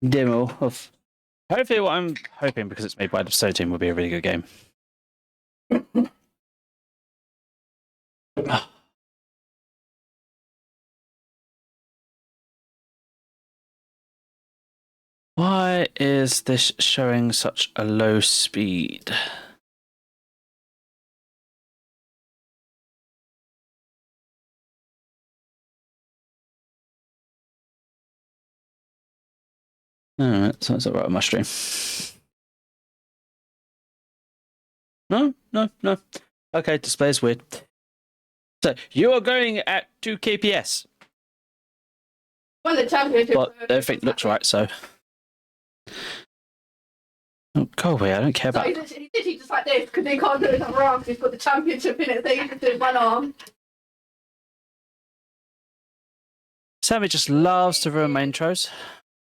demo of. Hopefully, what I'm hoping, because it's made by the team, will be a really good game. Why is this showing such a low speed? Alright, so that's right on my stream. No. Okay, display is weird. So, you are going at 2 kps. Well, the championship. But everything looks right, so. Oh, go away, I don't care about. He literally just like this because he can't do it on arm because he's got the championship in it, so he can do it one arm. Sammy just loves to ruin my intros.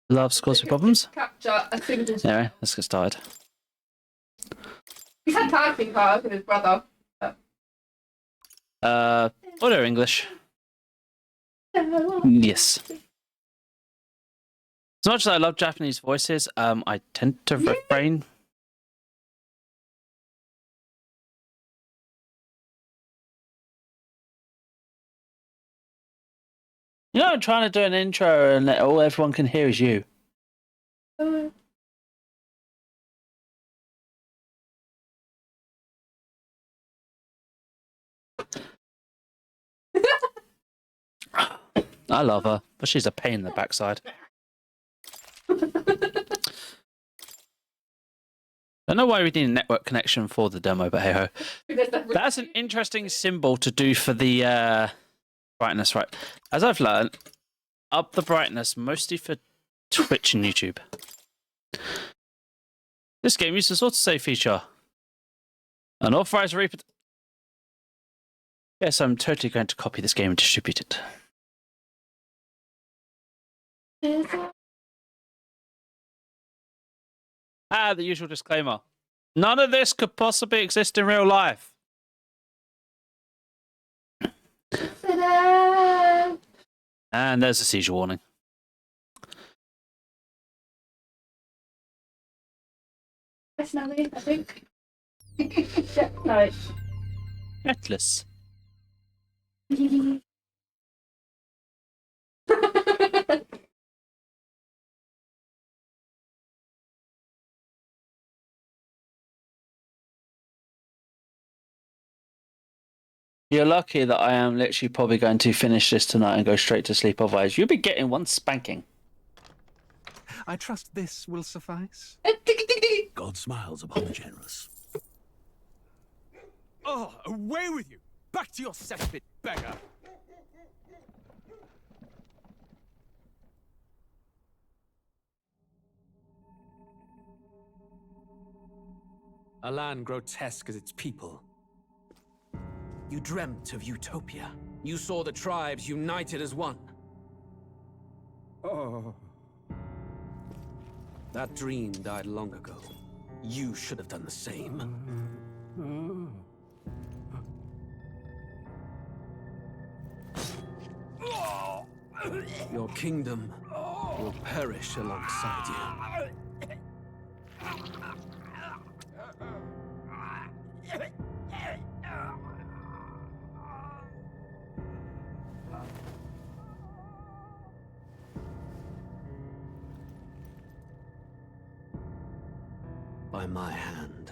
Loves causing problems. Capture a single. Anyway, let's get started. He's had typing cards with his brother. Audio English. Yes. As much as I love Japanese voices, I tend to refrain. You know, I'm trying to do an intro and all everyone can hear is you. I love her, but she's a pain in the backside. I don't know why we need a network connection for the demo, but hey ho. That's an interesting symbol to do for the brightness, right? As I've learned, up the brightness mostly for Twitch and YouTube. This game uses autosave feature. Unauthorized repeat. Yes, I'm totally going to copy this game and distribute it. The usual disclaimer. None of this could possibly exist in real life. And there's a seizure warning. That's Nelly, I think. Yeah, no. Atlas. You're lucky that I am literally probably going to finish this tonight and go straight to sleep. Otherwise, you'll be getting one spanking. I trust this will suffice. God smiles upon the generous. Oh, away with you! Back to your cesspit, beggar! A land grotesque as its people. You dreamt of utopia. You saw the tribes united as one. Oh. That dream died long ago. You should have done the same. Your kingdom will perish alongside you. By my hand.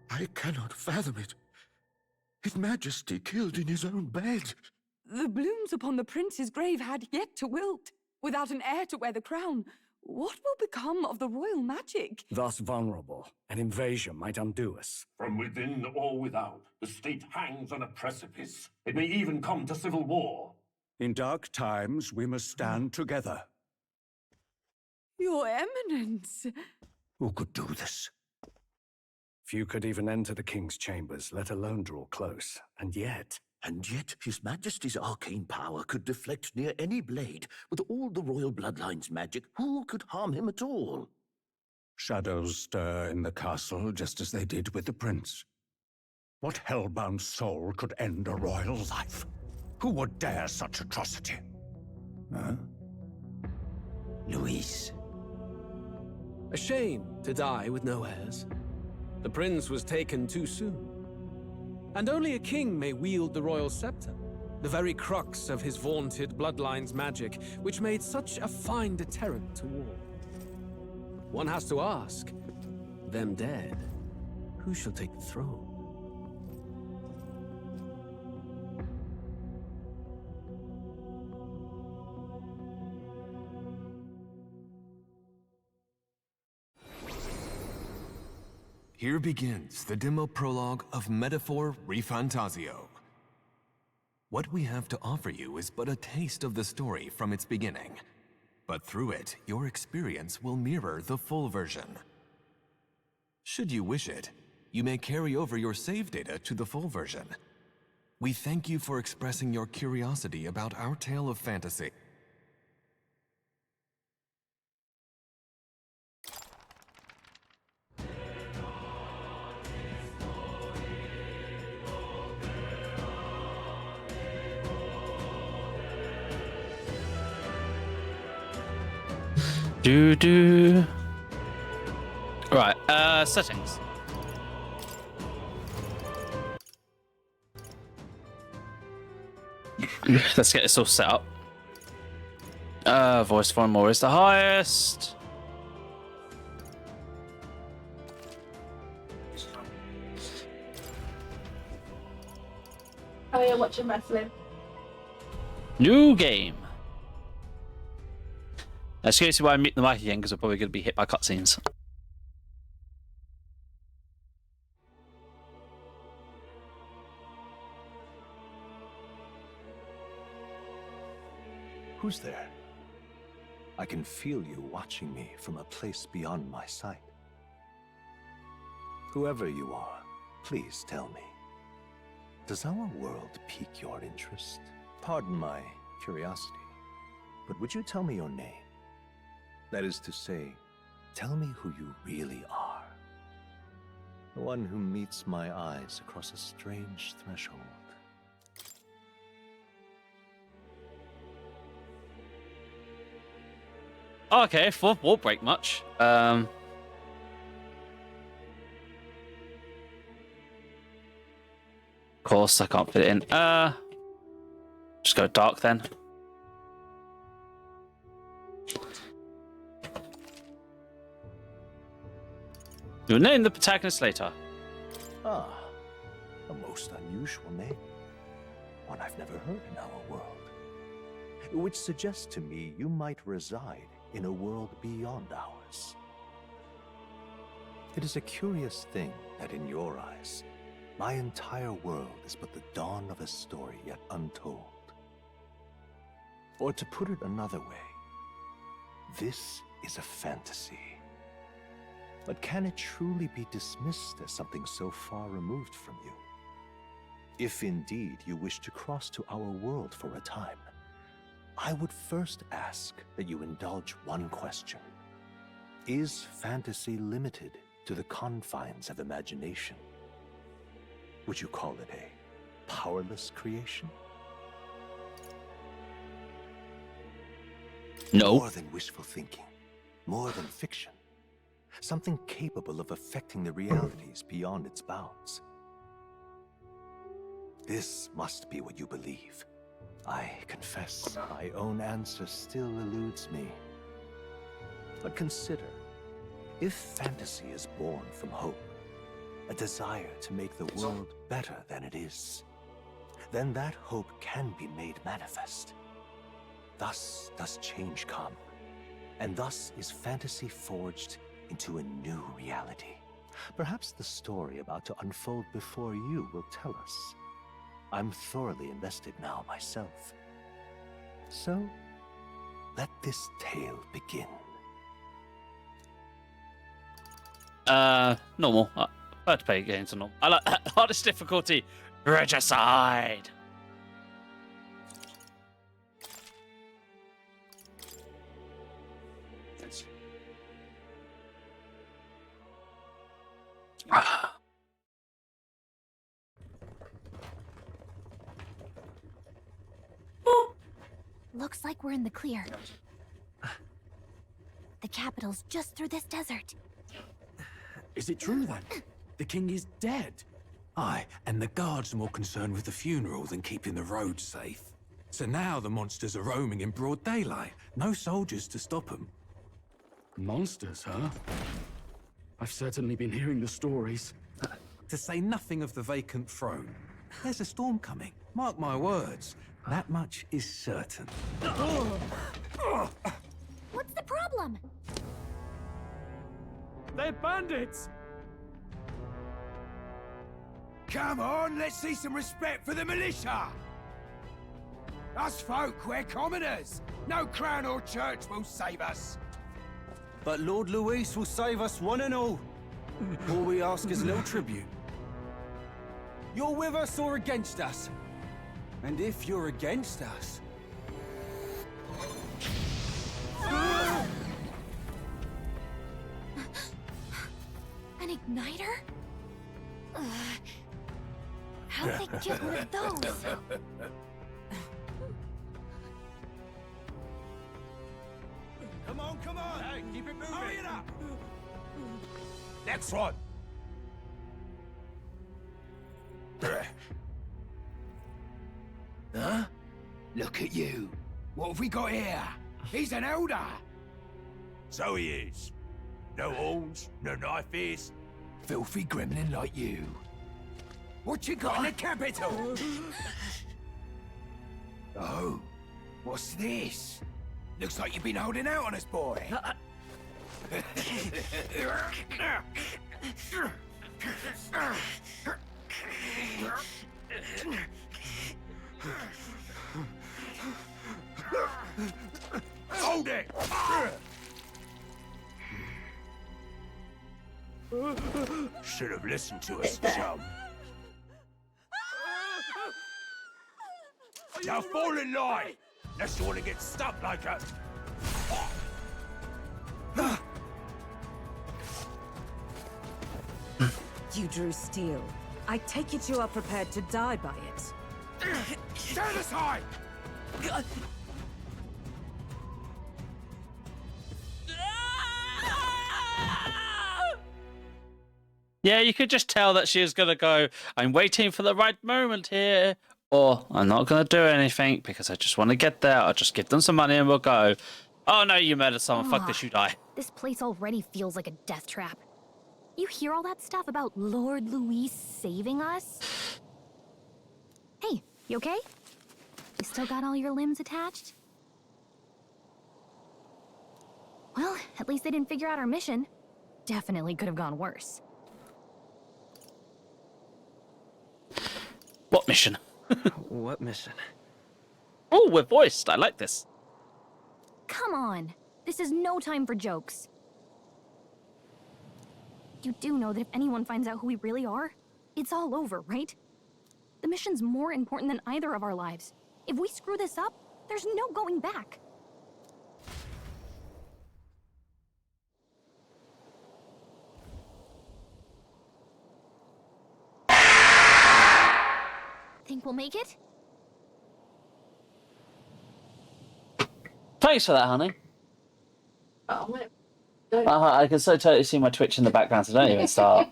I cannot fathom it. His Majesty killed in his own bed. The blooms upon the prince's grave had yet to wilt. Without an heir to wear the crown, what will become of the royal magic? Thus vulnerable, an invasion might undo us. From within or without, the state hangs on a precipice. It may even come to civil war. In dark times, we must stand together. Your Eminence! Who could do this? Few could even enter the king's chambers, let alone draw close. And yet, His Majesty's arcane power could deflect near any blade. With all the royal bloodline's magic, who could harm him at all? shadows stir in the castle just as they did with the prince. What hellbound soul could end a royal life? Who would dare such atrocity? Huh? Luis. A shame to die with no heirs. The prince was taken too soon. And only a king may wield the royal scepter, the very crux of his vaunted bloodline's magic, which made such a fine deterrent to war. One has to ask, them dead, who shall take the throne? Here begins the demo prologue of Metaphor ReFantazio. What we have to offer you is but a taste of the story from its beginning, but through it, your experience will mirror the full version. Should you wish it, you may carry over your save data to the full version. We thank you for expressing your curiosity about our tale of fantasy. Do. Right, settings. Let's get this all set up. Voice font more is the highest. Oh, you're watching wrestling. New game. That's seriously why I mute the mic again, because we're probably going to be hit by cutscenes. Who's there? I can feel you watching me from a place beyond my sight. Whoever you are, please tell me. Does our world pique your interest? Pardon my curiosity, but would you tell me your name? That is to say, tell me who you really are. The one who meets my eyes across a strange threshold. Okay, fourth wall break much. Of course, I can't fit it in. Just go dark then. You'll name the protagonist later. Ah, a most unusual name. One I've never heard in our world. Which suggests to me you might reside in a world beyond ours. It is a curious thing that in your eyes, my entire world is but the dawn of a story yet untold. Or to put it another way, this is a fantasy. But can it truly be dismissed as something so far removed from you? If indeed you wish to cross to our world for a time, I would first ask that you indulge one question. Is fantasy limited to the confines of imagination? Would you call it a powerless creation? No. More than wishful thinking, more than fiction. Something capable of affecting the realities beyond its bounds. This must be what you believe. I confess, my own answer still eludes me. But consider, if fantasy is born from hope, a desire to make the world better than it is, then that hope can be made manifest. Thus does change come, and thus is fantasy forged into a new reality. Perhaps the story about to unfold before you will tell us. I'm thoroughly invested now myself. So, let this tale begin. Normal. I like to play games on normal. I like hardest difficulty. Regicide. Look Looks like we're in the clear. The capital's just through this desert. Is it true then? The king is dead? Aye, and the guards are more concerned with the funeral than keeping the roads safe. So now the monsters are roaming in broad daylight. No soldiers to stop them. Monsters, huh? I've certainly been hearing the stories. To say nothing of the vacant throne. There's a storm coming. Mark my words. That much is certain. What's the problem? They're bandits! Come on, let's see some respect for the militia! Us folk, we're commoners. No crown or church will save us. But Lord Luis will save us one and all. All we ask is a little tribute. You're with us or against us? And if you're against us... An igniter? How'd they get one of those? Come on, come on! Hey, keep it moving! Hurry it up! Next one! Huh? Look at you. What have we got here? He's an elder! So he is. No horns, no knife ears. Filthy gremlin like you. What you got in the capital? Oh, what's this? Looks like you've been holding out on us, boy. Hold it! Should have listened to us, chum. Now fall in line, unless you want to get stuck like a... You drew steel. I take it you are prepared to die by it. Stand aside! Yeah, you could just tell that she was going to go, I'm waiting for the right moment here. Or, I'm not going to do anything because I just want to get there. I'll just give them some money and we'll go. Oh no, you murdered someone. Fuck this, you die. This place already feels like a death trap. You hear all that stuff about Lord Luis saving us? Hey, you okay? You still got all your limbs attached? Well, at least they didn't figure out our mission. Definitely could have gone worse. What mission? What mission? Oh, we're voiced. I like this. Come on. This is no time for jokes. You do know that if anyone finds out who we really are, it's all over, right? The mission's more important than either of our lives. If we screw this up, there's no going back. Think we'll make it? Thanks for that, honey. Oh, I can so totally see my Twitch in the background, so don't even start.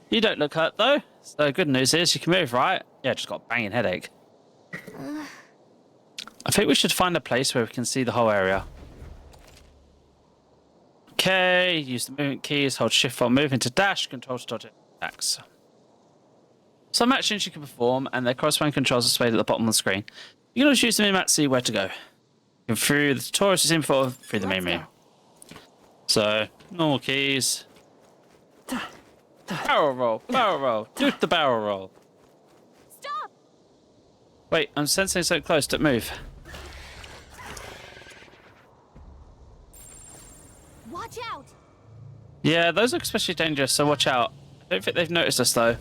You don't look hurt, though. So good news is you can move, right? Yeah, just got a banging headache. I think we should find a place where we can see the whole area. Okay, use the movement keys, hold shift while moving to dash, control to dodge attacks. Some actions you can perform, and their corresponding controls are displayed at the bottom of the screen. You can also use them in map to see where to go. And through the tutorials is info through the main menu. So, normal keys. Barrel roll, do the barrel roll. Stop! Wait, I'm sensing so close, don't move. Watch out! Yeah, those look especially dangerous, so watch out. I don't think they've noticed us though.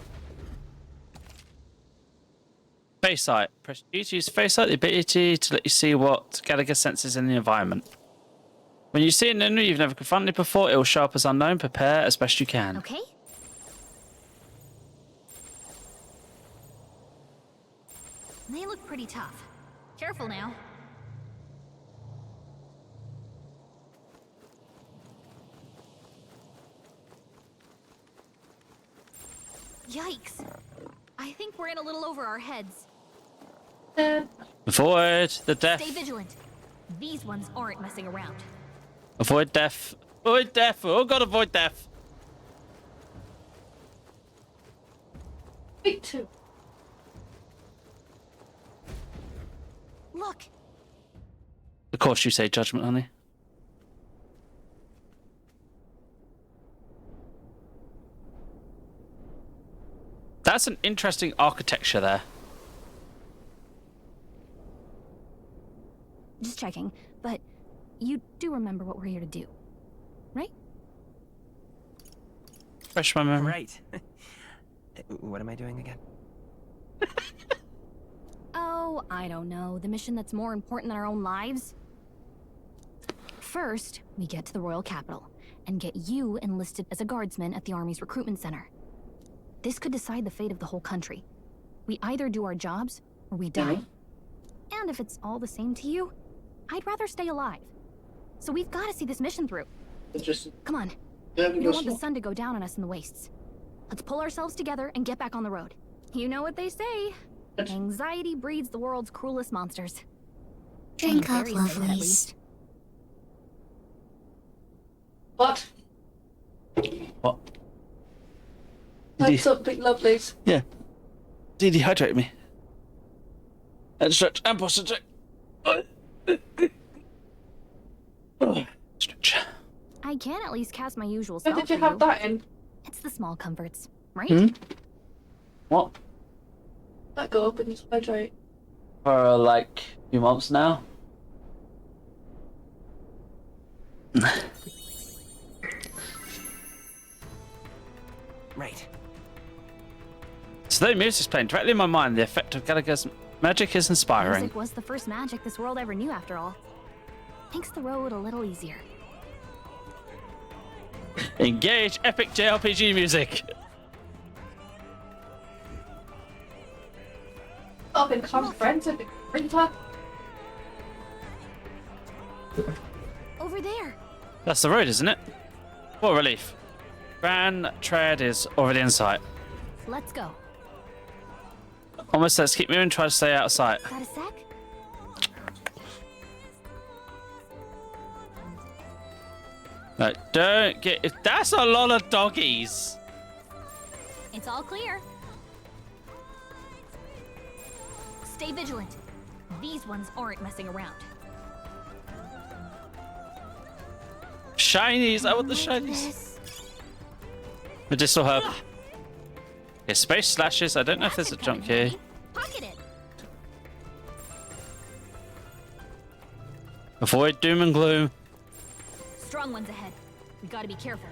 Face sight. Press G to use face sight, the ability to let you see what Gallagher senses in the environment. When you see an enemy you've never confronted before, it will show up as unknown. Prepare as best you can. Okay. They look pretty tough. Careful now. Yikes. I think we're in a little over our heads. Avoid the death. Stay vigilant. These ones aren't messing around. Avoid death. Avoid death. Oh god, avoid death. Me too. Look. Of course you say judgment, honey. That's an interesting architecture there. Just checking, but you do remember what we're here to do, right? Fresh my memory. Right. What am I doing again? Oh, I don't know. The mission that's more important than our own lives? First, we get to the royal capital and get you enlisted as a guardsman at the army's recruitment center. This could decide the fate of the whole country. We either do our jobs or we die. And if it's all the same to you, I'd rather stay alive. So we've got to see this mission through. Come on. We don't want the sun to go down on us in the wastes. Let's pull ourselves together and get back on the road. You know what they say. Anxiety breeds the world's cruelest monsters. Drink up, Fairies say that, at lovelies. least. What? What? What's up, big lovelies? Yeah. Dehydrate me. And stretch and posture. Stretch. I can at least cast my usual Where spell did you for have that in? It's the small comforts, right? Hmm? What? Let go up and just hydrate. For like a few months now. Right. So the music's playing directly in my mind. The effect of Gallagher's magic is inspiring. Music was the first magic this world ever knew, after all. Makes the road a little easier. Engage epic JRPG music. I've been comprehensive printer. Over there. That's the road, isn't it? What a relief. Grand tread is already in sight. Let's go. Almost let's keep moving, try to stay out of sight. Got a sec? No, don't get... That's a lot of doggies. It's all clear. Stay vigilant. These ones aren't messing around. Shinies, I want the shinies. Medicinal herb. Okay, space slashes. I don't know if there's a junk here. Pocket it. Avoid doom and gloom. Strong ones ahead. We gotta be careful.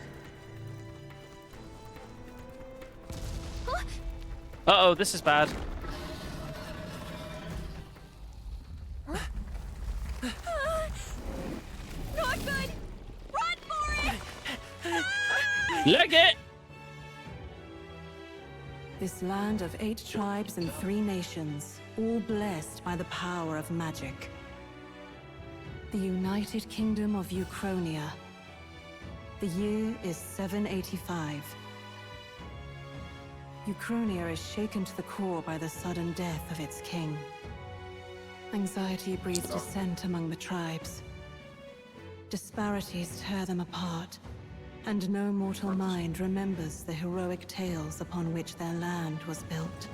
Uh-oh, this is bad. Not good. Run for it. Leg it. This land of 8 tribes and 3 nations, all blessed by the power of magic. The United Kingdom of Uchronia. The year is 785. Uchronia is shaken to the core by the sudden death of its king. Anxiety breeds dissent among the tribes. Disparities tear them apart, and no mortal mind remembers the heroic tales upon which their land was built.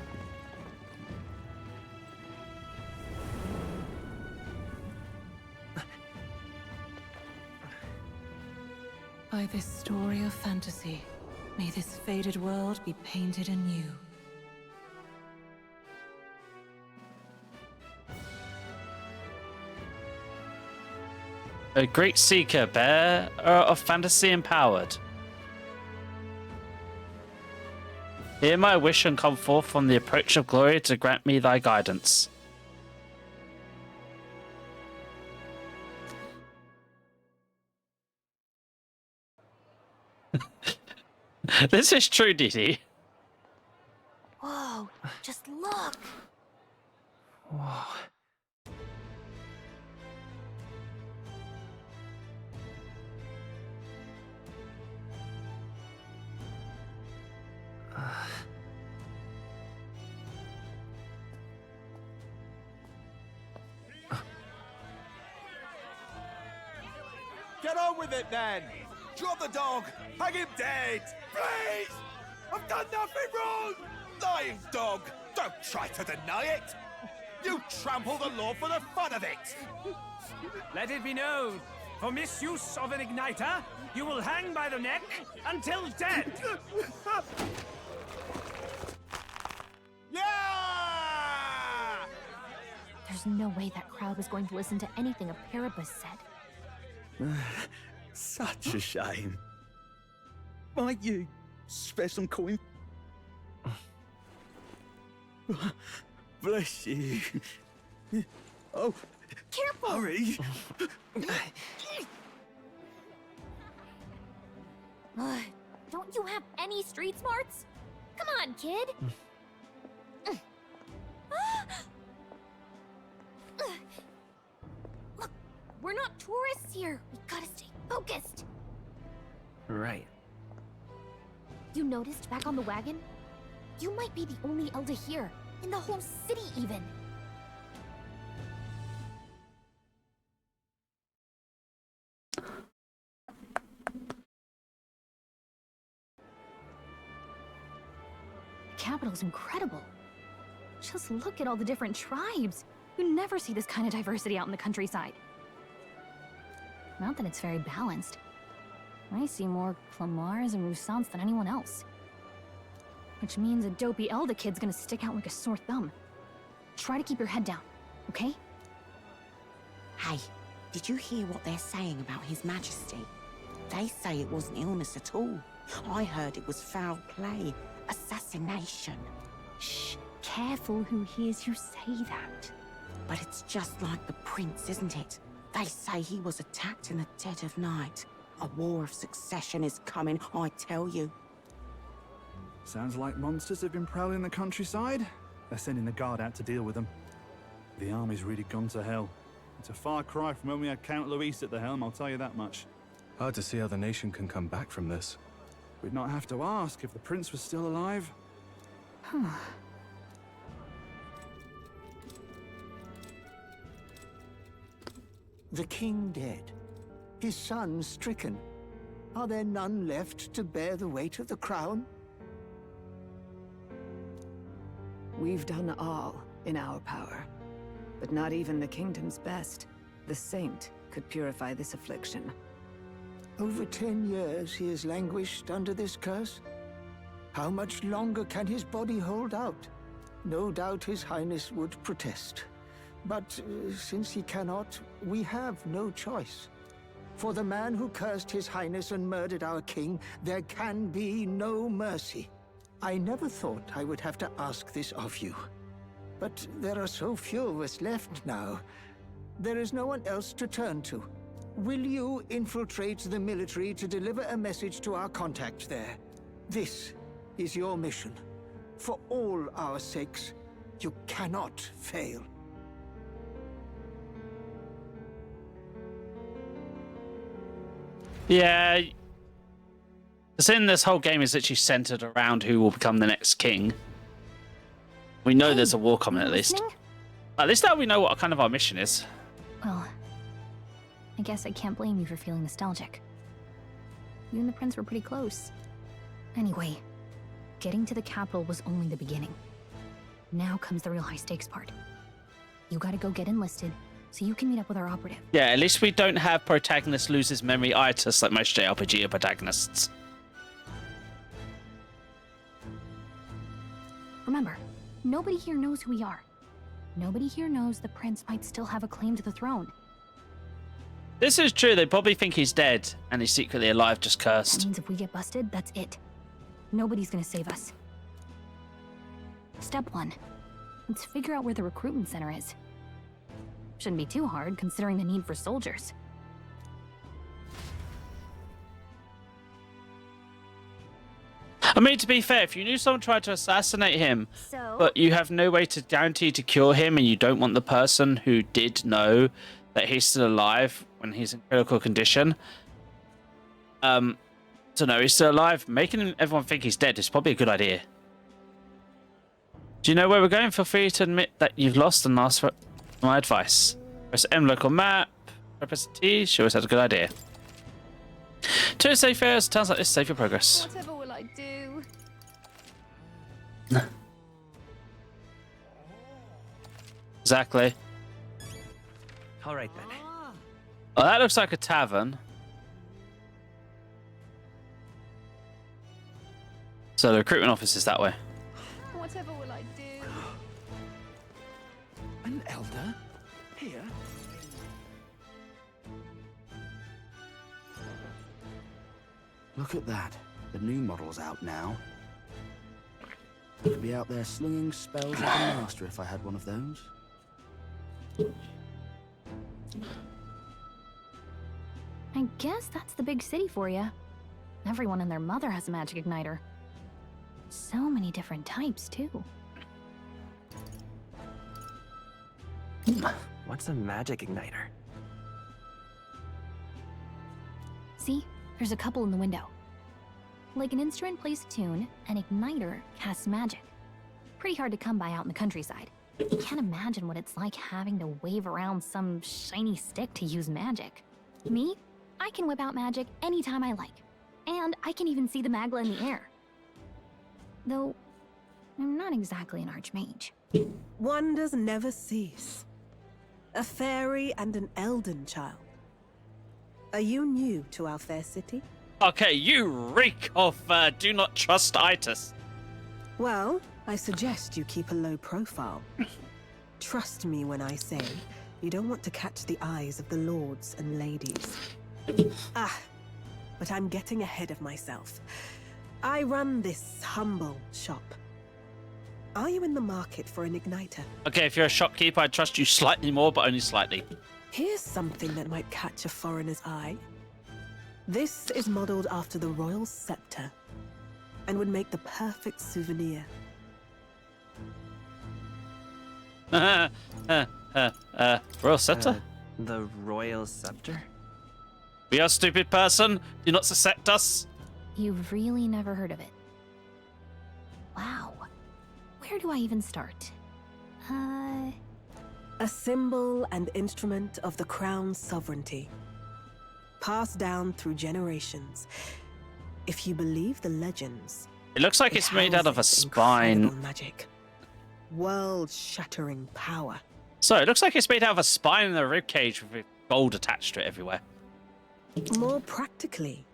By this story of fantasy, may this faded world be painted anew. A great seeker, bearer of fantasy empowered. Hear my wish and come forth from the approach of glory to grant me thy guidance. This is true, Didi. Whoa, just look. Whoa. Get on with it then! Drop the dog! Hang him dead! Please! I've done nothing wrong! Lying dog! Don't try to deny it! You trample the law for the fun of it! Let it be known, for misuse of an igniter, you will hang by the neck until dead! Yeah! There's no way that crowd was going to listen to anything a Paribus said. Such a shame. Might you spare some coin? Bless you. Oh, careful! Hurry! Don't you have any street smarts? Come on, kid! Look, we're not tourists here. We gotta stay focused. Right. You noticed back on the wagon? You might be the only Elder here, in the whole city even. The capital's incredible. Just look at all the different tribes. You never see this kind of diversity out in the countryside. Not that it's very balanced. I see more Clamars and Roussants than anyone else. Which means a dopey Elder kid's gonna stick out like a sore thumb. Try to keep your head down, okay? Hey, did you hear what they're saying about His Majesty? They say it wasn't illness at all. I heard it was foul play, assassination. Shh, careful who hears you say that. But it's just like the prince, isn't it? They say he was attacked in the dead of night. A war of succession is coming, I tell you. Sounds like monsters have been prowling the countryside. They're sending the guard out to deal with them. The army's really gone to hell. It's a far cry from when we had Count Luis at the helm, I'll tell you that much. Hard to see how the nation can come back from this. We'd not have to ask if the prince was still alive. The king dead, his son stricken. Are there none left to bear the weight of the crown? We've done all in our power, but not even the kingdom's best, the saint, could purify this affliction. Over 10 years he has languished under this curse. How much longer can his body hold out? No doubt his highness would protest. But since he cannot, we have no choice. For the man who cursed his highness and murdered our king, there can be no mercy. I never thought I would have to ask this of you. But there are so few of us left now. There is no one else to turn to. Will you infiltrate the military to deliver a message to our contact there? This is your mission. For all our sakes, you cannot fail. Yeah. Seeing this whole game is literally centered around who will become the next king. We know there's a war coming at least. At least now we know what kind of our mission is. Well, I guess I can't blame you for feeling nostalgic. You and the prince were pretty close. Anyway, getting to the capital was only the beginning. Now comes the real high-stakes part. You gotta go get enlisted, so you can meet up with our operative. Yeah, at least we don't have protagonist loses memory itis like most JRPG protagonists. Remember, nobody here knows who we are. Nobody here knows the prince might still have a claim to the throne. This is true. They probably think he's dead and he's secretly alive, just cursed. That means if we get busted, that's it. Nobody's gonna save us. Step 1. Let's figure out where the recruitment center is. Shouldn't be too hard, considering the need for soldiers. I mean, to be fair, if you knew someone tried to assassinate him, So? but you have no way to guarantee to cure him, and you don't want the person who did know that he's still alive when he's in critical condition, to know he's still alive, making everyone think he's dead is probably a good idea. Do you know where we're going? Feel free to admit that you've lost and ask for my advice. Press M local map. Press T. She always has a good idea. Two safe areas. Sounds like this save your progress. Whatever will I do? Exactly. All right then. Oh, that looks like a tavern. So the recruitment office is that way. Whatever will I do? An elder? Here? Look at that. The new model's out now. I'd be out there slinging spells like a master if I had one of those. I guess that's the big city for you. Everyone and their mother has a magic igniter. So many different types, too. What's a magic igniter? See? There's a couple in the window. Like an instrument plays a tune, an igniter casts magic. Pretty hard to come by out in the countryside. I can't imagine what it's like having to wave around some shiny stick to use magic. Me? I can whip out magic anytime I like. And I can even see the magla in the air. Though, I'm not exactly an archmage. Wonders never cease. A fairy and an elden child. Are you new to our fair city? Okay, you reek of do not trust itis. Well, I suggest you keep a low profile. Trust me when I say you don't want to catch the eyes of the lords and ladies. But I'm getting ahead of myself. I run this humble shop. Are you in the market for an igniter? Okay, if you're a shopkeeper, I trust you slightly more, but only slightly. Here's something that might catch a foreigner's eye. This is modeled after the royal scepter and would make the perfect souvenir. Royal scepter? The royal scepter? We are stupid person. Do not suspect us. You've really never heard of it. Wow. Where do I even start? A symbol and instrument of the crown's sovereignty. Passed down through generations. If you believe the legends, It looks like it's made out of a spine. Magic. World-shattering power. So it looks like it's made out of a spine and a rib cage with gold attached to it everywhere. More practically,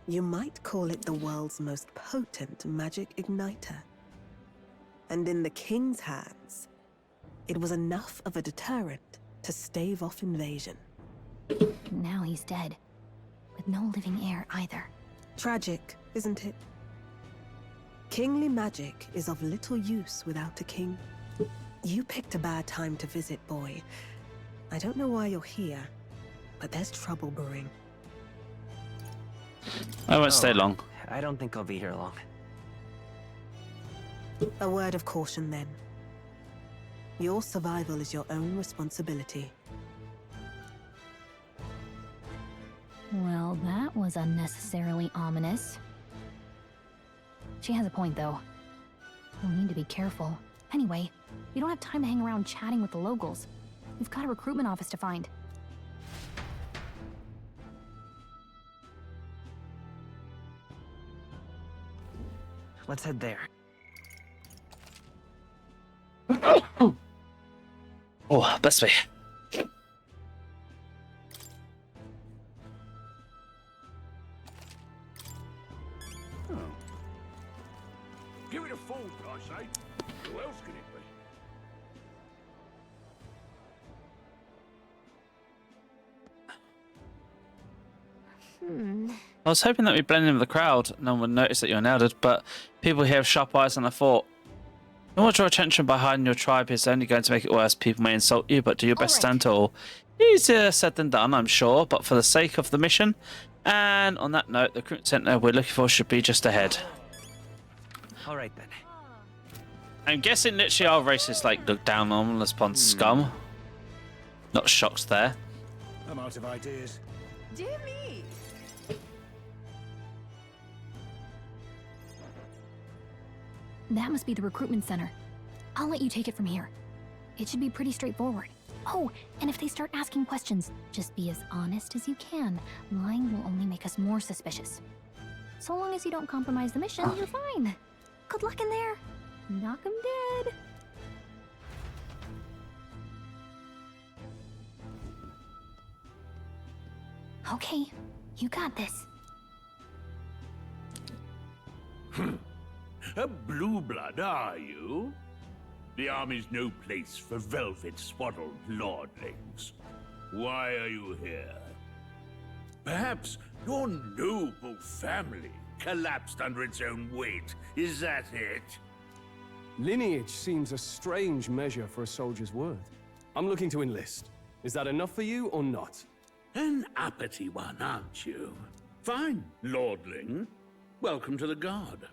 you might call it the world's most potent magic igniter. And in the king's hands, it was enough of a deterrent to stave off invasion. Now he's dead, with no living heir either. Tragic, isn't it? Kingly magic is of little use without a king. You picked a bad time to visit, boy. I don't know why you're here, but there's trouble brewing. I won't stay long. I don't think I'll be here long. A word of caution, then. Your survival is your own responsibility. Well, that was unnecessarily ominous. She has a point, though. We'll need to be careful. Anyway, we don't have time to hang around chatting with the locals. We've got a recruitment office to find. Let's head there. Oh, bless me. Give it a fold, I say. Who else can it be? I was hoping that we'd blend in with the crowd. No one would notice that you're eldred, but people here have sharp eyes, and I thought, you want to draw attention by hiding your tribe is only going to make it worse. People may insult you, but do your best to stand tall. Easier said than done, I'm sure, but for the sake of the mission. And on that note, the recruitment center we're looking for should be just ahead. All right then. I'm guessing literally our races like look down on us upon scum. Not shocked there. I'm out of ideas. Dear me! That must be the recruitment center. I'll let you take it from here. It should be pretty straightforward. Oh, and if they start asking questions, just be as honest as you can. Lying will only make us more suspicious. So long as you don't compromise the mission, you're fine. Good luck in there. Knock 'em dead. Okay, you got this. A blue blood, are you? The army's no place for velvet-swaddled lordlings. Why are you here? Perhaps your noble family collapsed under its own weight. Is that it? Lineage seems a strange measure for a soldier's worth. I'm looking to enlist. Is that enough for you or not? An uppity one, aren't you? Fine, lordling. Welcome to the Guard,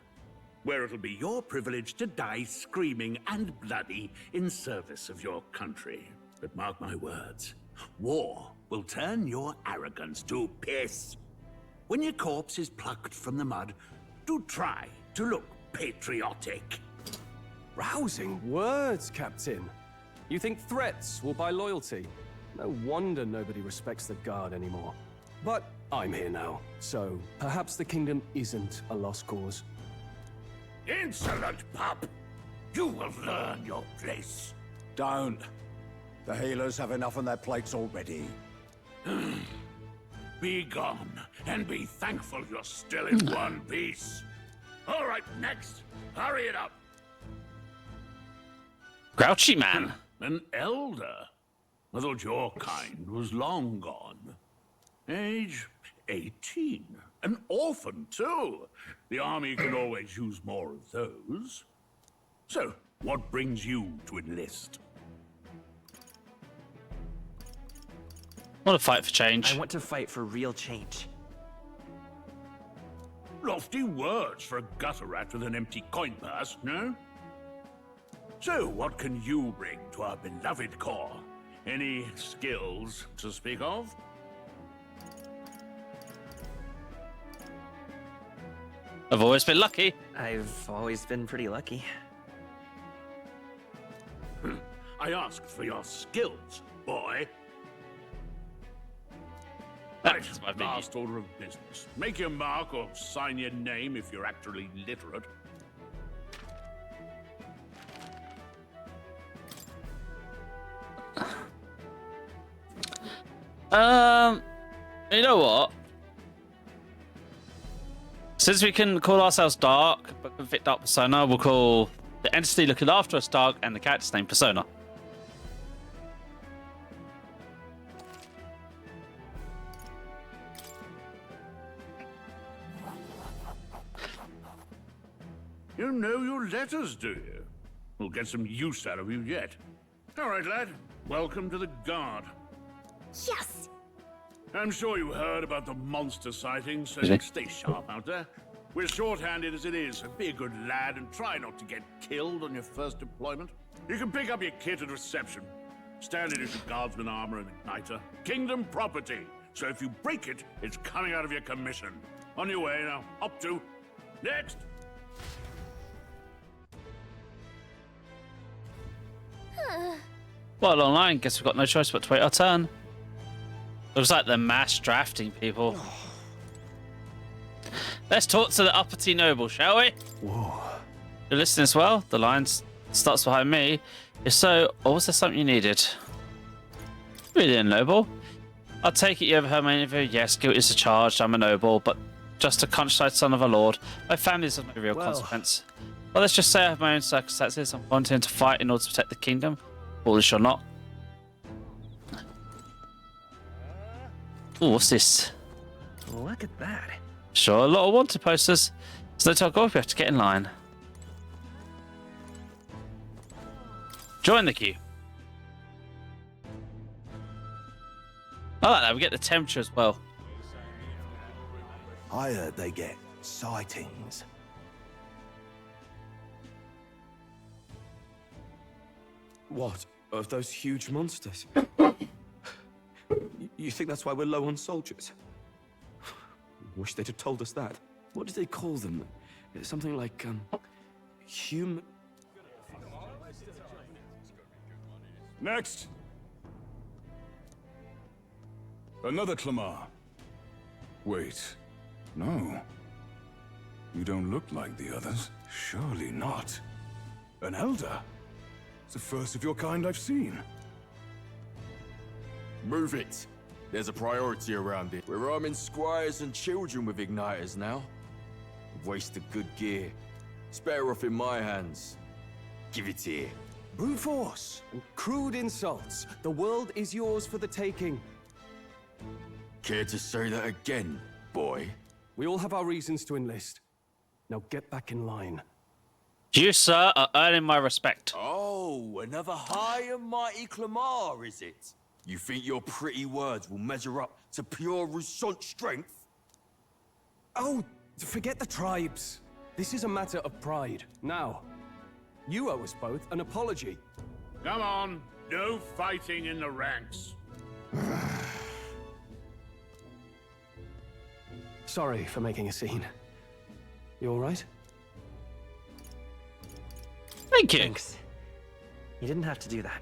where it'll be your privilege to die screaming and bloody in service of your country. But mark my words, war will turn your arrogance to piss. When your corpse is plucked from the mud, do try to look patriotic. Rousing words, Captain. You think threats will buy loyalty? No wonder nobody respects the Guard anymore. But I'm here now, so perhaps the kingdom isn't a lost cause. Insolent pup! You will learn your place. Don't. The healers have enough on their plates already. Be gone, and be thankful you're still in one piece. All right, next. Hurry it up. Grouchy man. An elder? I thought your kind was long gone. Age 18. An orphan, too. The army can always use more of those. So, what brings you to enlist? I want to fight for change. I want to fight for real change. Lofty words for a gutter rat with an empty coin purse, no? So, what can you bring to our beloved corps? Any skills to speak of? I've always been lucky. I've always been pretty lucky. I asked for your skills, boy. That's my opinion. Last order of business. Make your mark or sign your name if you're actually literate. You know what? Since we can call ourselves Dark, but with Dark Persona, we'll call the entity looking after us Dark and the character's name Persona. You know your letters, do you? We'll get some use out of you yet. All right, lad. Welcome to the Guard. Yes! I'm sure you heard about the monster sightings, so stay sharp out there. We're short-handed as it is, so be a good lad and try not to get killed on your first deployment. You can pick up your kit at reception. Standard issue guardsman armor and igniter. Kingdom property, so if you break it, it's coming out of your commission. On your way now. Up to. Next! Well, online, guess we've got no choice but to wait our turn. Looks like they're mass drafting people. Let's talk to the uppity noble, shall we? Whoa. You're listening as well? The line starts behind me. If so, or was there something you needed? Really a noble? I'll take it you overheard my interview. Yes, guilt is a charge. I'm a noble, but just a countryside son of a lord. My family is of no real consequence. Well, let's just say I have my own circumstances. I'm wanting to fight in order to protect the kingdom. Foolish or not. Ooh, what's this? Look at that. Sure, a lot of wanted posters. So no talk off, we have to get in line. Join the queue. I like that, we get the temperature as well. I heard they get sightings. What? Of those huge monsters? You think that's why we're low on soldiers? Wish they'd have told us that. What did they call them? Something like, human... Next! Another Clamar. Wait, no. You don't look like the others. Surely not. An elder? It's the first of your kind I've seen. Move it. There's a priority around it. We're arming squires and children with igniters now. Waste of good gear. It's better off in my hands. Give it here. Brute force and crude insults. The world is yours for the taking. Care to say that again, boy? We all have our reasons to enlist. Now get back in line. You, sir, are earning my respect. Oh, another high and mighty Clamar, is it? You think your pretty words will measure up to pure Roussant strength? Oh, forget the tribes. This is a matter of pride. Now, you owe us both an apology. Come on, no fighting in the ranks. Sorry for making a scene. You all right? Thank you. Thanks. You didn't have to do that.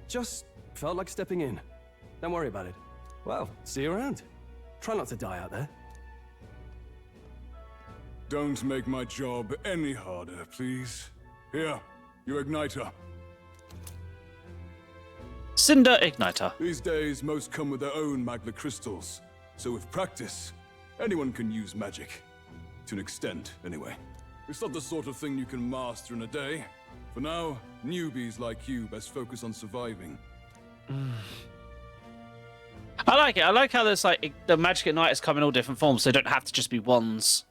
Just felt like stepping in. Don't worry about it. Well, see you around. Try not to die out there. Don't make my job any harder, please. Here, your igniter. Cinder igniter. These days, most come with their own magna crystals. So with practice, anyone can use magic. To an extent, anyway. It's not the sort of thing you can master in a day. For now, newbies like you best focus on surviving. I like it. I like how there's like the magic igniters come in all different forms, so they don't have to just be wands.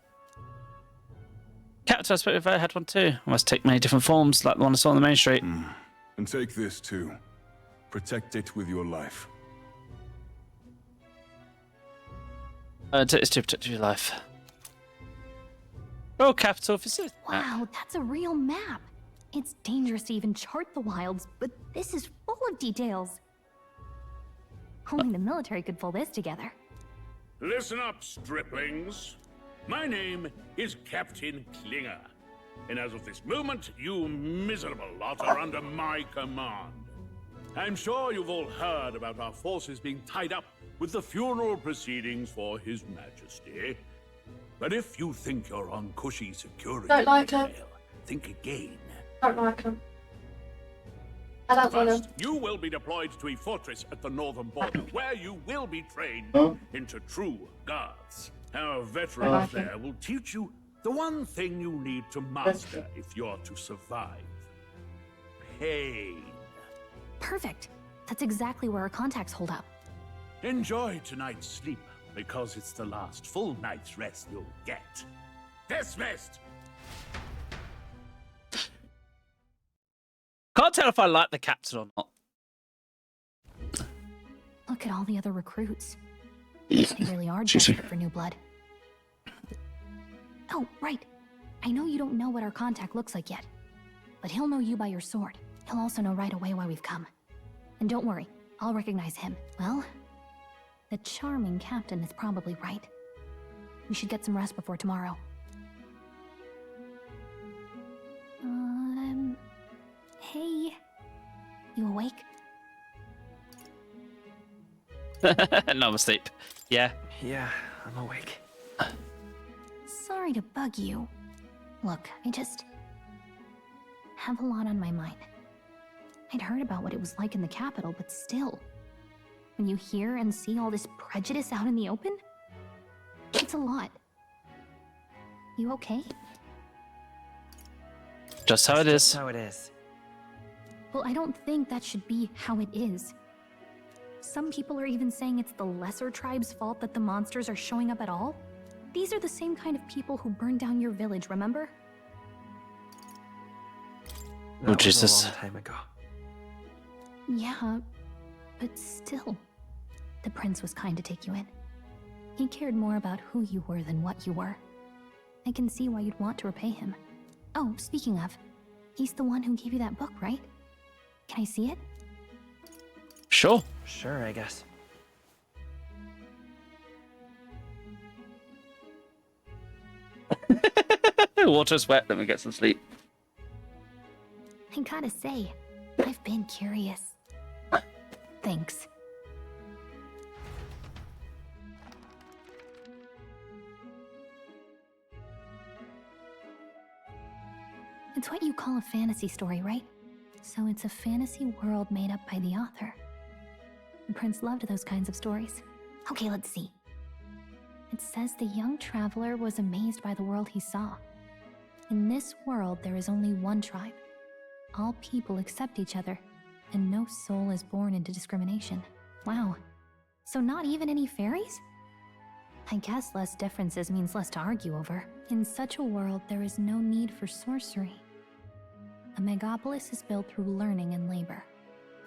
Captain, I suppose if I had one too. I must take many different forms, like the one I saw on the main street. And take this too. Protect it with your life. Take this to protect your life. Oh, capital officer. Wow, that's a real map. It's dangerous to even chart the wilds, but this is full of details. Only the military could pull this together. Listen up, striplings. My name is Captain Klinger, and as of this moment, you miserable lot are under my command. I'm sure you've all heard about our forces being tied up with the funeral proceedings for His Majesty. But if you think you're on cushy security, Don't like him. think again. Don't like him. I don't want him. First, you will be deployed to a fortress at the northern border, where you will be trained into true guards. Our veterans there will teach you the one thing you need to master if you're to survive. Pain. Perfect. That's exactly where our contacts hold up. Enjoy tonight's sleep, because it's the last full night's rest you'll get. Dismissed! Can't tell if I like the captain or not. Look at all the other recruits. They really are desperate for new blood. Oh, right. I know you don't know what our contact looks like yet, but he'll know you by your sword. He'll also know right away why we've come. And don't worry, I'll recognize him. Well, the charming captain is probably right. We should get some rest before tomorrow. Hey. You awake? No, I'm asleep. Yeah. Yeah, I'm awake. Sorry to bug you. Look, I just have a lot on my mind. I'd heard about what it was like in the capital, but still, when you hear and see all this prejudice out in the open, it's a lot. You okay? Just how it is. Just how it is. Well, I don't think that should be how it is. Some people are even saying it's the lesser tribe's fault that the monsters are showing up at all. These are the same kind of people who burned down your village, remember? Oh, Jesus. Was a long time ago. Yeah, but still. The prince was kind to take you in. He cared more about who you were than what you were. I can see why you'd want to repay him. Oh, speaking of, he's the one who gave you that book, right? Can I see it? Sure. Sure, I guess. Water's wet, let me get some sleep. I gotta say, I've been curious. Thanks. It's what you call a fantasy story, right? So it's a fantasy world made up by the author. The prince loved those kinds of stories. Okay, let's see. It says the young traveler was amazed by the world he saw. In this world, there is only one tribe. All people accept each other, and no soul is born into discrimination. Wow. So not even any fairies? I guess less differences means less to argue over. In such a world, there is no need for sorcery. A megapolis is built through learning and labor.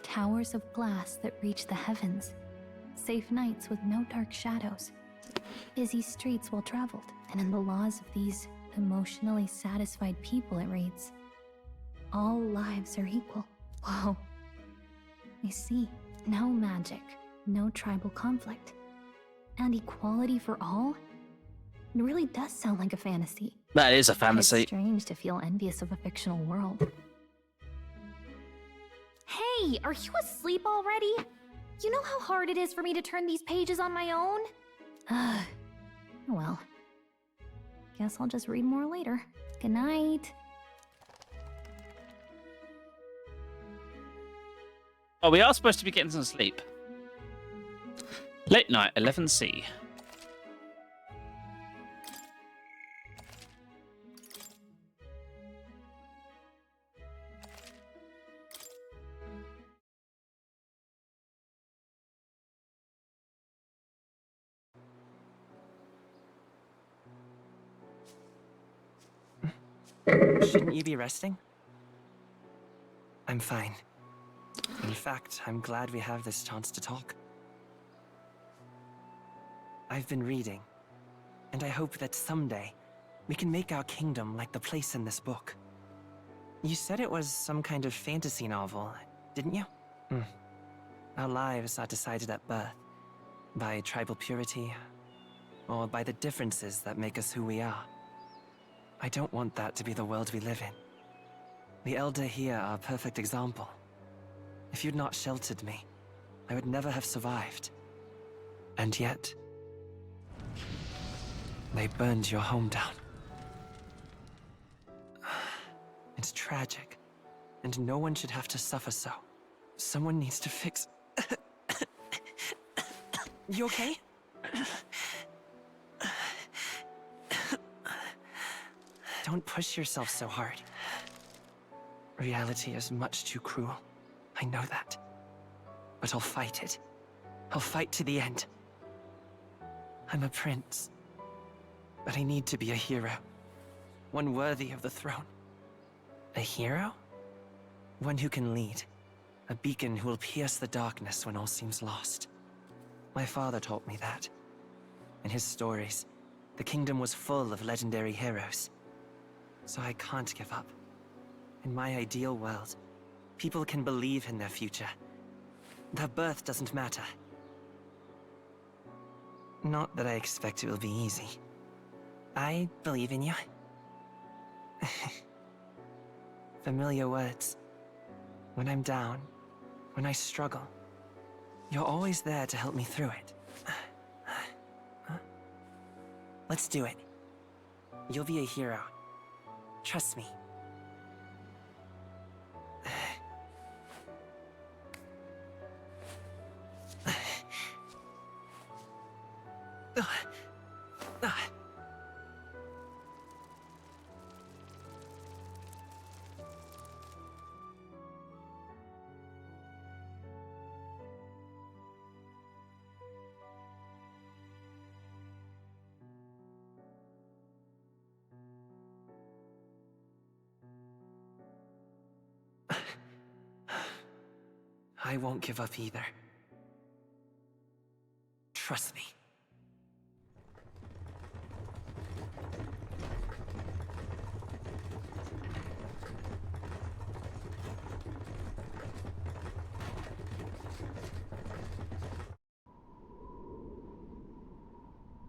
Towers of glass that reach the heavens. Safe nights with no dark shadows. Busy streets well traveled. And in the laws of these emotionally satisfied people, it reads, all lives are equal. Whoa. I see. No magic, no tribal conflict, and equality for all? It really does sound like a fantasy. That is a fantasy. It's strange to feel envious of a fictional world. Hey, are you asleep already? You know how hard it is for me to turn these pages on my own? Well, guess I'll just read more later. Good night. Oh, we are supposed to be getting some sleep. Late night, 11C. Shouldn't you be resting? I'm fine. In fact, I'm glad we have this chance to talk. I've been reading, and I hope that someday we can make our kingdom like the place in this book. You said it was some kind of fantasy novel, didn't you? Our lives are decided at birth, by tribal purity, or by the differences that make us who we are. I don't want that to be the world we live in. The Elder here are a perfect example. If you'd not sheltered me, I would never have survived. And yet, they burned your home down. It's tragic, and no one should have to suffer so. Someone needs to fix... You okay? Don't push yourself so hard. Reality is much too cruel. I know that. But I'll fight it. I'll fight to the end. I'm a prince. But I need to be a hero. One worthy of the throne. A hero? One who can lead. A beacon who will pierce the darkness when all seems lost. My father taught me that. In his stories, the kingdom was full of legendary heroes. So I can't give up. In my ideal world, people can believe in their future. Their birth doesn't matter. Not that I expect it will be easy. I believe in you. Familiar words. When I'm down, when I struggle, you're always there to help me through it. Let's do it. You'll be a hero. Trust me. I won't give up either. Trust me.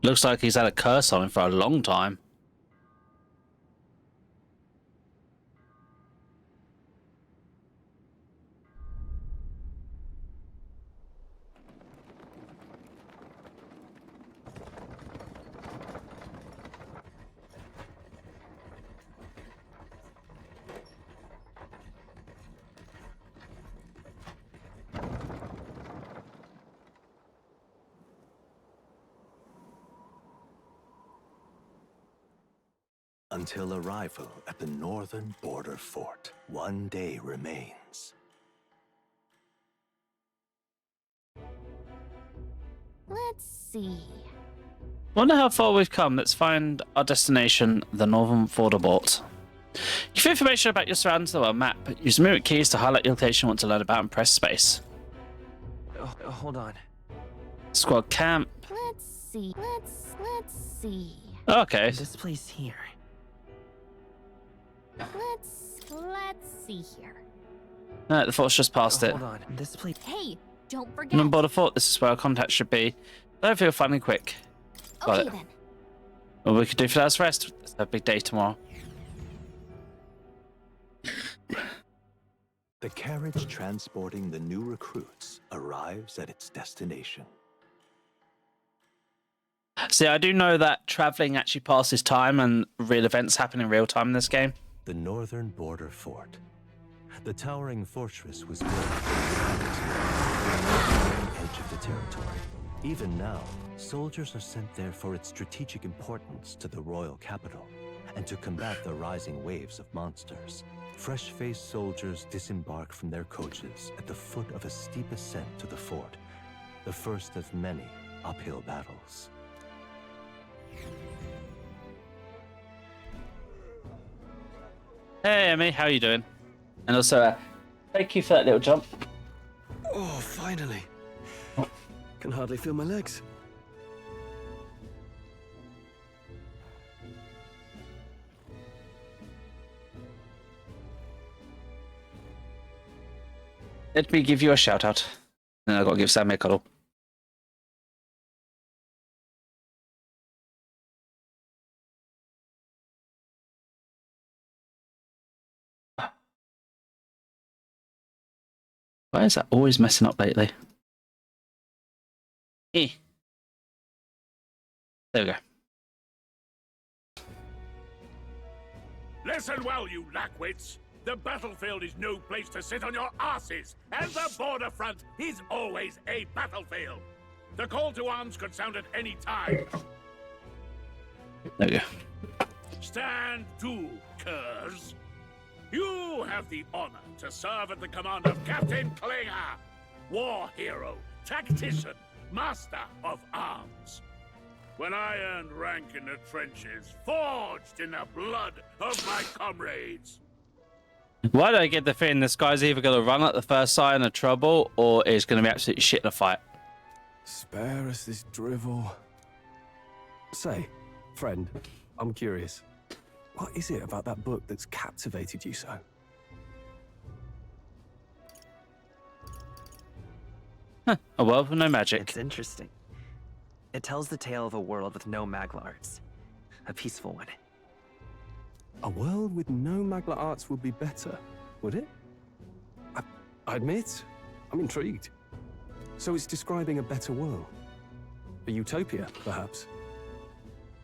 Looks like he's had a curse on him for a long time. until arrival at the northern border fort. One day remains. Let's see. Wonder how far we've come. Let's find our destination, the northern border fort. Give information about your surroundings on a map. Use movement keys to highlight your location you want to learn about and press space. Hold on. Squad camp. Let's see. Let's see. Okay. This place here. Let's see here. No, the fort's just past it. Hold on. This place. Hey, don't forget. Northern border fort. This is where our contact should be. Don't feel fun and quick. Got Okay it. then. What we could do for that rest. It's a big day tomorrow. The carriage transporting the new recruits arrives at its destination. See, I do know that traveling actually passes time and real events happen in real time in this game. The northern border fort. The towering fortress was built on the edge of the territory. Even now, soldiers are sent there for its strategic importance to the royal capital and to combat the rising waves of monsters. Fresh-faced soldiers disembark from their coaches at the foot of a steep ascent to the fort, the first of many uphill battles. Hey, Emmy, how are you doing? And also, thank you for that little jump. Oh, finally. Can hardly feel my legs. Let me give you a shout out. Then I've got to give Sammy a cuddle. Why is that always messing up lately? There we go. Listen well, you lackwits. The battlefield is no place to sit on your asses, and the border front is always a battlefield. The call to arms could sound at any time. There we go. Stand to, curs. You have the honor to serve at the command of Captain Klinger, war hero, tactician, master of arms. When I earned rank in the trenches, forged in the blood of my comrades. Why do I get the feeling this guy's either going to run at the first sign of trouble or is going to be absolutely shit in a fight? Spare us this drivel. Say, friend, I'm curious. What is it about that book that's captivated you so? Huh, a world with no magic. It's interesting. It tells the tale of a world with no Magla arts. A peaceful one. A world with no Magla arts would be better, would it? I admit, I'm intrigued. So it's describing a better world. A utopia, perhaps.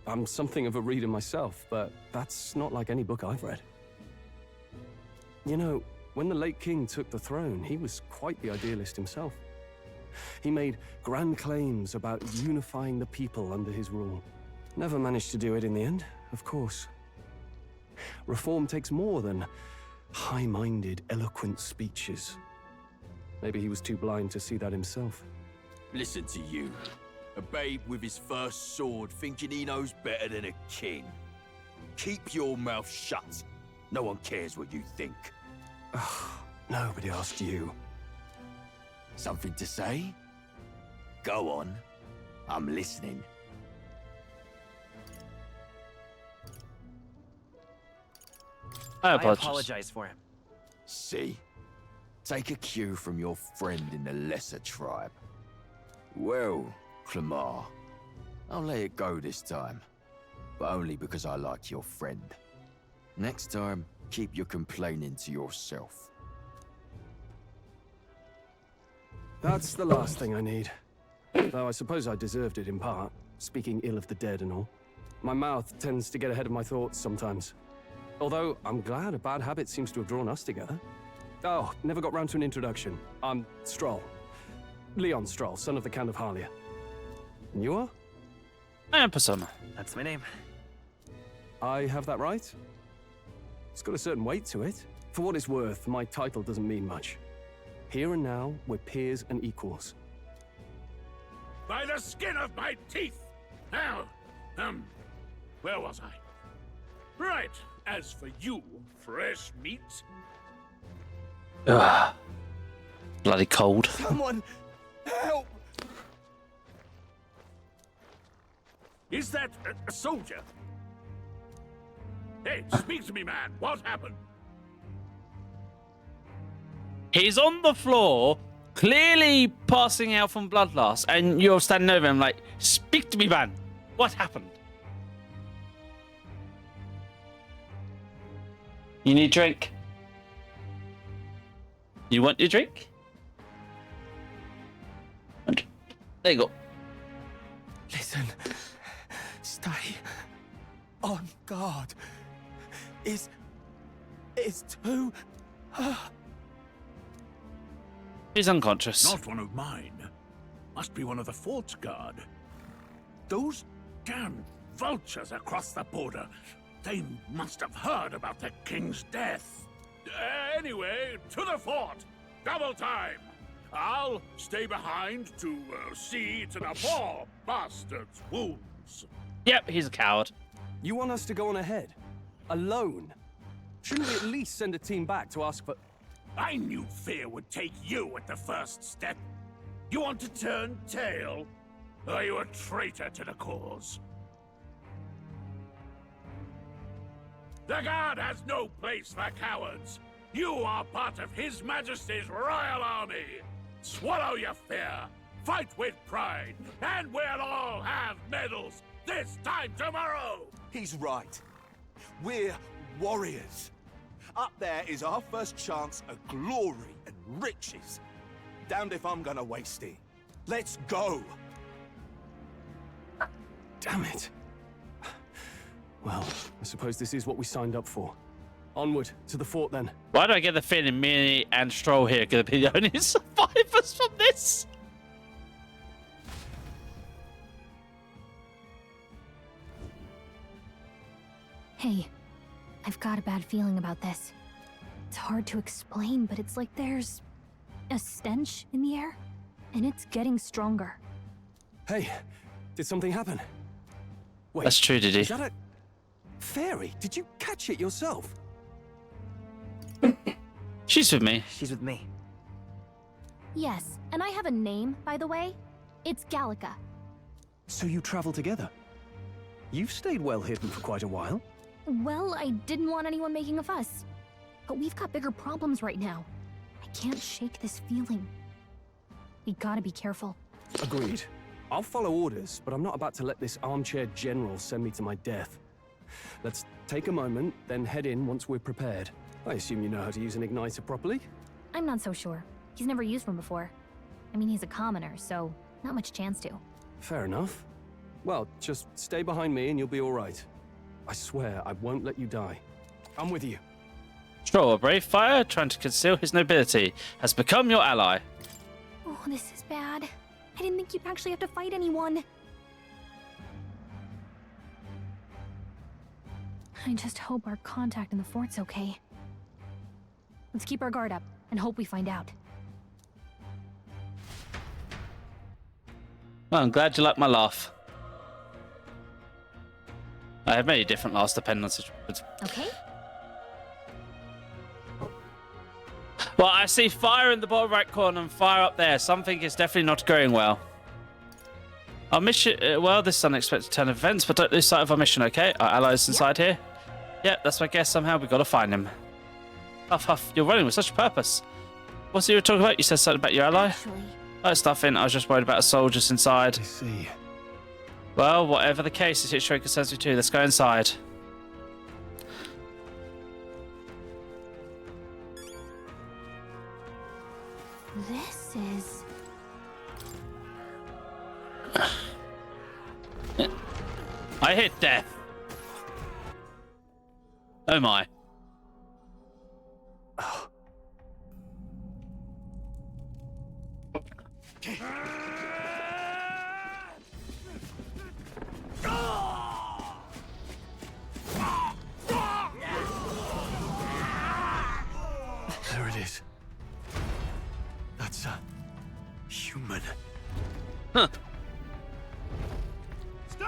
I'm something of a reader myself, but that's not like any book I've read. You know, when the late king took the throne, he was quite the idealist himself. He made grand claims about unifying the people under his rule. Never managed to do it in the end, of course. Reform takes more than high-minded, eloquent speeches. Maybe he was too blind to see that himself. Listen to you. A babe with his first sword thinking he knows better than a king. Keep your mouth shut. No one cares what you think. Nobody asked you. Something to say? Go on. I'm listening. I apologize for him. See? Take a cue from your friend in the lesser tribe. Well, Clemar, I'll let it go this time. But only because I like your friend. Next time, keep your complaining to yourself. That's the last thing I need. Though I suppose I deserved it in part, speaking ill of the dead and all. My mouth tends to get ahead of my thoughts sometimes. Although, I'm glad a bad habit seems to have drawn us together. Oh, never got round to an introduction. I'm Stroll. Leon Stroll, son of the Count of Harlia. And you are? I am Persona. That's my name. I have that right? It's got a certain weight to it. For what it's worth, my title doesn't mean much. Here and now, we're peers and equals. By the skin of my teeth! Now, where was I? Right, as for you, fresh meat. Ugh. Bloody cold. Someone help! Is that a soldier? Hey, speak to me, man. What happened? He's on the floor, clearly passing out from blood loss, and you're standing over him like, speak to me, man. What happened? You need a drink? You want your drink? There you go. Listen. Stay on guard. It's too... He's unconscious. Not one of mine. Must be one of the fort's guard. Those damn vultures across the border. They must have heard about the king's death. Anyway, to the fort. Double time. I'll stay behind to see to the poor bastard's wounds. Yep, he's a coward. You want us to go on ahead? Alone? Shouldn't we at least send a team back to ask for... I knew fear would take you at the first step. You want to turn tail? Are you a traitor to the cause? The guard has no place for cowards. You are part of His Majesty's Royal Army. Swallow your fear, fight with pride, and we'll all have medals this time tomorrow! He's right. We're warriors. Up there is our first chance at glory and riches. Damned if I'm gonna waste it. Let's go! Damn it. Well, I suppose this is what we signed up for. Onward, to the fort then. Why do I get the feeling me and Stroll here are going to be the only survivors from this? Hey, I've got a bad feeling about this. It's hard to explain, but it's like there's a stench in the air, and it's getting stronger. Hey, did something happen? Wait, that's true, did he? Is that a fairy? Did you catch it yourself? She's with me. She's with me. Yes, and I have a name, by the way. It's Gallica. So you travel together? You've stayed well hidden for quite a while. Well, I didn't want anyone making a fuss. But we've got bigger problems right now. I can't shake this feeling. We gotta be careful. Agreed. I'll follow orders, but I'm not about to let this armchair general send me to my death. Let's take a moment, then head in once we're prepared. I assume you know how to use an igniter properly? I'm not so sure. He's never used one before. I mean, he's a commoner, so not much chance to. Fair enough. Well, just stay behind me and you'll be all right. I swear I won't let you die. I'm with you. Stroll, a brave fire trying to conceal his nobility, has become your ally. Oh, this is bad. I didn't think you'd actually have to fight anyone. I just hope our contact in the fort's okay. Let's keep our guard up and hope we find out. Well, I'm glad you like my laugh. I have many different laughs depending on situations. Okay. Well, I see fire in the bottom right corner and fire up there. Something is definitely not going well. Our mission... well, this is an unexpected turn of events, but don't lose sight of our mission, okay? Our allies inside here? Yeah, that's my guess. Somehow we've got to find him. Huff, huff. You're running with such a purpose. What's it you were talking about? You said something about your ally? Actually... Oh, it's nothing. I was just worried about soldiers inside. I see. Well, whatever the case, the situation concerns me too. Let's go inside. This is... I hit death. Oh my.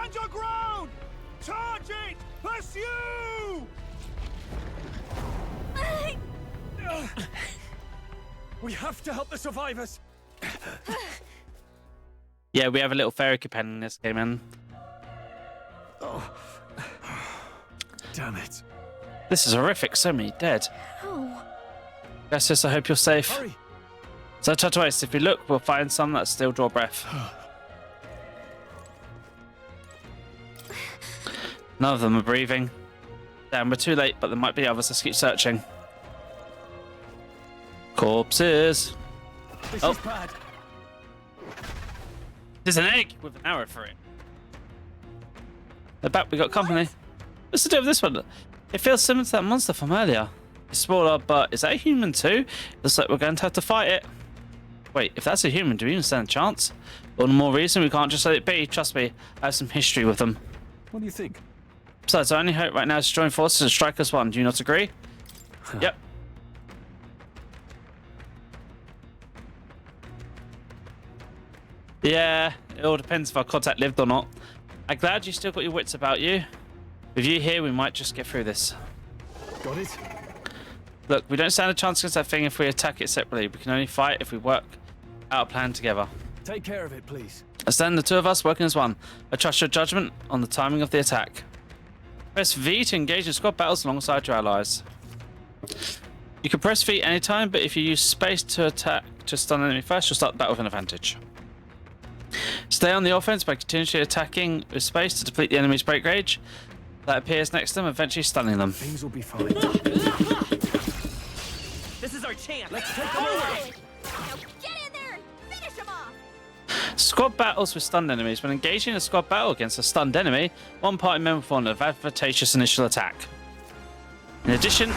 Stand your ground! Charge it! Pursue! We have to help the survivors. Yeah, we have a little fairy companion in this game, man. Oh. Damn it. This is horrific. So many dead. Oh. Yes, I hope you're safe. Hurry. So touch waste. If we look, we'll find some that still draw breath. None of them are breathing. Damn, we're too late, but there might be others. Let's keep searching. Corpses. This is bad. There's an egg with an arrow for it. They're back. We got company. What's the deal with this one? It feels similar to that monster from earlier. It's smaller, but is that a human too? Looks like we're going to have to fight it. Wait, if that's a human, do we even stand a chance? All the more reason we can't just let it be. Trust me, I have some history with them. What do you think? Besides, our only hope right now is to join forces and strike us one. Do you not agree? Yep. Yeah, it all depends if our contact lived or not. I'm glad you still got your wits about you. With you here, we might just get through this. Got it? Look, we don't stand a chance against that thing if we attack it separately. We can only fight if we work out a plan together. Take care of it, please. I stand the two of us working as one. I trust your judgment on the timing of the attack. Press V to engage in squad battles alongside your allies. You can press V anytime, but if you use space to attack to stun an enemy first, you'll start the battle with an advantage. Stay on the offense by continuously attacking with space to deplete the enemy's break rage that appears next to them, eventually stunning them. Things will be fine. This is our chance. Let's take them over. Get in there and finish him off. Squad battles with stunned enemies. When engaging in a squad battle against a stunned enemy, one party member performs an advantageous initial attack. In addition,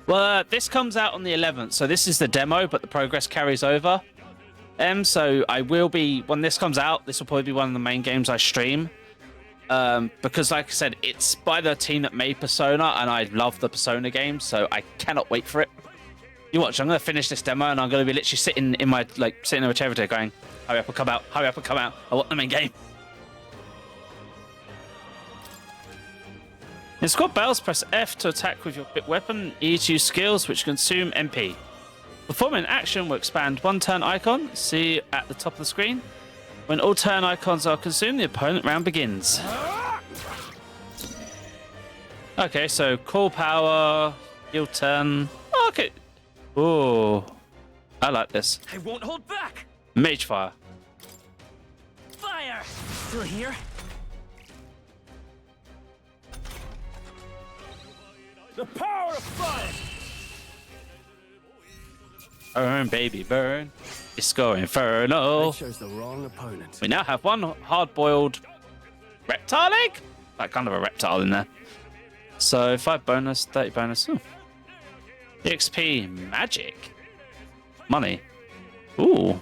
well, this comes out on the 11th, so this is the demo, but the progress carries over. So I will be, when this comes out, this will probably be one of the main games I stream. Because like I said, it's by the team that made Persona, and I love the Persona games, so I cannot wait for it. You watch, I'm going to finish this demo, and I'm going to be literally sitting in my chair every day going, hurry up and come out, hurry up and come out, I want the main game. In squad battles, press F to attack with your weapon, E to use skills which consume MP. Performing an action will expand one turn icon, see at the top of the screen. When all turn icons are consumed, the opponent round begins. Okay, so call power, heal turn. Okay. Ooh, I like this. I won't hold back. Mage fire. Fire! Still here? The power of fire! Burn, baby, burn. Disco Inferno. They chose the wrong opponent. We now have one hard-boiled reptile egg? Like kind of a reptile in there. So 5 bonus, 30 bonus. Ooh. XP magic. Money. Ooh.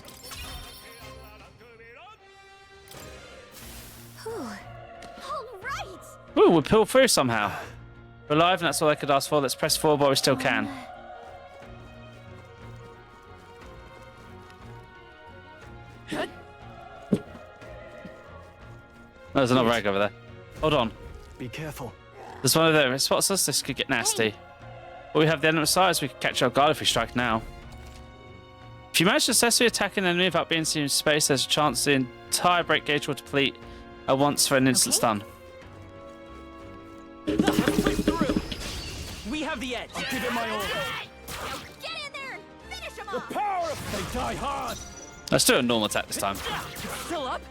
Ooh, we pulled through somehow. We're alive, and that's all I could ask for. Let's press forward while we still can. There's another egg over there. Hold on. Be careful. There's one over there. If it spots us, this could get nasty. But we have the enemy's size. We could catch our guard if we strike now. If you manage to successfully attack an enemy without being seen in space, there's a chance the entire break gauge will deplete at once for an instant stun. We have the edge. I'll give it my all. Get in there and finish him The off. power of... They die hard! Let's do a normal attack this time. Still up?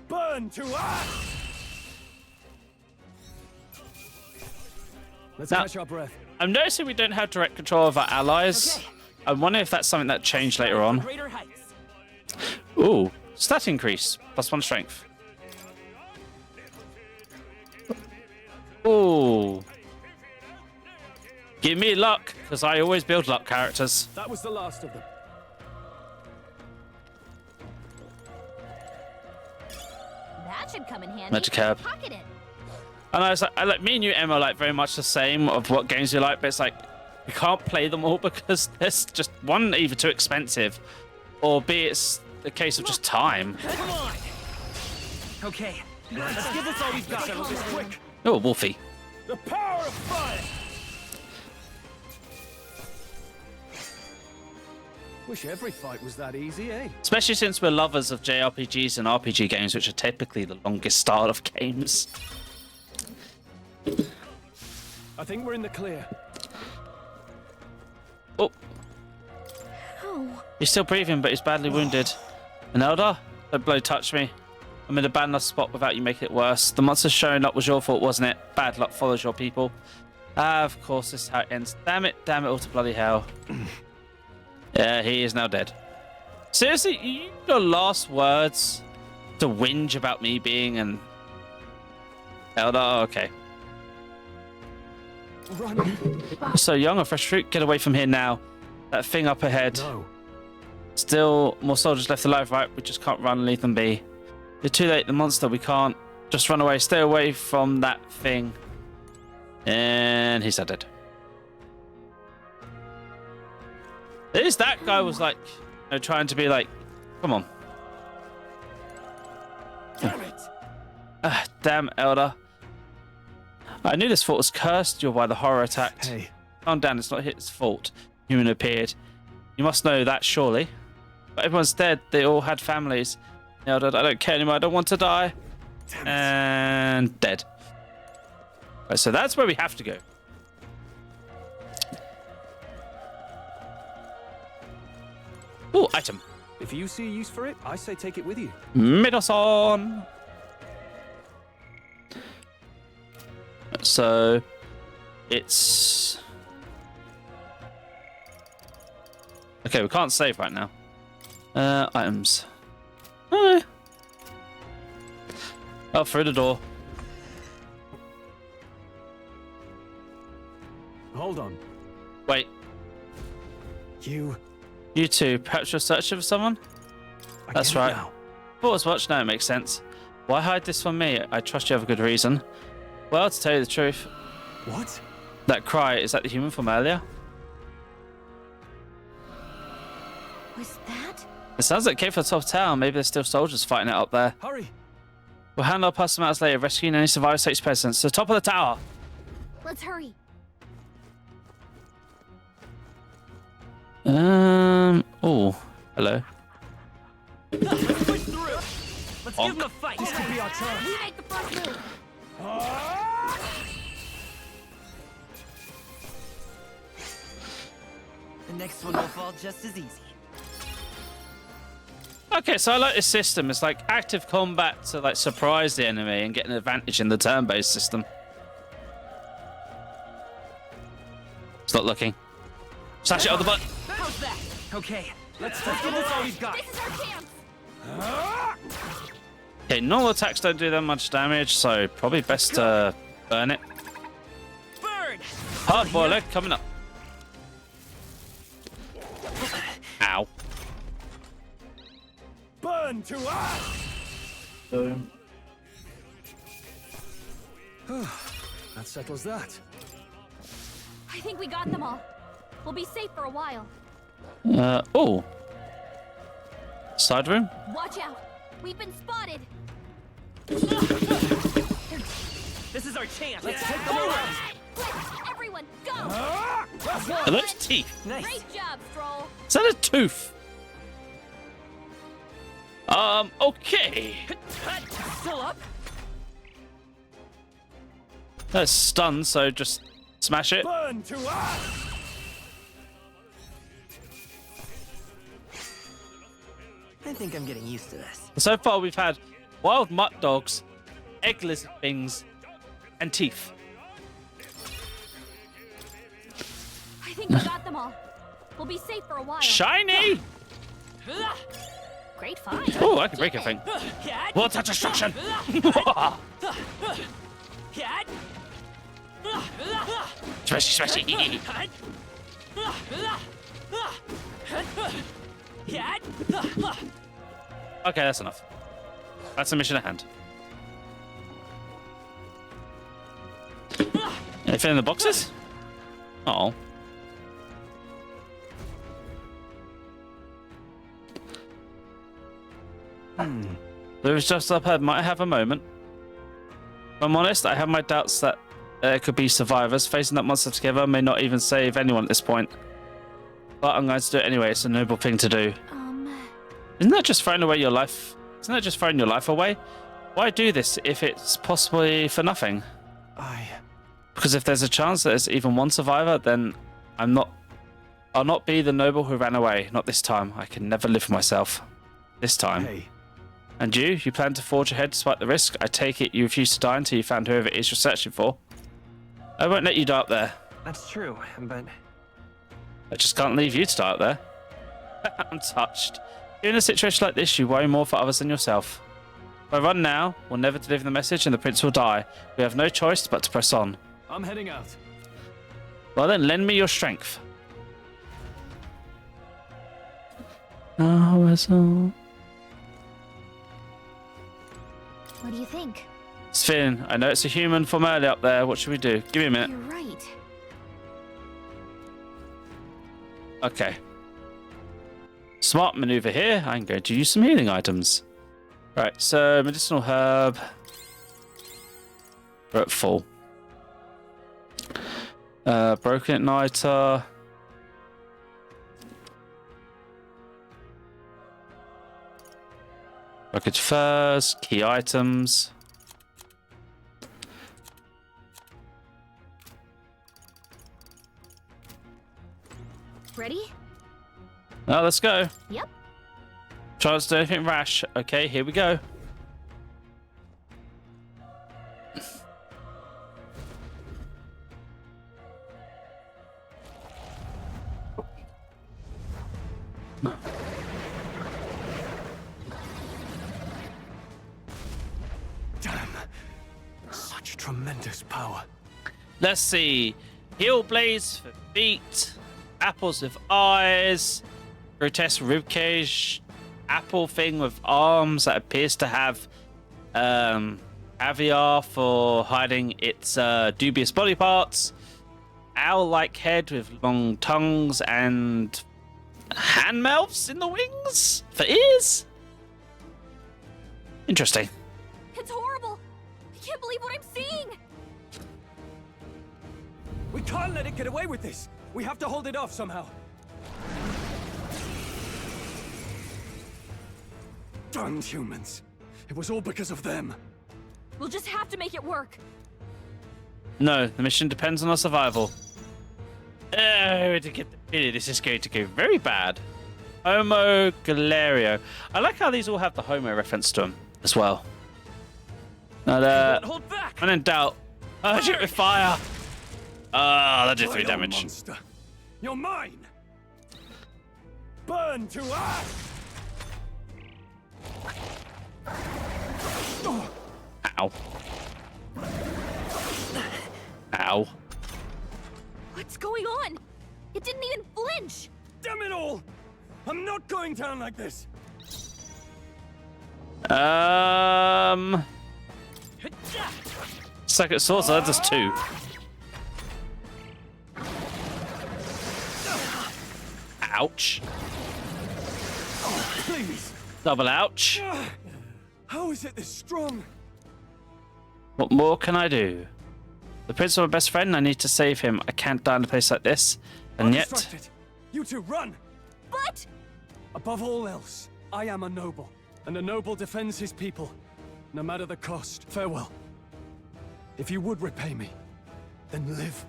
Burn to ash! Let's Now, catch our breath. I'm noticing we don't have direct control of our allies. I wonder if that's something that changed later on. Greater heights. Ooh, stat increase. +1 strength. Ooh. Give me luck, because I always build luck characters. That was the last of them. That should come in handy. Magic herb. Pocket it. I know, it's like me and you, Emma, are like very much the same of what games you like, but it's like you can't play them all because there's just one either too expensive, or B, it's a case of just time. Come on. Okay, let's give this all we've got. Settle this quick. Oh, Wolfie. The power of fire. Wish every fight was that easy, eh? Especially since we're lovers of JRPGs and RPG games, which are typically the longest style of games. I think we're in the clear. Oh. Oh. He's still breathing, but he's badly wounded. An elder? Don't blow touch me. I'm in a bad enough spot without you making it worse. The monster showing up was your fault, wasn't it? Bad luck follows your people. Of course, this is how it ends. Damn it all to bloody hell. Yeah, he is now dead. Seriously, your last words to whinge about me being an elder? Oh, okay. Run. So young, a fresh fruit. Get away from here now. That thing up ahead. No. Still more soldiers left alive, right? We just can't run and leave them be. You're too late, the monster. We can't just run away. Stay away from that thing. And he's dead. At least that guy was like, you know, trying to be like, come on. Damn it. Damn, Elder. I knew this fort was cursed. You're why the horror attacked. Hey. Calm down, it's not his fault. Human appeared. You must know that, surely. But everyone's dead. They all had families. Elder, I don't care anymore. I don't want to die. And dead. Right, so that's where we have to go. Ooh, item. If you see a use for it, I say take it with you. Midoson. So it's okay. We can't save right now. Items. Oh, through the door. Hold on. Wait. You two. Perhaps you're searching for someone? That's right. Thought as much. Now it makes sense. Why hide this from me? I trust you have a good reason. Well, to tell you the truth. What? That cry, is that the human from earlier? Was that? It sounds like it came from the top town. Maybe there's still soldiers fighting it up there. Hurry. We'll handle our personal matters later. Rescuing any survivors takes precedence. To the top of the tower. Let's hurry. Oh, hello. Let's push through. Let's Bonk. give them a fight. This could be our turn. We make the first move. The next one will fall just as easy. Okay, so I like this system. It's like active combat to like surprise the enemy and get an advantage in the turn-based system. It's not looking. Slash it on the button. How's that? Okay, let's give this all we've got. This is our chance. Okay, normal attacks don't do that much damage, so probably best to burn it. Burn! Hard boiler coming up. Ow. Burn to us! Boom. That settles that. I think we got them all. We'll be safe for a while. Oh. Side room? Watch out. We've been spotted. This is our chance. Let's take them around. Everyone, go! Are those teeth? Great job, Stroll. Is that a tooth? Okay. Still up? That's stunned, so just smash it. Burn to us! I think I'm getting used to this. So far, we've had wild mutt dogs, egg lizard things, and teeth. I think we got them all. We'll be safe for a while. Shiny! Great find. Oh, I can break a thing. Water destruction! Smashy, smashy. Okay, that's enough. That's a mission at hand. They fit in the boxes? Oh. It was just up I might have a moment. If I'm honest, I have my doubts that there could be survivors. Facing that monster together may not even save anyone at this point. But I'm going to do it anyway. It's a noble thing to do. Isn't that just throwing away your life? Isn't that just throwing your life away? Why do this if it's possibly for nothing? Because if there's a chance that there's even one survivor, then I'll not be the noble who ran away. Not this time. I can never live for myself. This time. Hey. And you plan to forge ahead despite the risk? I take it you refuse to die until you found whoever it is you're searching for. I won't let you die up there. That's true, but... I just can't leave you to die up there. I'm touched. In a situation like this, you worry more for others than yourself. If I run now, we'll never deliver the message and the prince will die. We have no choice but to press on. I'm heading out. Well then, lend me your strength. Oh, it's all... What do you think? Sven, I know it's a human from earlier up there. What should we do? Give me a minute. You're right. Okay. Smart maneuver here. I'm going to use some healing items. Right, so medicinal herb. We're at full. Broken igniter. Rocket furs, key items. Ready? Now let's go. Yep. Try not to do anything rash. Okay, here we go. Damn. Such tremendous power. Let's see. Heel blades for feet. Apples with eyes. Grotesque ribcage. Apple thing with arms that appears to have caviar for hiding its dubious body parts. Owl-like head with long tongues and hand mouths in the wings for ears. Interesting. It's horrible. I can't believe what I'm seeing. We can't let it get away with this. We have to hold it off somehow. Darn humans. It was all because of them. We'll just have to make it work. No, the mission depends on our survival. To get the feeling this is going to go very bad. Homo Galerio. I like how these all have the Homo reference to them as well. And, hold back. when in doubt, urge it with fire. Ah, that did 3 damage. Monster. You're mine. Burn to ash. Ow. Ow. What's going on? It didn't even flinch. Damn it all! I'm not going down like this. Second sorcerer, that's 2. Ouch. Please. Double ouch. How is it this strong? What more can I do? The prince is my best friend. I need to save him. I can't die in a place like this. And yet... Distracted. You two, run! But... Above all else, I am a noble. And a noble defends his people. No matter the cost. Farewell. If you would repay me, then live.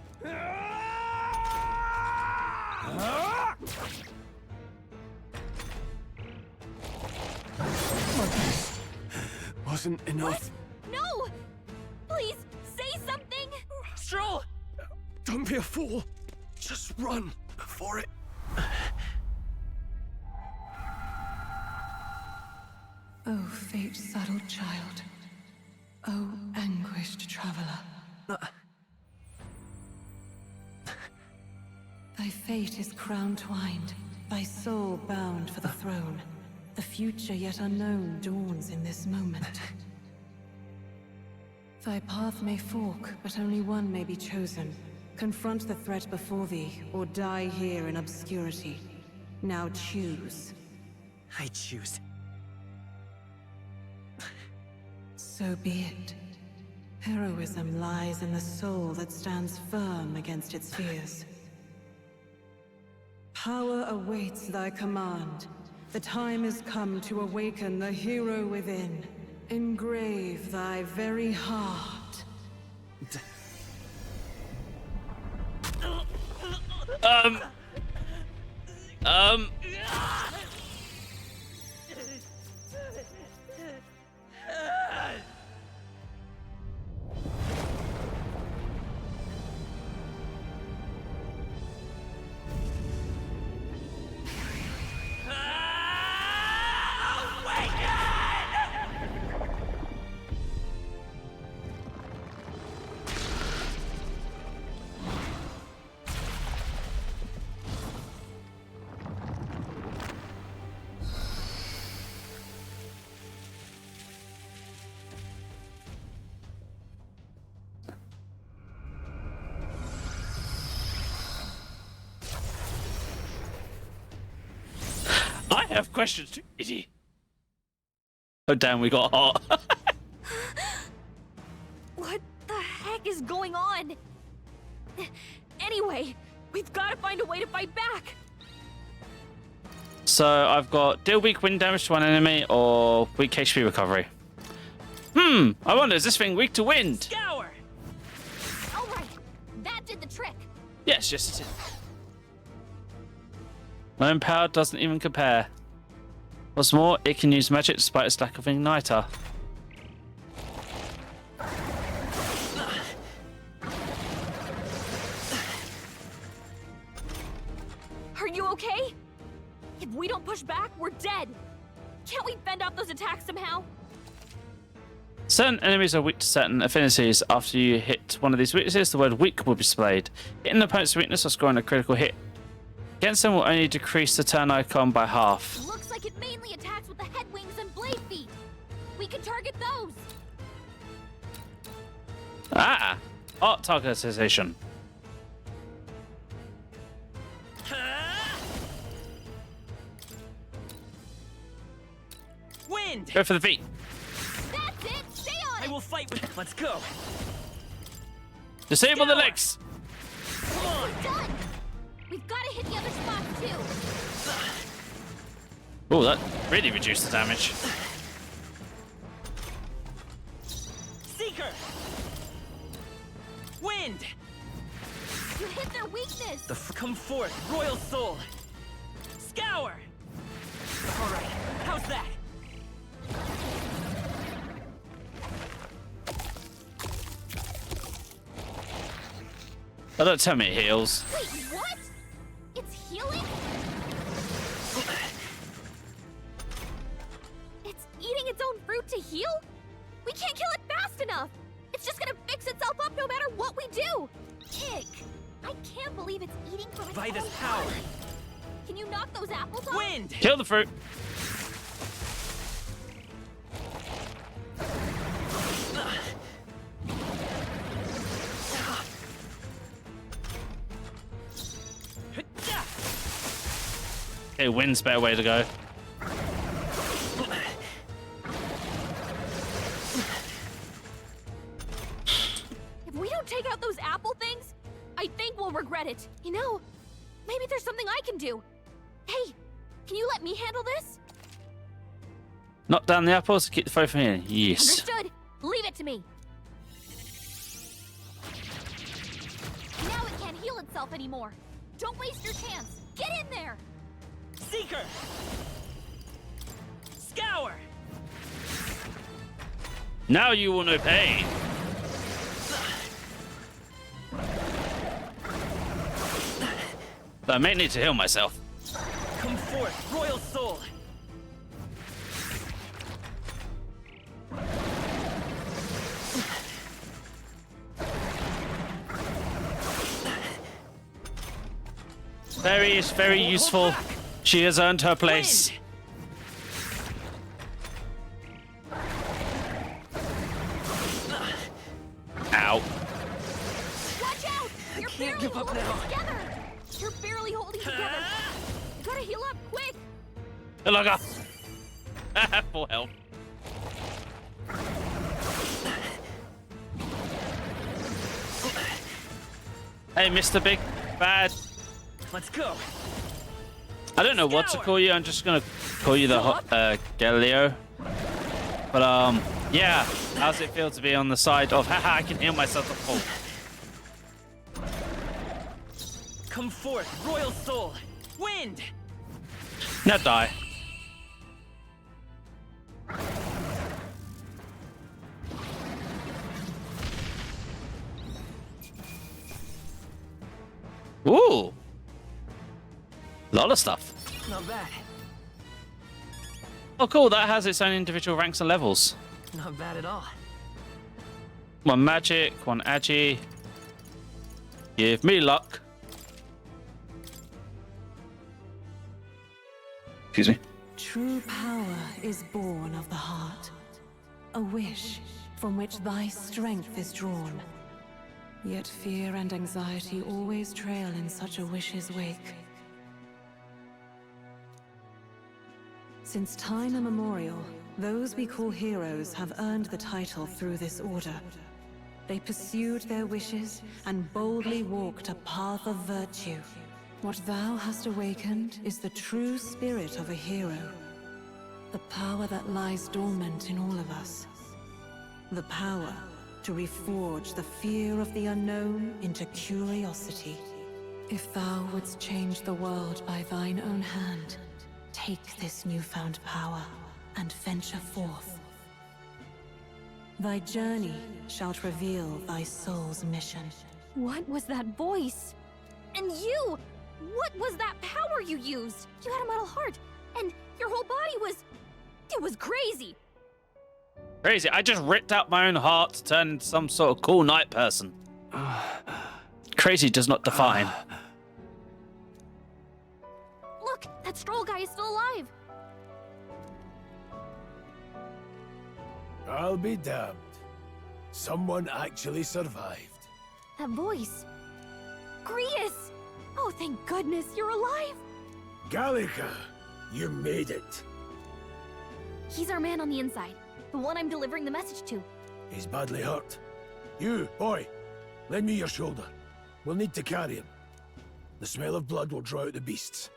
Wasn't enough. What? No! Please, say something! Stroll! Don't be a fool. Just run before it... Oh, fate-saddled child. Oh, anguished traveler. Thy fate is crown-twined, thy soul bound for the throne. The future yet unknown dawns in this moment. Thy path may fork, but only one may be chosen. Confront the threat before thee, or die here in obscurity. Now choose. I choose. So be it. Heroism lies in the soul that stands firm against its fears. Power awaits thy command. The time is come to awaken the hero within. Engrave thy very heart. I have questions too, Izzy. Oh damn, we got hot. What the heck is going on? Anyway, we've got to find a way to fight back. So I've got deal weak wind damage to one enemy or weak HP recovery. I wonder, is this thing weak to wind? Scour! All right, that did the trick. Yes, yes. Lone power doesn't even compare. What's more, it can use magic despite its lack of igniter. Are you okay? If we don't push back, we're dead. Can't we fend off those attacks somehow? Certain enemies are weak to certain affinities. After you hit one of these weaknesses, the word weak will be displayed. Hitting the opponent's weakness or scoring a critical hit against them will only decrease the turn icon by half. Looks like it mainly attacks with the head wings and blade feet. We can target those. Ah! Art targetization. Wind! Go for the feet. That's it. Stay on it. I will fight with. Let's go. Disable the legs. We're done. We've got to hit the other spots too. Oh, that really reduced the damage. Seeker! Wind! You hit their weakness. Come forth, Royal Soul! Scour! Alright, how's that? Oh, don't tell me it heals. Wait, what? It's healing? It's eating its own fruit to heal? We can't kill it fast enough. It's just gonna fix itself up no matter what we do. Ick. I can't believe it's eating from its By this own power. body. Can you knock those apples off? Wind! Kill the fruit. Okay, wind's better way to go. If we don't take out those apple things, I think we'll regret it. You know, maybe there's something I can do. Hey, can you let me handle this? Knock down the apples to keep the foe from here. Yes. Understood. Leave it to me. Now it can't heal itself anymore. Don't waste your chance. Get in there. Seeker! Scour! Now you will know pain. I may need to heal myself. Come forth, Royal Soul! Fairy is very useful. She has earned her place. can't give up now. Together. You're barely holding together. You gotta heal up, quick. Look up. Full health. Hey, Mr. Big Bad. Let's go. I don't know what to call you. I'm just gonna call you the Galileo. But yeah. How's it feel to be on the side of? Haha, I can heal myself at full. Come forth, royal soul. Wind. Now die. Ooh. Lot of stuff. Not bad. Oh, cool. That has its own individual ranks and levels. Not bad at all. One magic, one agi. Give me luck. Excuse me. True power is born of the heart. A wish from which thy strength is drawn. Yet fear and anxiety always trail in such a wish's wake. Since time immemorial, those we call heroes have earned the title through this order. They pursued their wishes and boldly walked a path of virtue. What thou hast awakened is the true spirit of a hero. The power that lies dormant in all of us. The power to reforge the fear of the unknown into curiosity. If thou wouldst change the world by thine own hand, take this newfound power and venture forth. Thy journey shalt reveal thy soul's mission. What was that voice? And you! What was that power you used? You had a metal heart, and your whole body was... It was crazy! Crazy. I just ripped out my own heart to turn into some sort of cool night person. Crazy does not define. Look, that Stroll guy is still alive! I'll be damned. Someone actually survived. That voice... Grius! Oh, thank goodness, you're alive! Gallica, you made it. He's our man on the inside. The one I'm delivering the message to. He's badly hurt. You, boy, lend me your shoulder. We'll need to carry him. The smell of blood will draw out the beasts.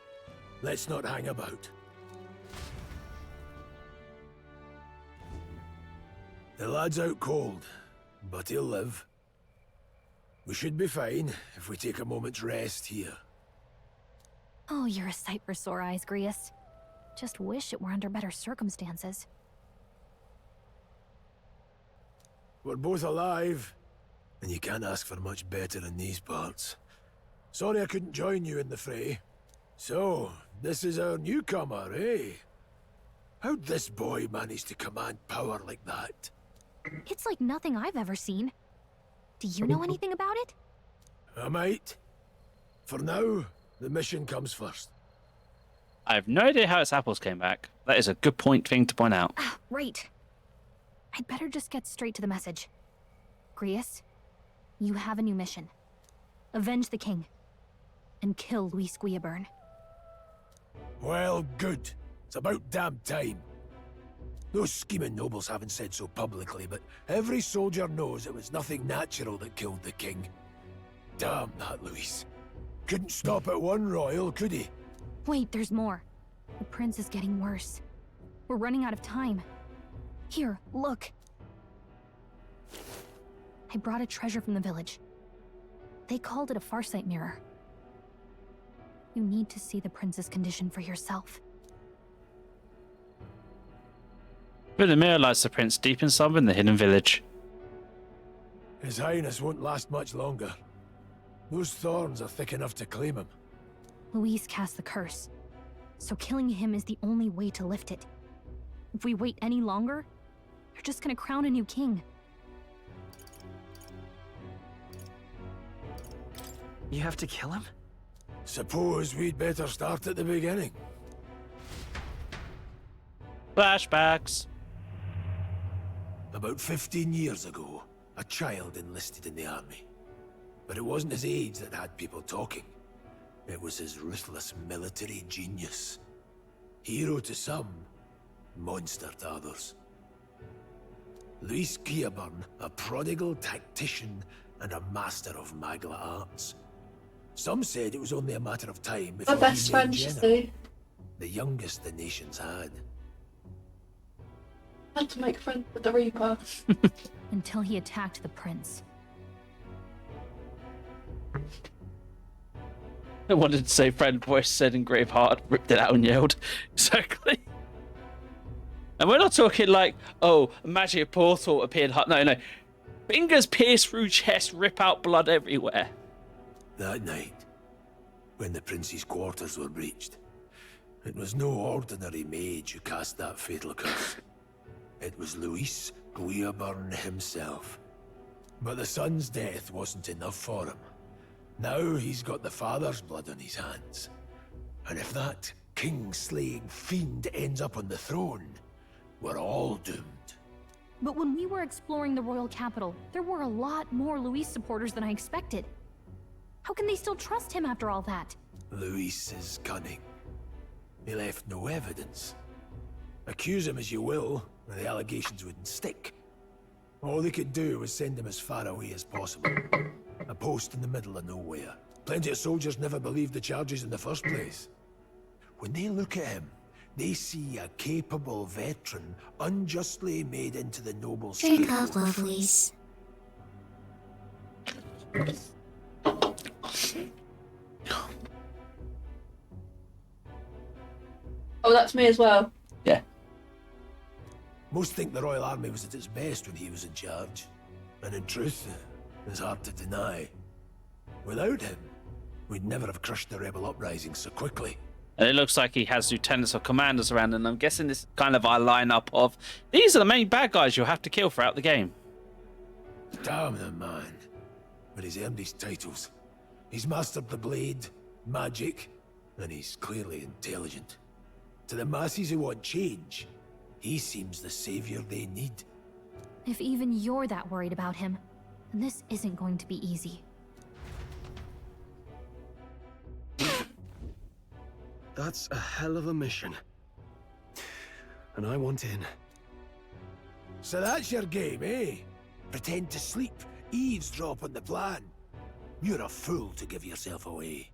Let's not hang about. The lad's out cold, but he'll live. We should be fine if we take a moment's rest here. Oh, you're a sight for sore eyes, Grius. Just wish it were under better circumstances. We're both alive, and you can't ask for much better in these parts. Sorry I couldn't join you in the fray. So, this is our newcomer, eh? How'd this boy manage to command power like that? It's like nothing I've ever seen. Do you know anything about it? I might. For now, the mission comes first. I have no idea how its apples came back. That is a good thing to point out. Right. I'd better just get straight to the message. Grius, you have a new mission. Avenge the king. And kill Luis Guillaburn. Well, good. It's about damn time. Those scheming nobles haven't said so publicly, but every soldier knows it was nothing natural that killed the king. Damn that Luis. Couldn't stop at one royal, could he? Wait, there's more. The prince is getting worse. We're running out of time. Here, look. I brought a treasure from the village. They called it a farsight mirror. You need to see the prince's condition for yourself. But the mirror lights the prince deep inside in the hidden village. His Highness won't last much longer. Those thorns are thick enough to claim him. Luis cast the curse, so killing him is the only way to lift it. If we wait any longer, you're just gonna crown a new king. You have to kill him? Suppose we'd better start at the beginning. Flashbacks. About 15 years ago, a child enlisted in the army. But it wasn't his age that had people talking. It was his ruthless military genius. Hero to some, monster to others. Luis Gearburn, a prodigal tactician and a master of Magla arts. Some said it was only a matter of time before The best he made friend, you general, see. the youngest the nations had. Had to make friends with the Reaper. Until he attacked the prince. I wanted to say friend voice said in Graveheart, ripped it out and yelled. Exactly. And we're not talking like, oh, a magic portal appeared. No. Fingers pierce through chest, rip out blood everywhere. That night, when the prince's quarters were breached, it was no ordinary mage who cast that fatal curse. It was Luis Gearburn himself. But the son's death wasn't enough for him. Now he's got the father's blood on his hands. And if that king-slaying fiend ends up on the throne, we're all doomed. But when we were exploring the royal capital, there were a lot more Luis supporters than I expected. How can they still trust him after all that? Luis is cunning. He left no evidence. Accuse him as you will, the allegations wouldn't stick. All they could do was send him as far away as possible. A post in the middle of nowhere. Plenty of soldiers never believed the charges in the first place. When they look at him, they see a capable veteran unjustly made into the noble Drink scapegoat. up, lovelies. Oh, that's me as well. Yeah. Most think the Royal Army was at its best when he was in charge. And in truth, it's hard to deny. Without him, we'd never have crushed the rebel uprising so quickly. And it looks like he has lieutenants or commanders around, and I'm guessing this is kind of our lineup of these are the main bad guys you'll have to kill throughout the game. Damn the man. But he's earned his titles. He's mastered the blade, magic, and he's clearly intelligent. To the masses who want change, he seems the savior they need. If even you're that worried about him, then this isn't going to be easy. That's a hell of a mission. And I want in. So that's your game, eh? Pretend to sleep, eavesdrop on the plan. You're a fool to give yourself away.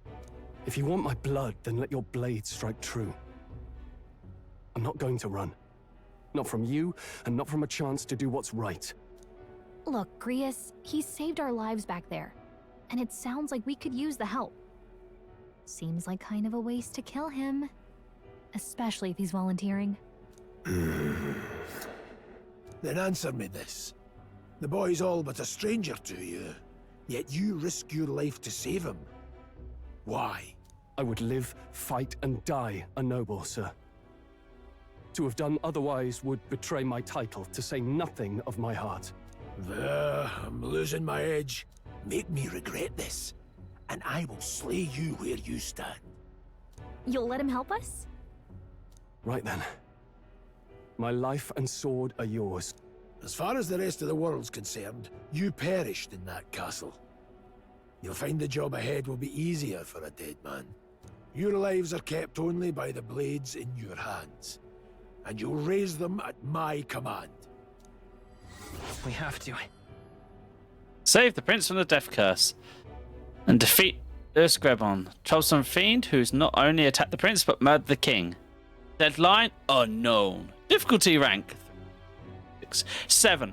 If you want my blood, then let your blade strike true. I'm not going to run. Not from you, and not from a chance to do what's right. Look, Grius, he saved our lives back there, and it sounds like we could use the help. Seems like kind of a waste to kill him, especially if he's volunteering. Then answer me this. The boy's all but a stranger to you, yet you risk your life to save him. Why? I would live, fight, and die a noble, sir. To have done otherwise would betray my title, to say nothing of my heart. There, I'm losing my edge. Make me regret this, and I will slay you where you stand. You'll let him help us? Right then. My life and sword are yours. As far as the rest of the world's concerned, you perished in that castle. You'll find the job ahead will be easier for a dead man. Your lives are kept only by the blades in your hands, and you'll raise them at my command. We have to. Save the prince from the death curse. And defeat Luis Gearburn, troublesome fiend who's not only attacked the prince but murdered the king. Deadline unknown. Difficulty rank 7.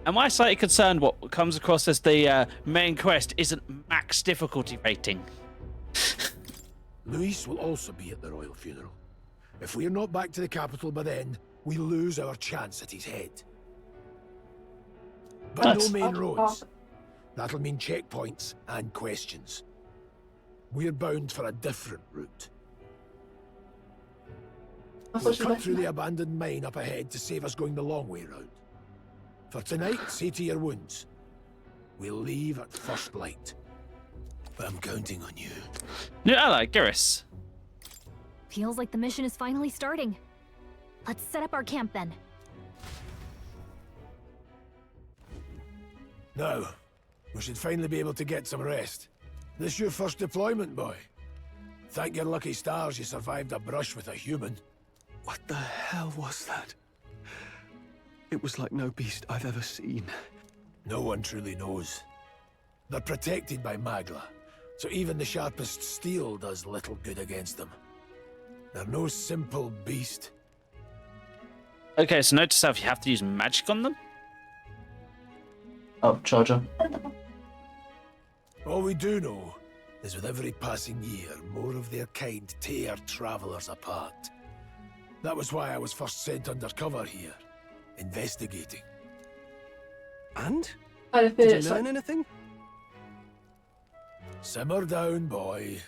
Am I slightly concerned what comes across as the main quest isn't max difficulty rating? Luis will also be at the royal funeral. If we're not back to the capital by then, we lose our chance at his head. But no main roads. That'll mean checkpoints and questions. We're bound for a different route. We'll cut through the abandoned mine up ahead to save us going the long way round. For tonight, see to your wounds. We'll leave at first light. But I'm counting on you. New ally, Garrus. Feels like the mission is finally starting. Let's set up our camp then. Now, We should finally be able to get some rest. This your first deployment, boy? Thank your lucky stars you survived a brush with a human. What the hell was that? It was like no beast I've ever seen. No one truly knows. They're protected by Magla, so even the sharpest steel does little good against them. They're no simple beast. Okay, so note to self, you have to use magic on them? Oh, charger. All we do know is with every passing year, more of their kind tear travelers apart. That was why I was first sent undercover here, investigating. And? I don't Did think you learn anything? Simmer down, boy.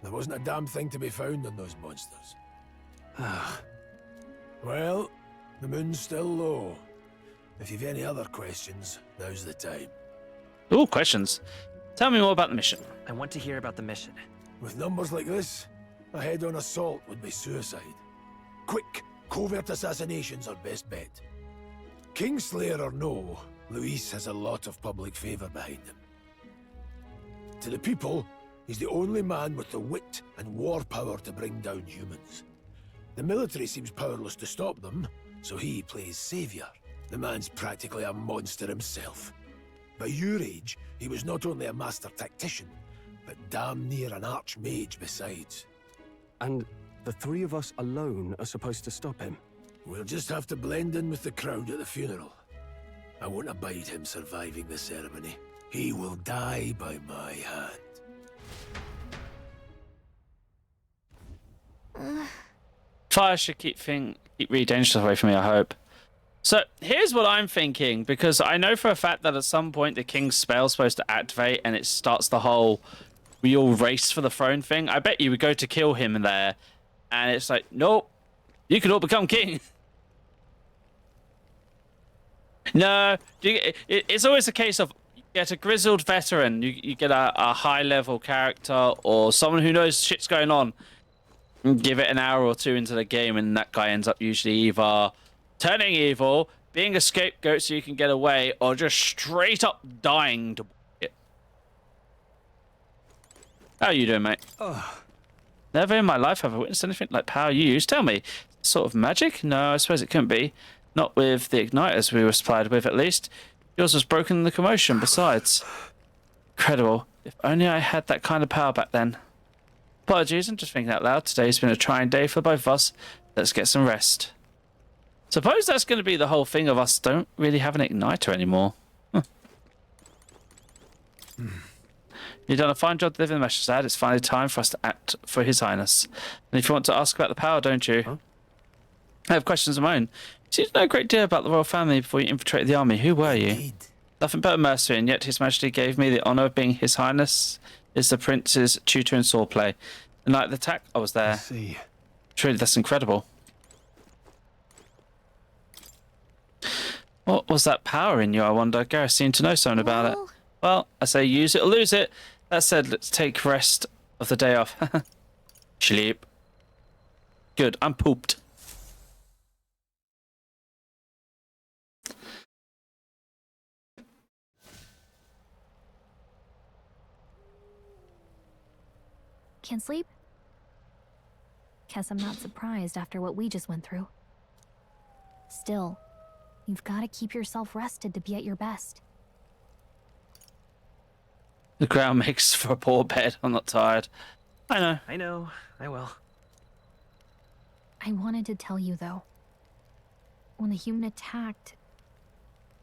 There wasn't a damn thing to be found on those monsters. Well, the moon's still low. If you've any other questions, now's the time. Ooh, questions. Tell me more about the mission. I want to hear about the mission. With numbers like this, a head-on assault would be suicide. Quick, covert assassinations are best bet. Kingslayer or no, Luis has a lot of public favor behind him. To the people, he's the only man with the wit and war power to bring down humans. The military seems powerless to stop them, so he plays savior. The man's practically a monster himself. By your age, he was not only a master tactician, but damn near an archmage besides. And the three of us alone are supposed to stop him? We'll just have to blend in with the crowd at the funeral. I won't abide him surviving the ceremony. He will die by my hand. Fire should keep really dangerous away from me, I hope. So here's what I'm thinking, because I know for a fact that at some point the king's spell's supposed to activate and it starts the whole we all race for the throne thing. I bet you would go to kill him there and it's like, nope, you could all become king. No, it's always a case of you get a grizzled veteran, you get a high level character or someone who knows shit's going on, and give it an hour or two into the game and that guy ends up usually either turning evil, being a scapegoat so you can get away, or just straight up dying to it. How are you doing, mate? Never in my life have I witnessed anything like power you use. Tell me, sort of magic? No, I suppose it couldn't be. Not with the igniters we were supplied with, at least. Yours was broken in the commotion, besides. Incredible. If only I had that kind of power back then. Apologies, I'm just thinking out loud. Today's been a trying day for both of us. Let's get some rest. Suppose that's going to be the whole thing of us don't really have an igniter anymore. Huh. You've done a fine job delivering the message, lad. It's finally time for us to act for His Highness. And if you want to ask about the power, don't you? Huh? I have questions of my own. You seem to know a great deal about the royal family before you infiltrated the army. Who were you? Nothing but a mercenary, and yet His Majesty gave me the honour of being His Highness is the Prince's tutor in swordplay. The night of the attack, I was there. I see. Truly, that's incredible. What was that power in you, I wonder? Gareth seemed to know something about it. Well, I say use it or lose it. That said, let's take rest of the day off. Sleep. Good, I'm pooped. Can't sleep? Guess I'm not surprised after what we just went through. Still, you've got to keep yourself rested to be at your best. The ground makes for a poor bed. I'm not tired. I know. I know. I will. I wanted to tell you, though. When the human attacked,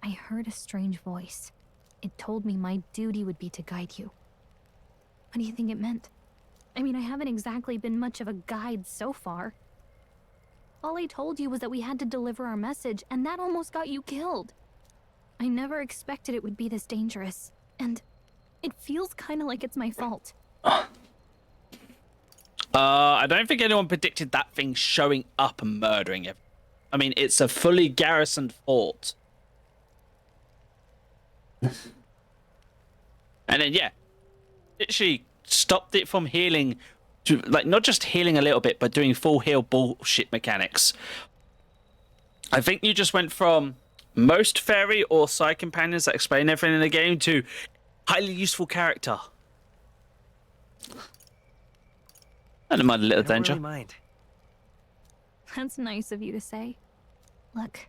I heard a strange voice. It told me my duty would be to guide you. What do you think it meant? I mean, I haven't exactly been much of a guide so far. All I told you was that we had to deliver our message, and that almost got you killed. I never expected it would be this dangerous, and it feels kind of like it's my fault. I don't think anyone predicted that thing showing up and murdering it. I mean, it's a fully garrisoned fort. And then, yeah, literally stopped it from healing, to, like, not just healing a little bit, but doing full heal bullshit mechanics. I think you just went from most fairy or side companions that explain everything in the game to Highly useful character. I don't mind a little danger. Really mind. That's nice of you to say. Look,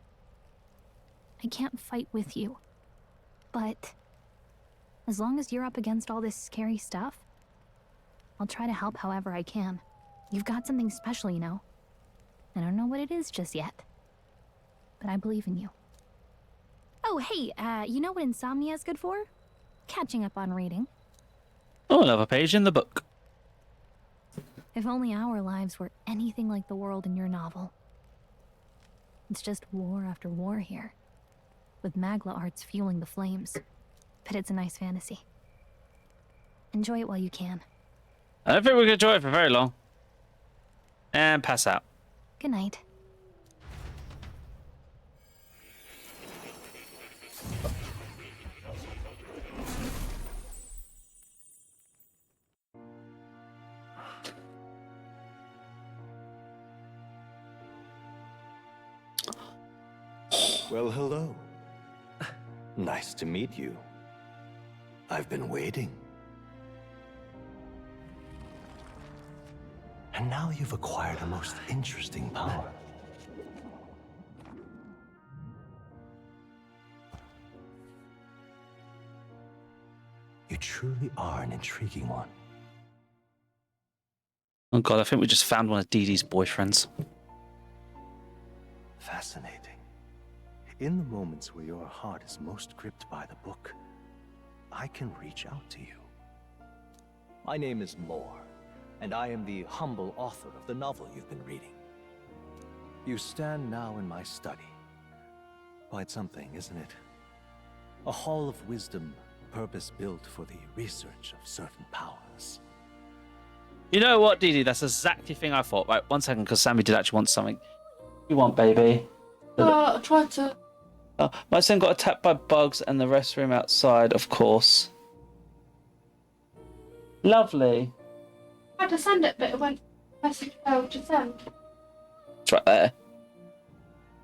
I can't fight with you, but as long as you're up against all this scary stuff, I'll try to help however I can. You've got something special, you know. I don't know what it is just yet, but I believe in you. Oh, hey, you know what insomnia is good for? Catching up on reading. Oh, another page in the book. If only our lives were anything like the world in your novel. It's just war after war here, with Magla arts fueling the flames. But it's a nice fantasy. Enjoy it while you can. I don't think we can enjoy it for very long. And pass out. Good night. Well, hello. Nice to meet you. I've been waiting. And now you've acquired a most interesting power. You truly are an intriguing one. Oh god, I think we just found one of Dee Dee's boyfriends. Fascinating. In the moments where your heart is most gripped by the book, I can reach out to you. My name is Moore, and I am the humble author of the novel you've been reading. You stand now in my study. Quite something, isn't it? A hall of wisdom, purpose-built for the research of certain powers. You know what, Dee Dee? That's exactly the thing I thought. Right, 1 second, because Sammy did actually want something. You want, baby? I tried to. Oh, my son got attacked by bugs and the restroom outside, of course. Lovely. I tried to send it, but it went message failed to send. It's right there.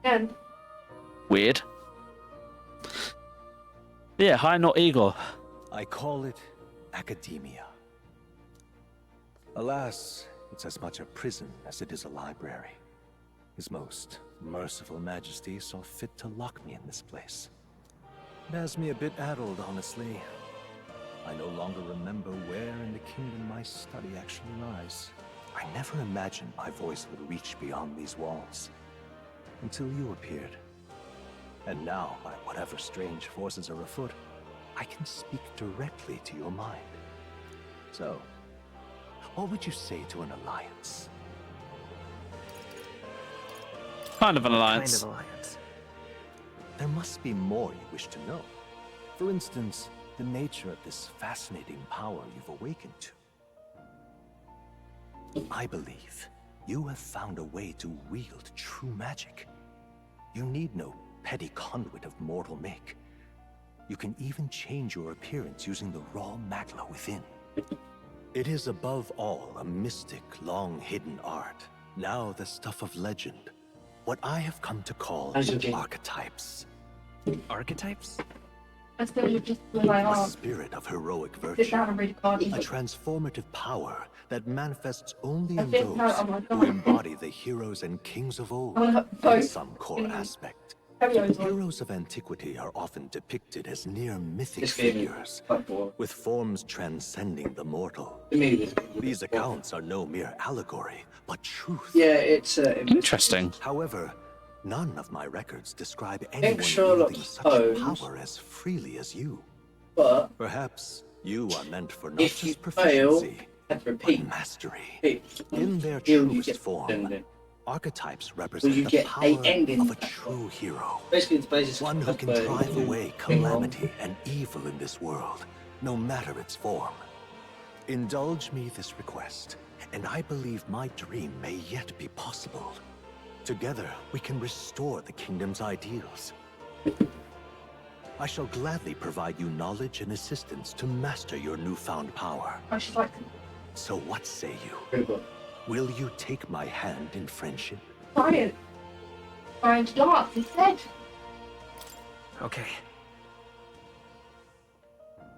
Again. Weird. Yeah, hi, not Igor. I call it academia. Alas, it's as much a prison as it is a library. His most merciful majesty saw fit to lock me in this place. It has me a bit addled, honestly. I no longer remember where in the kingdom my study actually lies. I never imagined my voice would reach beyond these walls. Until you appeared. And now, by whatever strange forces are afoot, I can speak directly to your mind. So, what would you say to an alliance? Kind of an alliance. Kind of alliance. There must be more you wish to know. For instance, the nature of this fascinating power you've awakened to. I believe you have found a way to wield true magic. You need no petty conduit of mortal make. You can even change your appearance using the raw magla within. It is above all a mystic, long-hidden art, now the stuff of legend. What I have come to call archetypes. Archetypes? I still you just my A arm. spirit of heroic Sit virtue. down and read a card. A transformative power that manifests only I in think those no, oh my who God. embody the heroes and kings of old I have in both some core aspect. Stereos on. Heroes of antiquity are often depicted as near mythic This game is figures, with forms transcending the mortal. To me, this These accounts are no mere allegory, but truth. Yeah, it's Interesting. However, none of my records describe think anyone Sherlock wielding such Holmes- power as freely as you. But Perhaps you are meant for not if you just fail, proficiency, have to repeat. but mastery. Repeat. In their You truest get form, ending. archetypes Well, represent you the get power a ending. of a true hero. Basically, it's basis One who can of, drive away being wrong. calamity and evil in this world, no matter its form. Indulge me this request, and I believe my dream may yet be possible. Together, we can restore the kingdom's ideals. I shall gladly provide you knowledge and assistance to master your newfound power. I should like So what say you? Will you take my hand in friendship? Brian. Brian's dance instead. Okay.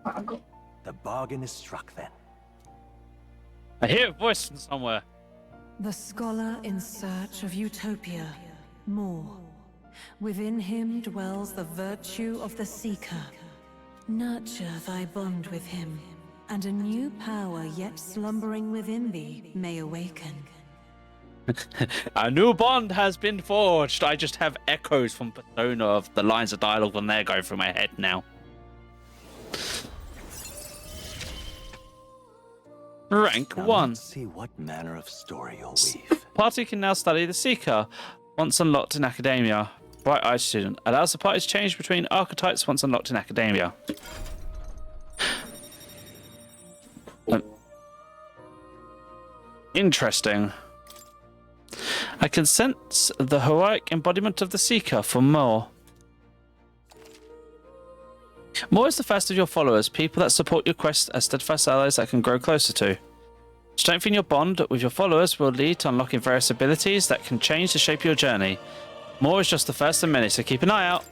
I The bargain is struck then. I hear a voice from somewhere. The scholar in search of utopia. More. Within him dwells the virtue of the seeker. Nurture thy bond with him, and a new power yet slumbering within thee may awaken. A new bond has been forged. I just have echoes from Persona of the lines of dialogue when they're going through my head now. Rank Now 1. Let's see what manner of story you'll weave. Party can now study the Seeker. Once unlocked in Academia. Bright-eyed student. Allows the party to change between archetypes once unlocked in Academia. Interesting. I can sense the heroic embodiment of the Seeker for more. More is the first of your followers, people that support your quest as steadfast allies that can grow closer to. Strengthening your bond with your followers will lead to unlocking various abilities that can change the shape of your journey. More is just the first of many, so keep an eye out.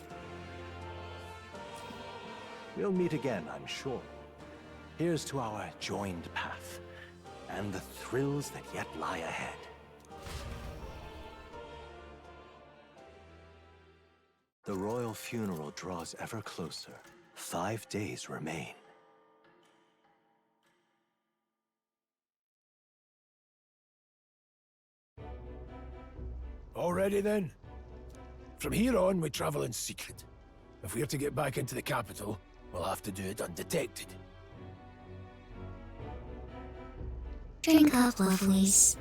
We'll meet again, I'm sure. Here's to our joined path, and the thrills that yet lie ahead. The royal funeral draws ever closer. 5 days remain. Already then? From here on, we travel in secret. If we're to get back into the capital, we'll have to do it undetected. Drink up, lovelies.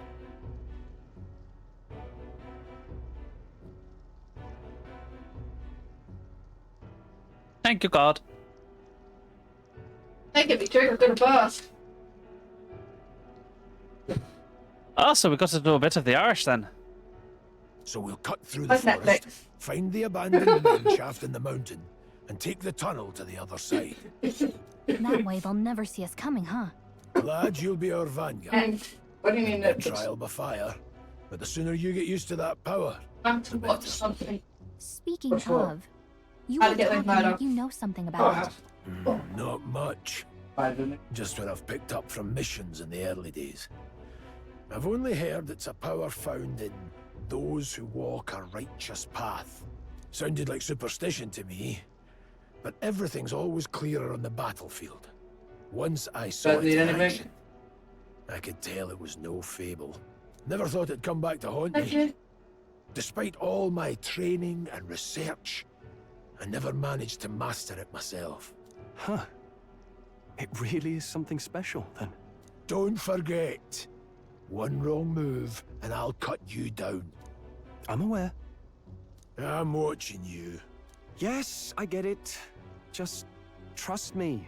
Thank you, God. Thank you, Victor. I'm gonna burst. Oh, so we got to do a bit of the Irish then. So we'll cut through the That's forest, Netflix. find the abandoned mine shaft in the mountain, and take the tunnel to the other side. That way they'll never see us coming, huh? Lad, you'll be our vanguard. And what do you mean that? Trial by fire. But the sooner you get used to that power, I'm to watch something. Speaking What's wrong? of, you How were to get talking like that like up? you know something about it. not much. Just what I've picked up from missions in the early days. I've only heard it's a power found in those who walk a righteous path. Sounded like superstition to me, but everything's always clearer on the battlefield. Once I saw Doesn't it need in anything? action, I could tell it was no fable. Never thought it'd come back to haunt Thank me. you. Despite all my training and research, I never managed to master it myself. Huh. It really is something special, then. Don't forget, one wrong move and I'll cut you down. I'm aware. I'm watching you. Yes, I get it. Just trust me,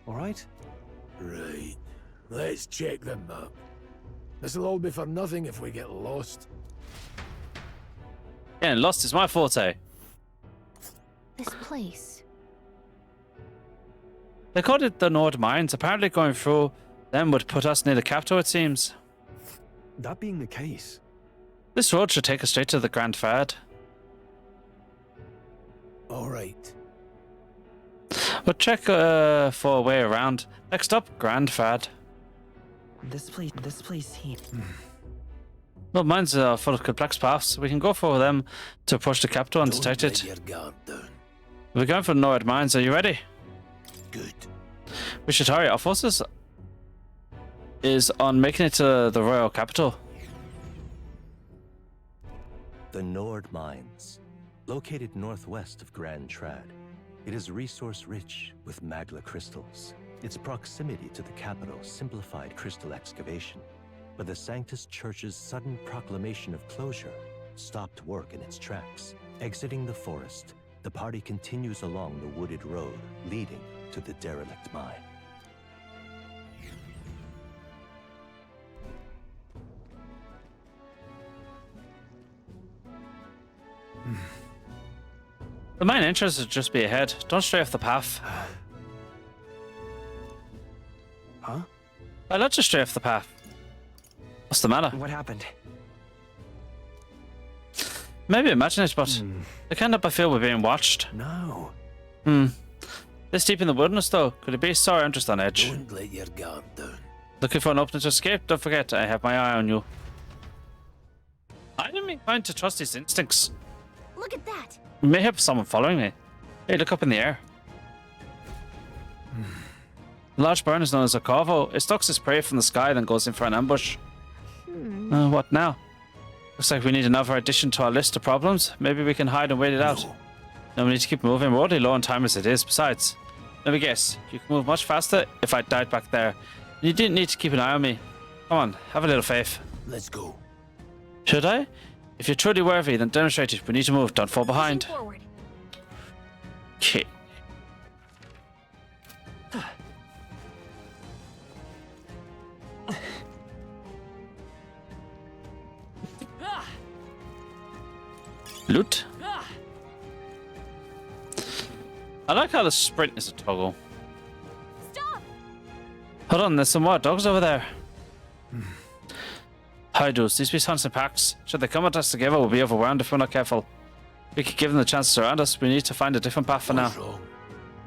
all right? Right. Let's check the map. This'll all be for nothing if we get lost. Yeah, lost is my forte. This place. They called it the Nord Mines. Apparently going through them would put us near the capital, it seems. That being the case. This road should take us straight to the Grand Fad. All right. We'll check for a way around. Next up, Grand Fad. This place here. Well, mines are full of complex paths. We can go for them to approach the capital undetected. Don't let your guard down. We're going for the Nord Mines. Are you ready? Good. We should hurry. Our forces is on making it to the royal capital. The Nord Mines, located northwest of Grand Trad. It is resource-rich with magla crystals. Its proximity to the capital simplified crystal excavation, but the Sanctus Church's sudden proclamation of closure stopped work in its tracks. Exiting the forest, the party continues along the wooded road leading to the derelict mine. The main entrance would just be ahead. Don't stray off the path. Huh? Let's just stray off the path. What's the matter? What happened? Maybe imagine it, but I can't help but feel we're being watched. No. This deep in the wilderness, though. Could it be? Sorry, I'm just on edge. Don't let your guard down. Looking for an opening to escape? Don't forget, I have my eye on you. I didn't mean trying to trust his instincts. Look at that. We may have someone following me. Hey, look up in the air. The large bird is known as a corvo. It stalks its prey from the sky, then goes in for an ambush. What now? Looks like we need another addition to our list of problems. Maybe we can hide and wait it out. No, we need to keep moving. We're already low on time as it is. Besides, let me guess. You can move much faster if I died back there. You didn't need to keep an eye on me. Come on, have a little faith. Let's go. Should I? If you're truly worthy, then demonstrate it. We need to move. Don't fall behind. Okay. Loot. I like how the sprint is a toggle. Stop! Hold on, there's some more dogs over there. Hydos, these beasts hunt in packs. Should they come at us together, we'll be overwhelmed if we're not careful. We could give them the chance to surround us. We need to find a different path for now.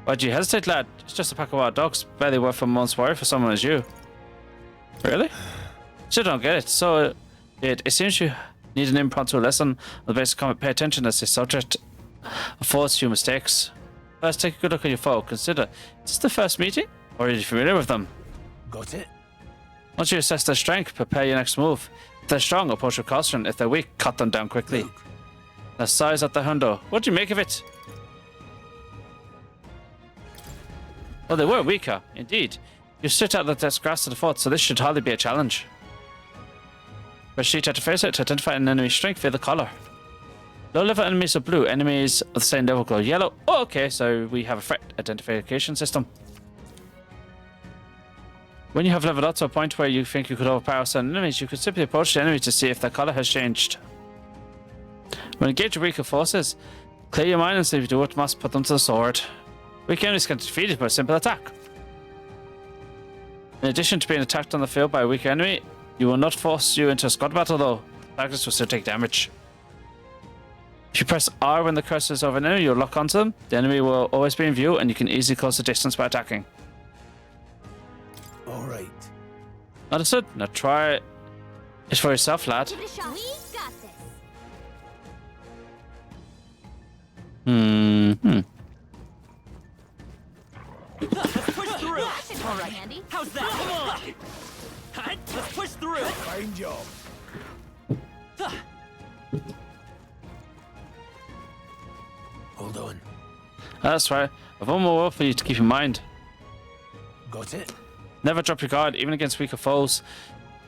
Why'd you hesitate, lad? It's just a pack of wild dogs. Barely worth a month's worry for someone as you. Really? Still don't get it. So, it seems you need an impromptu lesson on the basic comment. Pay attention as the subject affords you mistakes. First, take a good look at your foe. Consider, is this the first meeting? Or are you familiar with them? Got it? Once you assess their strength, prepare your next move. If they're strong, approach with caution. If they're weak, cut them down quickly. Now size up the hundo. What do you make of it? Well, they were weaker, indeed. You stood out the grass to the fort, so this should hardly be a challenge. Press sheet to face it. To identify an enemy's strength via the color. Low level enemies are blue, enemies of the same level glow yellow. Oh, okay, so we have a threat identification system. When you have leveled up to a point where you think you could overpower certain enemies, you could simply approach the enemy to see if their color has changed. When engaged with weaker forces, clear your mind and see if you do what must, put them to the sword. Weak enemies can be defeated by a simple attack. In addition to being attacked on the field by a weak enemy, you will not force you into a squad battle though. Attackers will still take damage. If you press R when the cursor is over an enemy, you'll lock onto them. The enemy will always be in view and you can easily close the distance by attacking. Alright. Understood. Now try it for yourself, lad. Give it a shot. We got this. Let's push through. All right, Andy. How's that? Come on. Let's push through. Fine job. Hold on. That's right. I've one more word for you to keep in mind. Got it? Never drop your guard, even against weaker foes.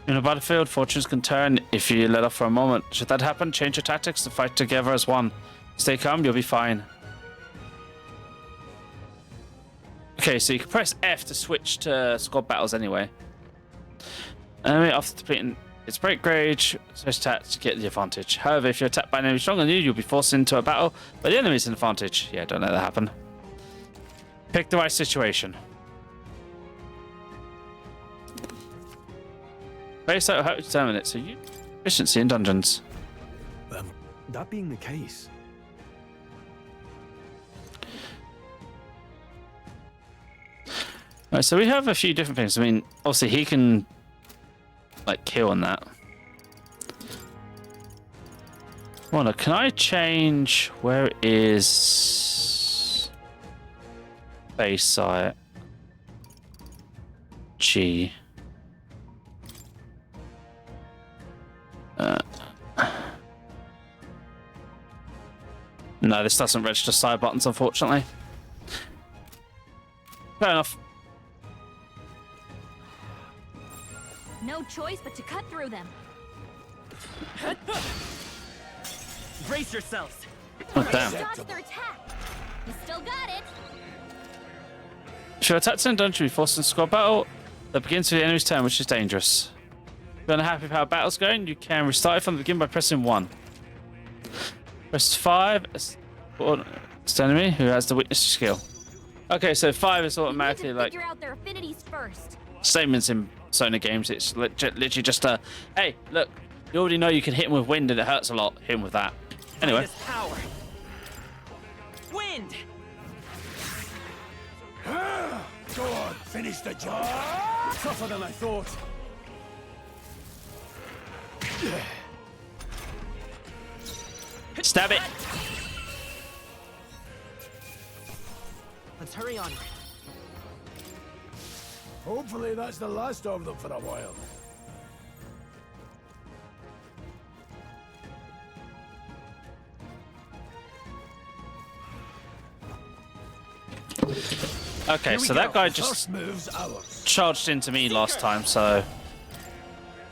In a battlefield, fortunes can turn if you let up for a moment. Should that happen, change your tactics and fight together as one. Stay calm, you'll be fine. Okay, so you can press F to switch to squad battles anyway. Enemy after depleting its break gauge, switch attack to get the advantage. However, if you're attacked by an enemy stronger than you, you'll be forced into a battle, but the enemy's an advantage. Yeah, don't let that happen. Pick the right situation. Base out how to determine it, so you efficiency in dungeons. That being the case. Right, so we have a few different things. I mean, obviously he can like kill on that. Well, can I change where is base site? G. No, this doesn't register side buttons, unfortunately. Fair enough. No choice but to cut through them. Brace yourselves. Oh, damn. Dodge their attack. You still got it. If you're attacked in a dungeon, you're forced into squad battle that begins with the enemy's turn, which is dangerous. If you're unhappy with how battle's going, you can restart it from the beginning by pressing 1. Press 5. It's the enemy who has the witness skill. Okay, so 5 is automatically like figure out their affinities first. statements in Sony games. It's literally just a, hey, look, you already know you can hit him with wind and it hurts a lot. Hit him with that. Anyway. Power. Wind. Go on, finish the job. Tougher than I thought. Stab it. Let's hurry on. Hopefully that's the last of them for a while. Okay, so that guy just charged into me last time, so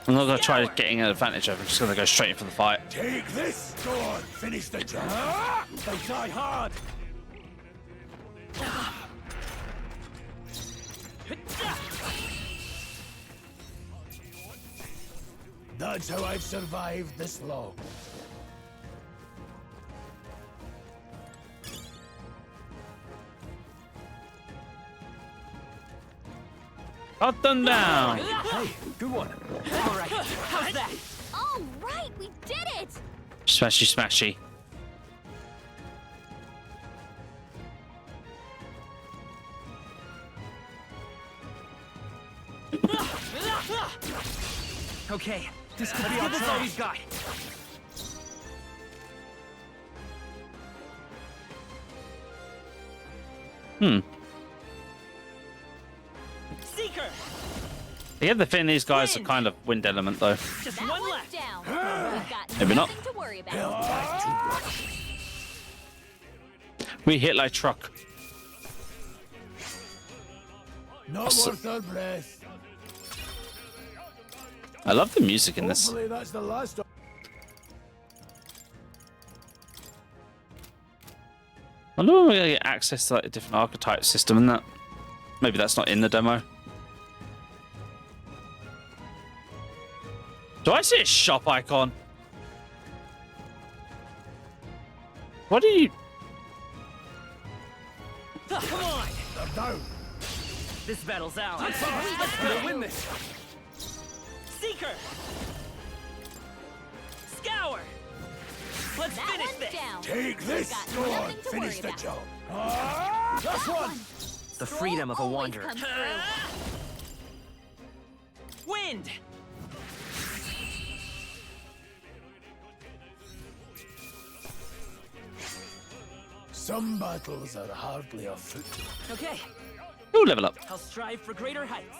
I'm not going to try getting an advantage of him. I'm just going to go straight in for the fight. Take this! Go on, finish the job! They die hard! That's how I've survived this long. Cut them down! Hey, good one. All right, how's that? All right, we did it! Smashy, smashy. Okay, this could be our all we've got. Seeker! I get the feeling these guys are kind of wind element, though. Just one left. Down. We've got Maybe not. nothing to worry about. We hit like truck. Not worth our breath. I love the music in this. Hopefully that's the last of... I wonder when we're going to get access to like a different archetype system and that. Maybe that's not in the demo. Do I see a shop icon? What are you... Come on! They're down. This battle's out. Let's win this. Seeker! Scour! Let's finish this! Down. Take this! Go on, finish the job. That's one! The freedom of a wanderer. Wind! Some battles are hardly afoot. Okay, Ooh, level up. I'll strive for greater heights.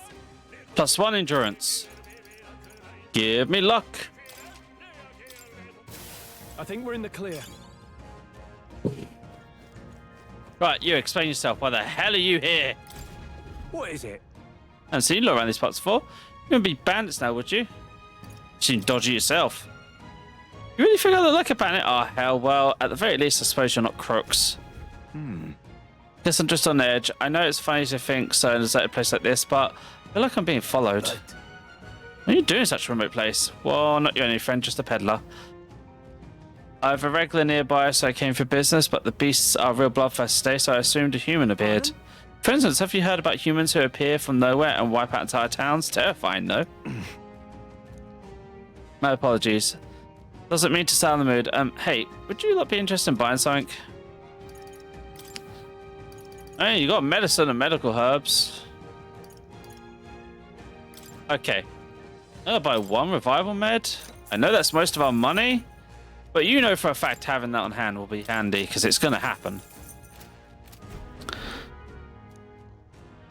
+1 endurance. Give me luck. I think we're in the clear. Right, you explain yourself. Why the hell are you here? What is it? I haven't seen you around these parts before. You wouldn't be bandits now, would you? You seem dodgy yourself. You really think I look like a bandit? Oh, hell, well, at the very least, I suppose you're not crooks. Guess I'm just on edge. I know it's funny to think so in a deserted place like this, but I feel like I'm being followed. What are you doing in such a remote place? Well, not your only friend, just a peddler. I have a regular nearby, so I came for business, but the beasts are real bloodthirsty today, so I assumed a human appeared. For instance, have you heard about humans who appear from nowhere and wipe out entire towns? Terrifying, though. My apologies. Doesn't mean to sound the mood. Hey, would you lot be interested in buying something? Hey, you got medicine and medical herbs. Okay. I'll buy one revival med. I know that's most of our money, but you know for a fact having that on hand will be handy because it's going to happen.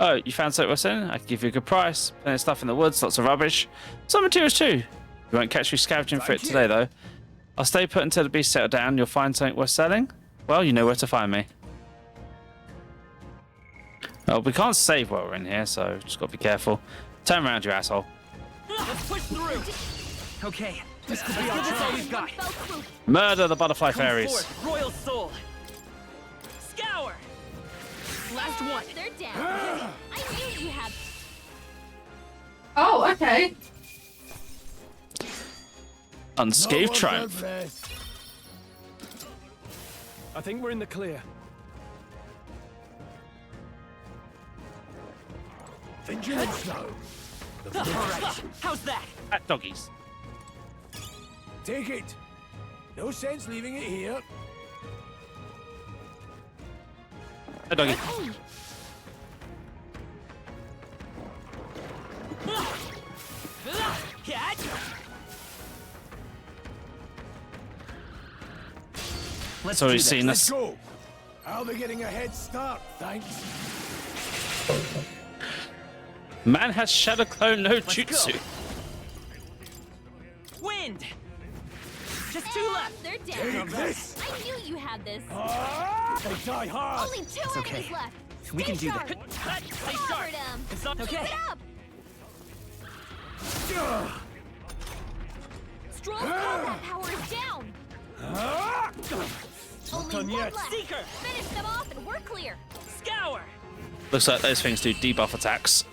Oh, you found something worth selling? I can give you a good price. Plenty of stuff in the woods, lots of rubbish. Some materials too. You won't catch me scavenging for it today, though. I'll stay put until the beast settle down. You'll find something worth selling? Well, you know where to find me. Oh, we can't save while we're in here, so just got to be careful. Turn around, you asshole. Let's push through! Okay, this could be all we've got. Murder the butterfly fairies. Forth, Royal Soul! Scour! Last one! They're down. I knew you had... Oh, okay. Unscathed triumph. I think we're in the clear. Vigilance now. Alright, how's that? At doggies. Take it. No sense leaving it here. At doggy. It's already seen us. Go. I'll be getting a head start, thanks. Man has shadow clone no jutsu. Wind! Just two left. They're Take down. this. I knew you had this. They die hard. Only two It's okay. enemies left. We can do sharp. that. Stay sharp. Covered 'em. It's not okay. Keep it up. Stroll's combat power is down. Only done one yet. left. Seeker. Finish them off and we're clear. Scour. Looks like those things do debuff attacks.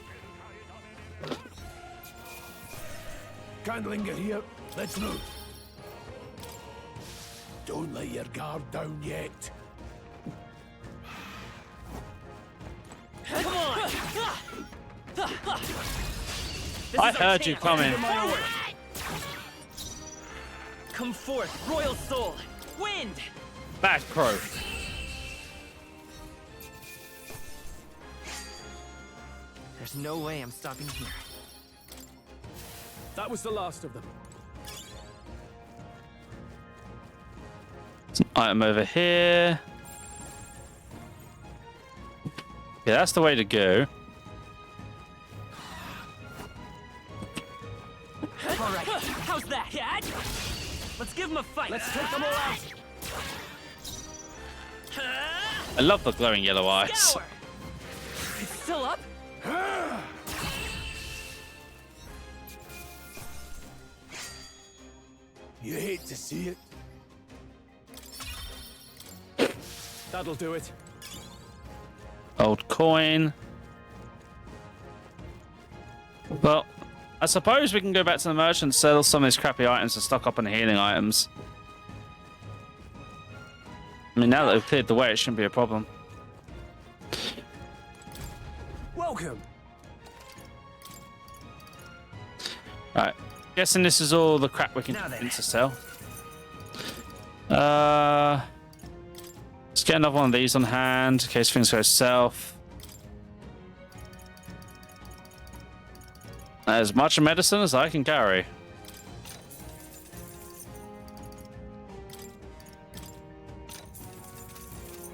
Can't linger here. Let's move. Don't let your guard down yet. Come on. I heard you coming. Come forth, royal soul. Wind. Back crow. There's no way I'm stopping here. That was the last of them. Some item over here. Yeah, that's the way to go. All right, how's that? Yeah. Let's give them a fight. Let's take them all out. I love the glowing yellow eyes. Scour. It's still up. You hate to see it. That'll do it. Old coin. Well, I suppose we can go back to the merchant and sell some of these crappy items and stock up on the healing items. I mean, now that we've cleared the way, it shouldn't be a problem. Welcome. Alright. Guessing this is all the crap we can get to sell. Let's get another one of these on hand in case things go south. As much medicine as I can carry.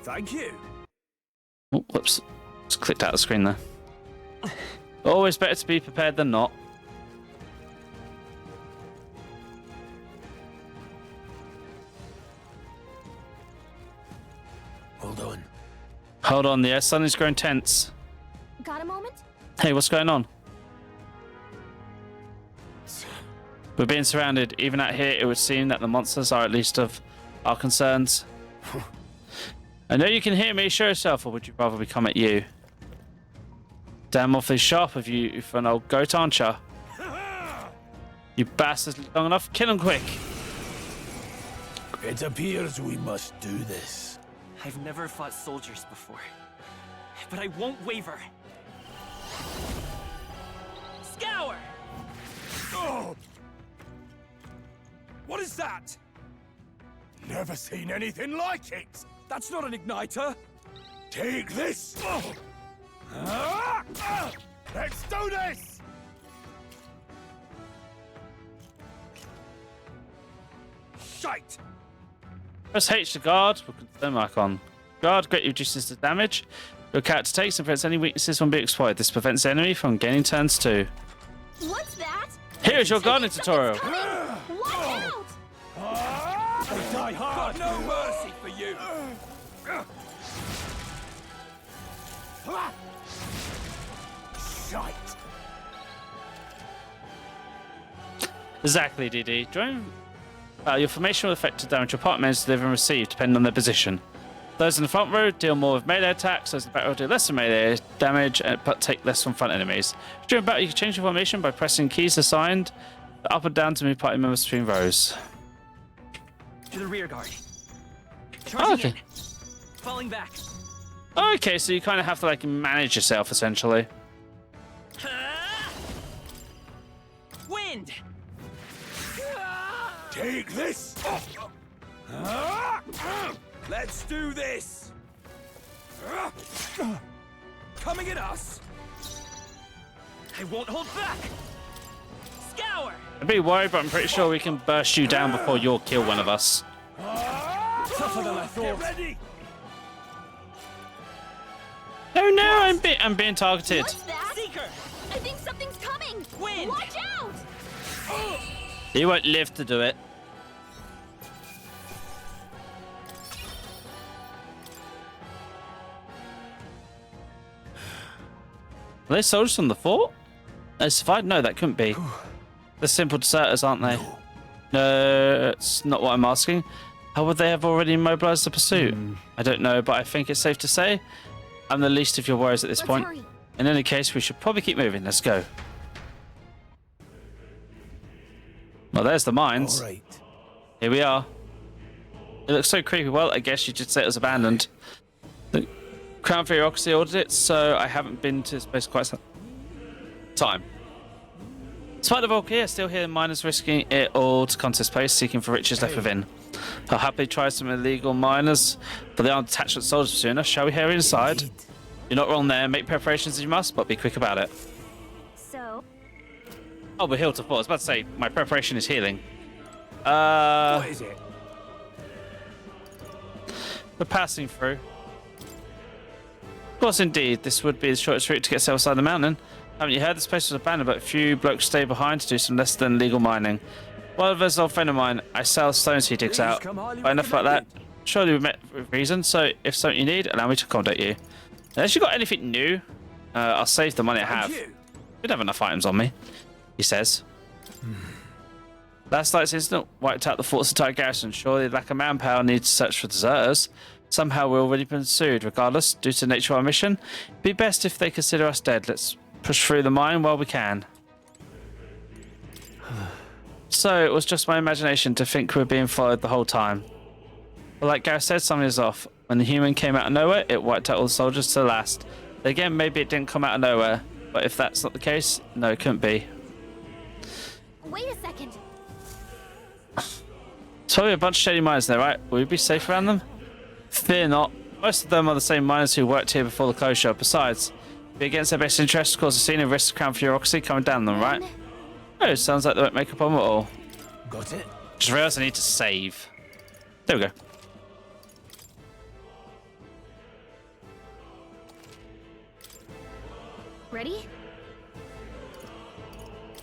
Thank you. Oh, whoops. Just clicked out of the screen there. Always better to be prepared than not. Hold on. Hold on, the sun is growing tense. Got a moment? Hey, what's going on? We're being surrounded. Even out here, it would seem that the monsters are at least of our concerns. I know you can hear me. Show yourself, or would you rather we come at you? Damn awfully sharp of you for an old goat, aren't ya? You bastards long enough? Kill him quick. It appears we must do this. I've never fought soldiers before, but I won't waver. Scour! Oh! What is that? Never seen anything like it. That's not an igniter. Take this. Oh. Let's do this. Shite. Press H to guard. We'll put the mark on. Guard greatly reduces the damage your character takes and prevents any weaknesses from being exploited. This prevents the enemy from gaining turns too. What's that? Here is your guarding tutorial. Watch out! They die hard. Got no mercy for you. Shite. Exactly, DD. Your formation will affect the damage your partners deliver and receive, depending on their position. Those in the front row deal more with melee attacks, those in the back row deal less of melee damage, but take less from front enemies. During battle, you can change your formation by pressing keys assigned up and down to move party members between rows. To the rear guard. Charging Okay. in. Falling back. Okay, so you kind of have to like manage yourself essentially. Wind. Take this. Let's do this. Coming at us. I won't hold back. Scour. I'd be worried, but I'm pretty sure we can burst you down before you'll kill one of us. Tougher than I thought. Oh no, I'm being targeted. What's that? Seeker! I think something's coming! Wind! Watch out! He won't live to do it. Are they soldiers on the fort? They survived? No, that couldn't be. They're simple deserters, aren't they? No, it's not what I'm asking. How would they have already immobilized the pursuit? I don't know, but I think it's safe to say I'm the least of your worries at this point. Hurry. In any case, we should probably keep moving. Let's go. Well, there's the mines. All right. Here we are. It looks so creepy. Well, I guess you should say it was abandoned. The Crown Bureaucracy ordered it, so I haven't been to this place quite some time. Despite the volcano, still here, miners risking it all to come to this place, seeking for riches left within. I'll happily try some illegal miners, but they aren't detachment soldiers pursuing us. Shall we head inside? You're not wrong there. Make preparations as you must, but be quick about it. So? Oh, we're healed to full. I was about to say, my preparation is healing. What is it? We're passing through. Of course, indeed. This would be the shortest route to get outside the mountain. Haven't you heard? This place was abandoned, but a few blokes stay behind to do some less than legal mining. Well, there's an old friend of mine. I sell stones he digs out. But enough about that. Surely we met with reason, so if something you need, allow me to contact you. Unless you got anything new, I'll save the money I have. Should have enough items on me, he says. Last night's incident wiped out the fort's entire garrison. Surely the lack of manpower needs to search for deserters. Somehow we've already been pursued. Regardless, due to the nature of our mission, it'd be best if they consider us dead. Let's push through the mine while we can. So it was just my imagination to think we were being followed the whole time. But like Gareth said, something is off. When the human came out of nowhere, it wiped out all the soldiers to the last. Again, maybe it didn't come out of nowhere. But if that's not the case, no, it couldn't be. Wait a second. There's probably a bunch of shady miners there, right? Will we be safe around them? Fear not. Most of them are the same miners who worked here before the closure. Besides, be against their best interests, cause a scene of risk, Crown Bureaucracy coming down them, right? Oh, sounds like they won't make a problem at all. Got it. Just realised I need to save. There we go. Ready?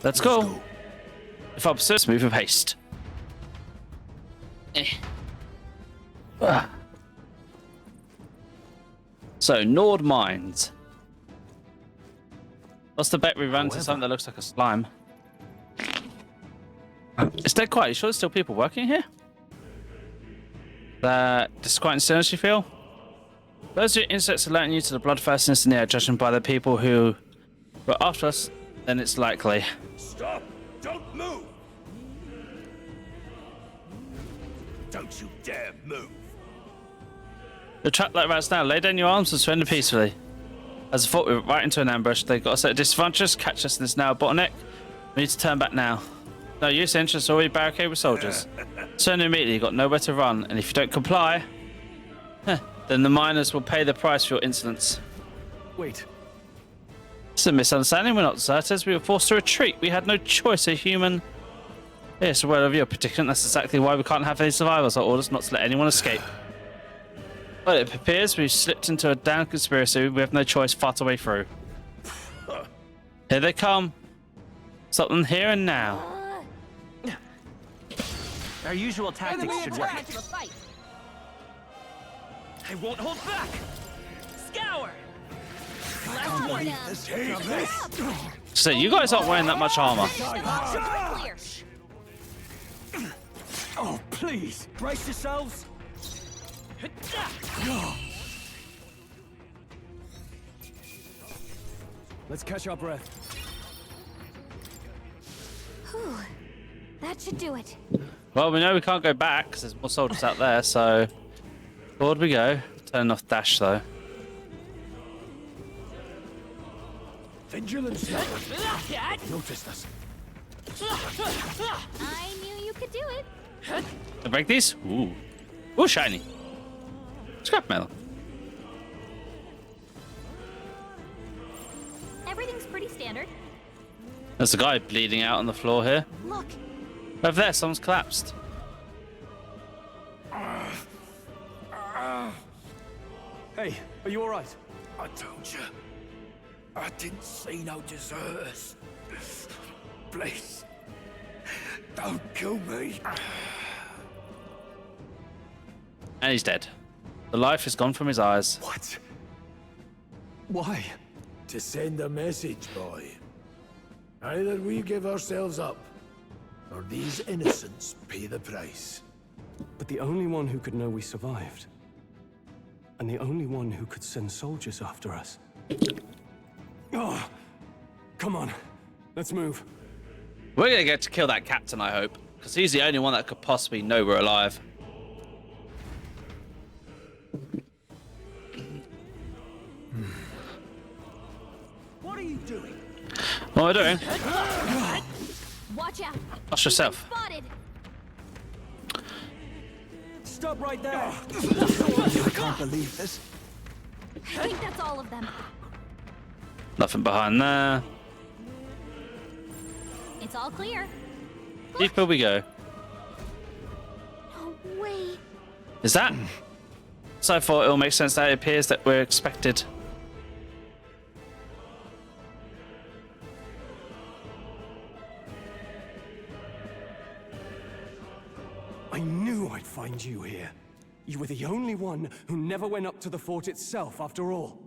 Let's go. If our pursuits move with haste. So, Nord Mines. What's the bet we run into something that looks like a slime? It's dead quiet. You sure there's still people working here? That disquieting stillness you feel? Those are insects alerting you to the bloodthirstiness in the air, judging by the people who were after us, then it's likely. Stop! Don't move! Don't you dare move! You're trapped like rats now. Lay down your arms and surrender peacefully. As I thought, we were right into an ambush. They got us at a disadvantage, catch us in this narrow bottleneck. We need to turn back now. No use, entrance already barricaded with soldiers. Surrender immediately, you've got nowhere to run, and if you don't comply, then the miners will pay the price for your insolence. Wait. It's a misunderstanding. We're not deserters. We were forced to retreat. We had no choice. A human. Yes, well of your predicament. That's exactly why we can't have any survivors. Our orders not to let anyone escape. Well, it appears we've slipped into a damn conspiracy. We have no choice. Fart away through. Here they come. Stop them here and now. Our usual tactics should work. I won't hold back. Scour. So you guys aren't wearing that much armor. Oh, please, brace yourselves. Let's catch our breath. Whew. That should do it. Well, we know we can't go back because there's more soldiers out there, so forward we go. Turn off dash though. Vigilance! Noticed us. I knew you could do it. I break these? Ooh. Ooh, shiny. Scrap metal. Everything's pretty standard. There's a guy bleeding out on the floor here. Look. Over there, someone's collapsed. Hey, are you all right? I told you. I didn't see no deserters. Please. Don't kill me. And he's dead. The life is gone from his eyes. What? Why? To send a message, boy. Either we give ourselves up, or these innocents pay the price. But the only one who could know we survived, and the only one who could send soldiers after us. Oh, come on. Let's move. We're gonna get to kill that captain, I hope, because he's the only one that could possibly know we're alive. What are you doing? What am I doing? Watch out. Watch yourself. Spotted. Stop right there. I can't believe this. I think that's all of them. Nothing behind there. It's all clear. Deeper we go. No way. Is that? So I thought it will make sense that it appears that we're expected. I knew I'd find you here. You were the only one who never went up to the fort itself, after all.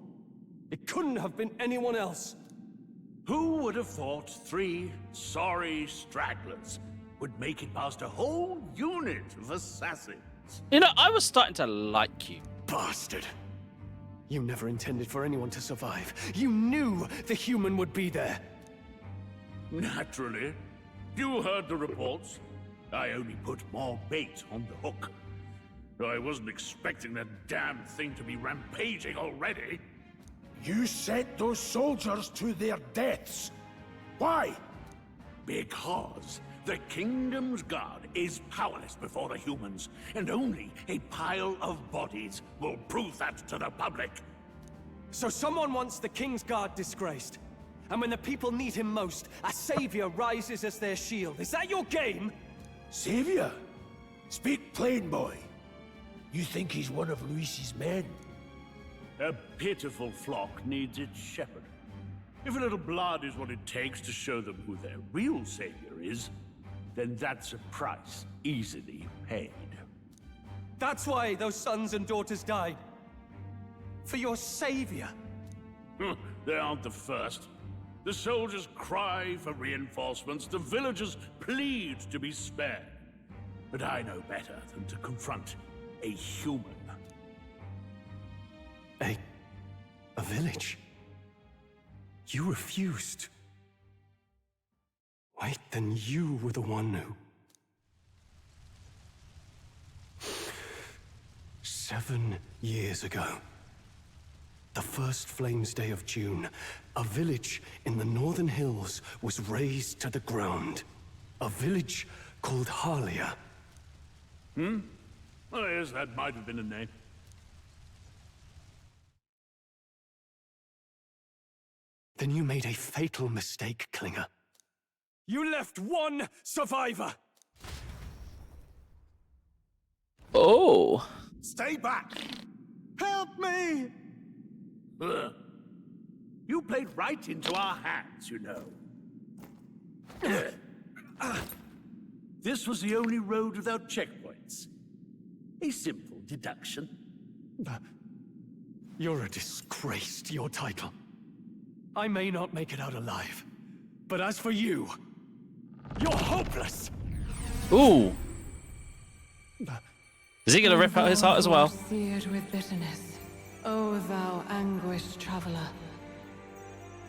It couldn't have been anyone else. Who would have thought 3 sorry stragglers would make it past a whole unit of assassins? You know, I was starting to like you. Bastard. You never intended for anyone to survive. You knew the human would be there. Naturally. You heard the reports. I only put more bait on the hook. I wasn't expecting that damn thing to be rampaging already. You sent those soldiers to their deaths. Why? Because the Kingdom's Guard is powerless before the humans, and only a pile of bodies will prove that to the public. So someone wants the King's Guard disgraced. And when the people need him most, a savior rises as their shield. Is that your game? Savior? Speak plain, boy. You think he's one of Luis's men? A pitiful flock needs its shepherd. If a little blood is what it takes to show them who their real savior is, then that's a price easily paid. That's why those sons and daughters died. For your savior. They aren't the first. The soldiers cry for reinforcements, the villagers plead to be spared. But I know better than to confront a human. A village? You refused. Wait, then you were the one who... 7 years ago, the first Flames Day of June, a village in the northern hills was razed to the ground. A village called Harlia. Oh yes, that might have been a name. Then you made a fatal mistake, Klinger. You left one survivor! Oh. Stay back! Help me! You played right into our hands, you know. This was the only road without checkpoints. A simple deduction. You're a disgrace to your title. I may not make it out alive, but as for you, you're hopeless! Ooh. Is he gonna rip out his heart as well? Seared with bitterness, O thou anguished traveler.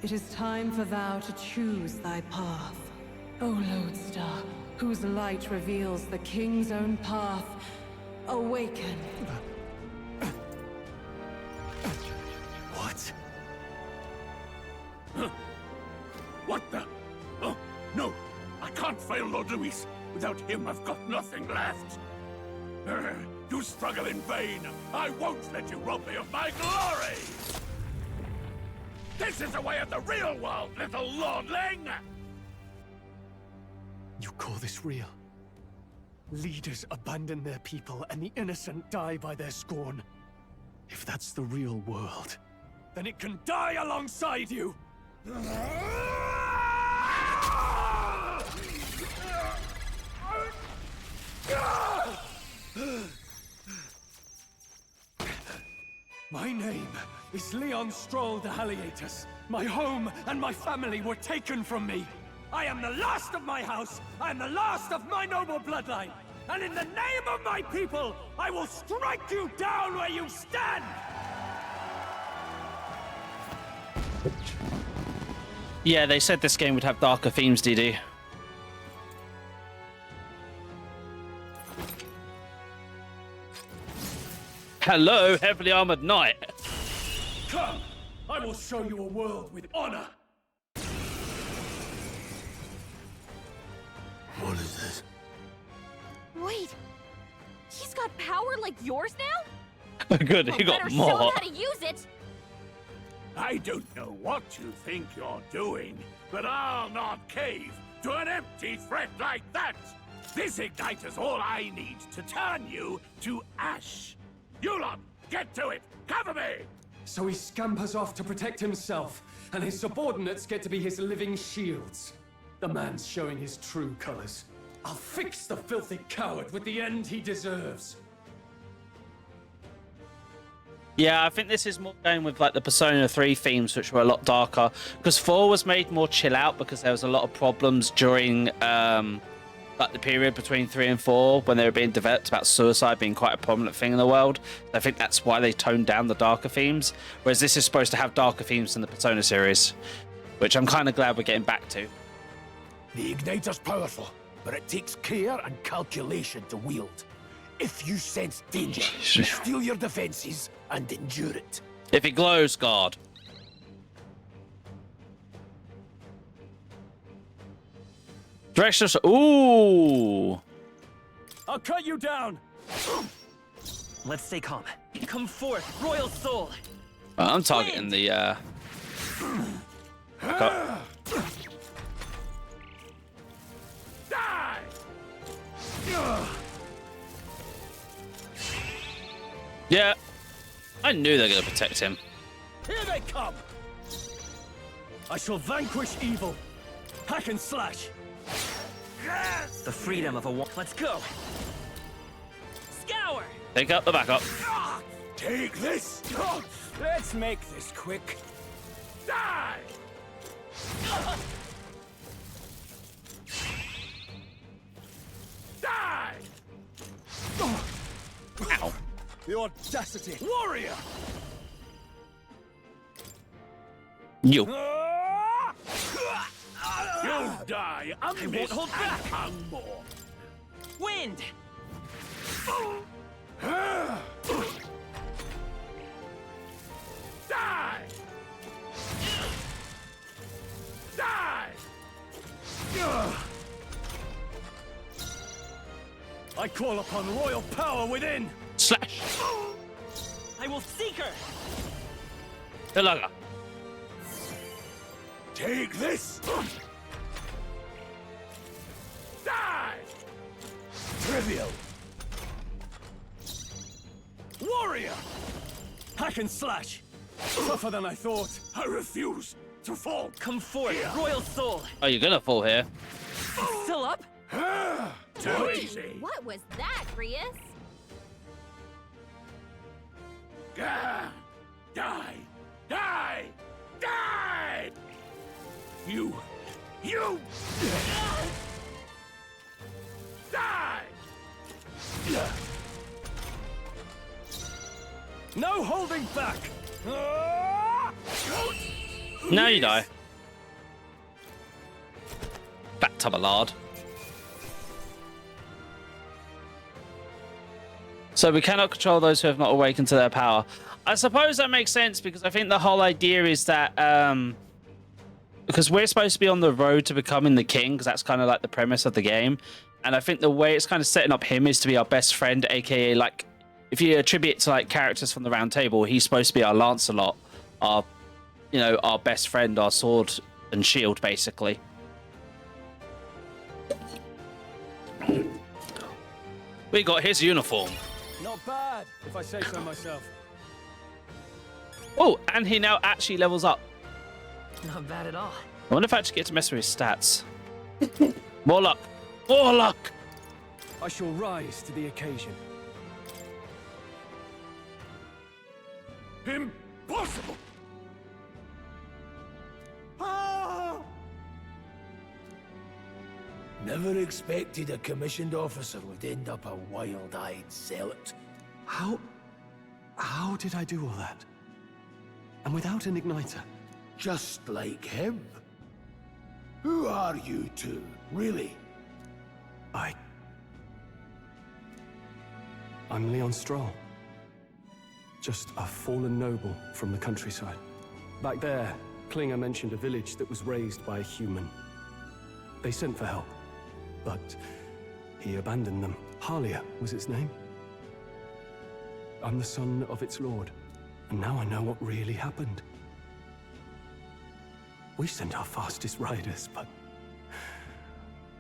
It is time for thou to choose thy path. O lodestar, whose light reveals the king's own path, awaken. What? What the? Oh, no! I can't fail Lord Luis. Without him, I've got nothing left. You struggle in vain. I won't let you rob me of my glory! This is the way of the real world, little lordling! You call this real? Leaders abandon their people and the innocent die by their scorn. If that's the real world, then it can die alongside you! My name is Leon Stroll de Haliatus. My home and my family were taken from me. I am the last of my house. I am the last of my noble bloodline. And in the name of my people, I will strike you down where you stand! Yeah, they said this game would have darker themes, DD. Hello, heavily armored knight. Come! I will show you a world with honor! What is this? Wait, he's got power like yours now? Good, he got better more. show him how to use it. I don't know what you think you're doing, but I'll not cave to an empty threat like that! This igniter's all I need to turn you to ash! You lot, get to it! Cover me! So he scampers off to protect himself, and his subordinates get to be his living shields. The man's showing his true colors. I'll fix the filthy coward with the end he deserves. Yeah, I think this is more going with like the Persona 3 themes, which were a lot darker. Because 4 was made more chill out because there was a lot of problems during like the period between 3 and 4 when they were being developed about suicide being quite a prominent thing in the world. I think that's why they toned down the darker themes. Whereas this is supposed to have darker themes in the Persona series, which I'm kind of glad we're getting back to. The igniter's powerful, but it takes care and calculation to wield. If you sense danger, steel your defenses and endure it. If it glows, God. Directions. Ooh. I'll cut you down. Let's stay calm. Come forth, royal soul. I'm targeting the. Die! Yeah, I knew they were going to protect him. Here they come! I shall vanquish evil. Hack and slash. Yes! The freedom of a one. Let's go. Scour. Take out the backup. Take this! Let's make this quick. Die! Die! Ow. The audacity! Warrior! You. You'll die unmissed hold back. and unborn. Wind. Die! Die! I call upon royal power within. Slash. I will seek her. Ilaga. Take this! Die! Trivial! Warrior! Hack and slash. Tougher than I thought. I refuse to fall. Come forth, royal soul. Oh, you're going to fall here. Still up? Too easy. What was that, Grius? Die! Die! Die! Die! You! Die! No holding back! Now you die. Fat tub of lard. So we cannot control those who have not awakened to their power. I suppose that makes sense because I think the whole idea is that because we're supposed to be on the road to becoming the king, because that's kind of like the premise of the game. And I think the way it's kind of setting up him is to be our best friend, aka like if you attribute it to like characters from the Round Table, he's supposed to be our Lancelot, our our best friend, our sword and shield, basically. We got his uniform. Not bad, if I say so myself. Oh, and he now actually levels up. Not bad at all. I wonder if I actually get to mess with his stats. More luck. More luck. I shall rise to the occasion. Impossible! Never expected a commissioned officer would end up a wild-eyed zealot. How did I do all that? And without an igniter? Just like him. Who are you two, really? I'm Leon Stroll. Just a fallen noble from the countryside. Back there, Klinger mentioned a village that was raised by a human. They sent for help, but he abandoned them. Halia was its name. I'm the son of its lord, and now I know what really happened. We sent our fastest riders, but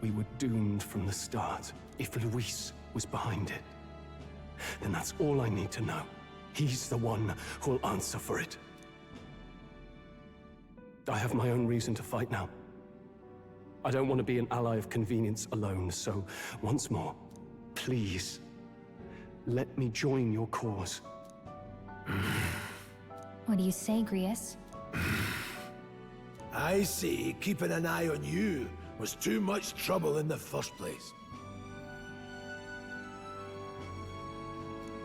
we were doomed from the start. If Luis was behind it, then that's all I need to know. He's the one who'll answer for it. I have my own reason to fight now. I don't want to be an ally of convenience alone, so once more, please, let me join your cause. What do you say, Grius? I see keeping an eye on you was too much trouble in the first place.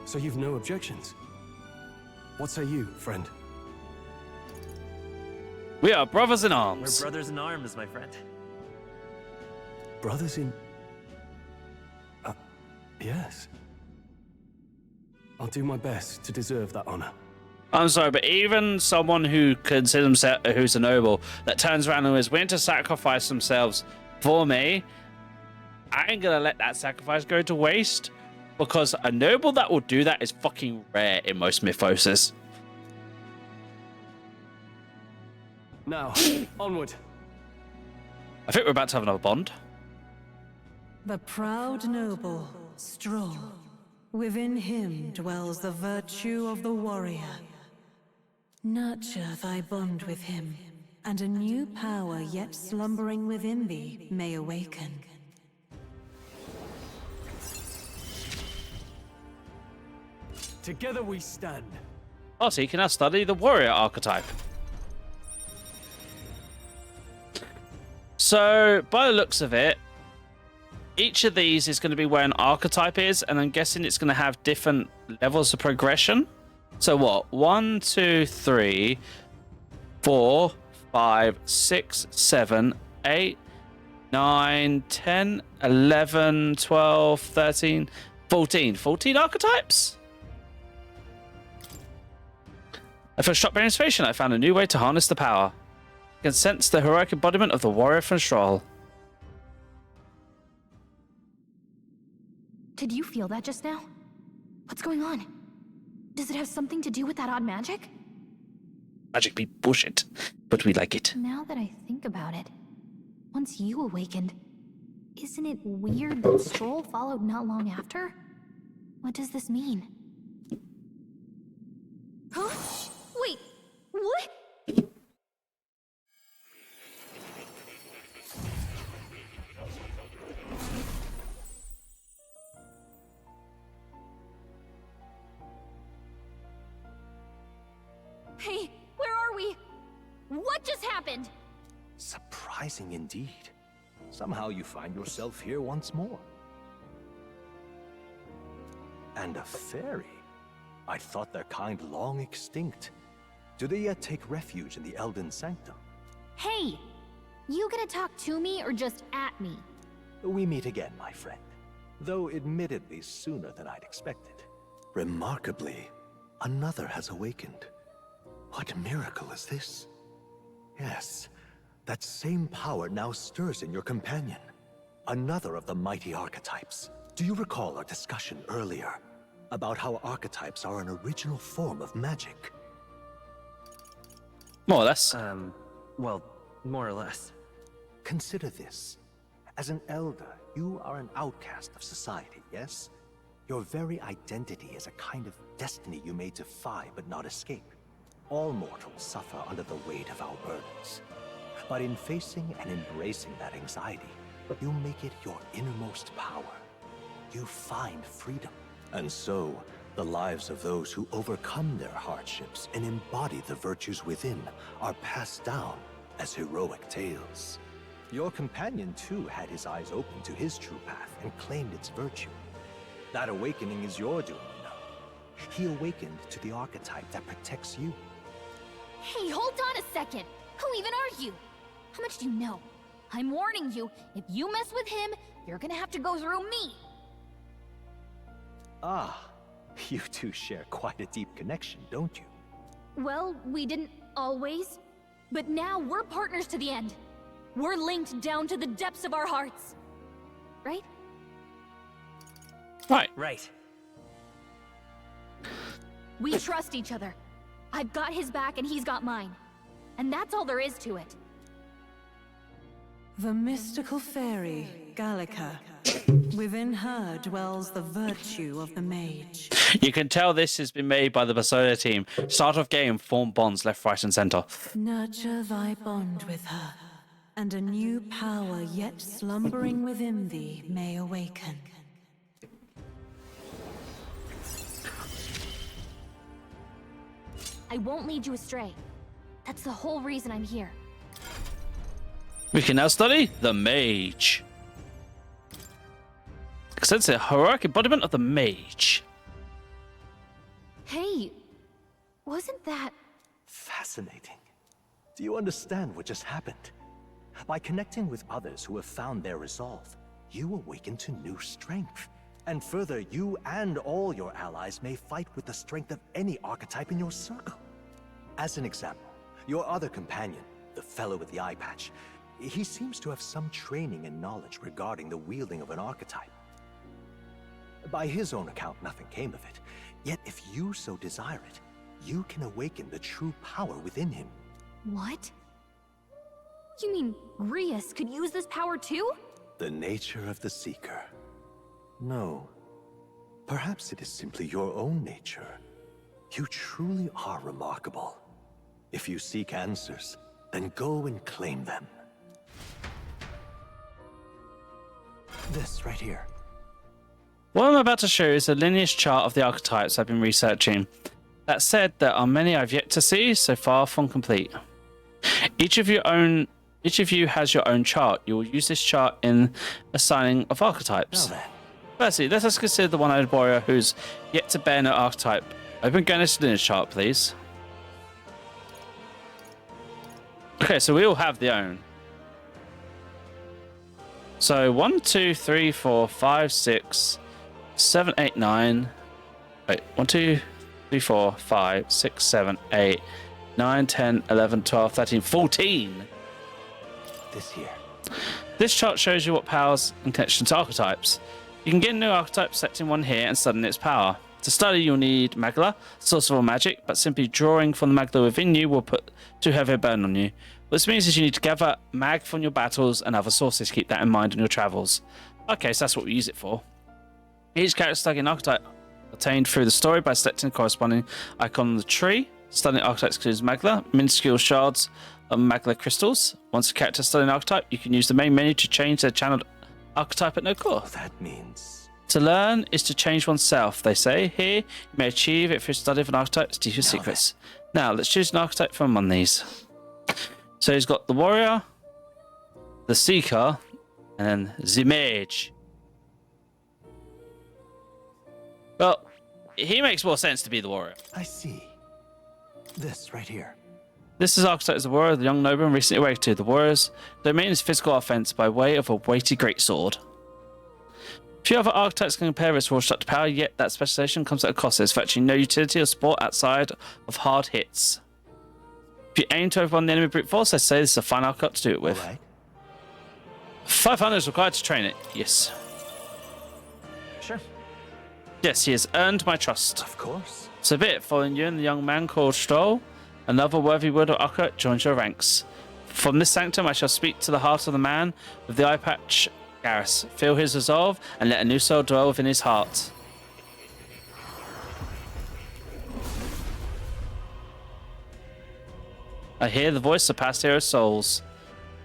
So you've no objections? What say you, friend? We are brothers in arms. We're brothers in arms, my friend. Brothers in... yes. I'll do my best to deserve that honor. I'm sorry, but even someone who considers himself who's a noble that turns around and is willing to sacrifice themselves for me, I ain't gonna let that sacrifice go to waste, because a noble that will do that is fucking rare in most mythoses. Now, onward. I think we're about to have another bond. The proud noble, Stroll. Within him dwells the virtue of the warrior. Nurture thy bond with him, and a new power yet slumbering within thee may awaken. Together we stand. Oh, so you can now study the warrior archetype. So, by the looks of it, each of these is going to be where an archetype is, and I'm guessing it's going to have different levels of progression. So what? 1, 2, 3, 4, 5, 6, 7, 8, 9, 10, 11, 12, 13, 14. 14 archetypes? I feel struck by inspiration. I found a new way to harness the power. I can sense the heroic embodiment of the warrior from Stroll. Did you feel that just now? What's going on? Does it have something to do with that odd magic? Magic be bullshit, but we like it. Now that I think about it, once you awakened, isn't it weird that Stroll followed not long after? What does this mean? Huh? Wait, what? Hey, where are we? What just happened? Surprising indeed. Somehow you find yourself here once more. And a fairy? I'd thought their kind long extinct. Do they yet take refuge in the Elden Sanctum? Hey! You gonna talk to me or just at me? We meet again, my friend. Though admittedly sooner than I'd expected. Remarkably, another has awakened. What miracle is this? Yes, that same power now stirs in your companion. Another of the mighty archetypes. Do you recall our discussion earlier about how archetypes are an original form of magic? More or less. Well, more or less. Consider this. As an elder, you are an outcast of society, yes? Your very identity is a kind of destiny you may defy but not escape. All mortals suffer under the weight of our burdens. But in facing and embracing that anxiety, you make it your innermost power. You find freedom. And so, the lives of those who overcome their hardships and embody the virtues within are passed down as heroic tales. Your companion, too, had his eyes open to his true path and claimed its virtue. That awakening is your doing, you know. He awakened to the archetype that protects you. Hey, hold on a second. Who even are you? How much do you know? I'm warning you, if you mess with him, you're gonna have to go through me. Ah, you two share quite a deep connection, don't you? Well, we didn't always. But now we're partners to the end. We're linked down to the depths of our hearts. Right? Right. We trust each other. I've got his back and he's got mine. And that's all there is to it. The mystical fairy, Gallica. Within her dwells the virtue of the mage. You can tell this has been made by the Persona team. Start of game, form bonds left, right, and center. Nurture thy bond with her, and a new power yet slumbering within thee may awaken. I won't lead you astray. That's the whole reason I'm here. We can now study the mage. Because it's a heroic embodiment of the mage. Hey, wasn't that... Fascinating. Do you understand what just happened? By connecting with others who have found their resolve, you awaken to new strength. And further, you and all your allies may fight with the strength of any archetype in your circle. As an example, your other companion, the fellow with the eye patch, he seems to have some training and knowledge regarding the wielding of an archetype. By his own account, nothing came of it. Yet if you so desire it, you can awaken the true power within him. What? You mean Grius could use this power too? The nature of the Seeker. No. Perhaps it is simply your own nature. You truly are remarkable. If you seek answers, then go and claim them. This right here. What I'm about to show is a lineage chart of the archetypes I've been researching. That said, there are many I've yet to see, so far from complete. Each of you has your own chart. You will use this chart in assigning of archetypes. Firstly, let us consider the one-eyed warrior who's yet to bear no archetype. Open Ganesh lineage chart, please. Okay, so we all have their own. So 1, 2, 3, 4, 5, 6, 7, 8, 9. Wait, 1, 2, 3, 4, 5, 6, 7, 8, 9, 10, 11, 12, 13, 14. This here. This chart shows you what powers and connections to archetypes. You can get a new archetype selecting one here and studying its power. To study, you'll need Magla, source of all magic, but simply drawing from the Magla within you will put too heavy a burden on you. What this means is you need to gather mag from your battles and other sources. Keep that in mind on your travels. Okay, so that's what we use it for. Each character studying archetype obtained through the story by selecting the corresponding icon on the tree. Studying archetypes includes Magla, minuscule shards of Magla crystals. Once a character studying archetype, you can use the main menu to change their channeled archetype at no cost. That means... To learn is to change oneself, they say. Here, you may achieve it through study of an archetype to teach you secrets. Now, let's choose an archetype from among these. So he's got the warrior, the seeker, and then the mage. Well, he makes more sense to be the warrior. I see. This right here. This is archetype as the warrior, the young nobleman recently awakened. The warrior's domain is physical offense by way of a weighty greatsword. Few other archetypes can compare this raw shot to power, yet that specialization comes at a cost. There's virtually no utility or support outside of hard hits. If you aim to overrun the enemy brute force, I say this is a fine archetype to do it with. Right. 500 is required to train it. Yes. Sure. Yes, he has earned my trust. Of course. So be it. Following you and the young man called Stroll, another worthy word of archetype joins your ranks. From this sanctum, I shall speak to the heart of the man with the eye patch, Garrus. Feel his resolve and let a new soul dwell within his heart. I hear the voice of past heroes' souls.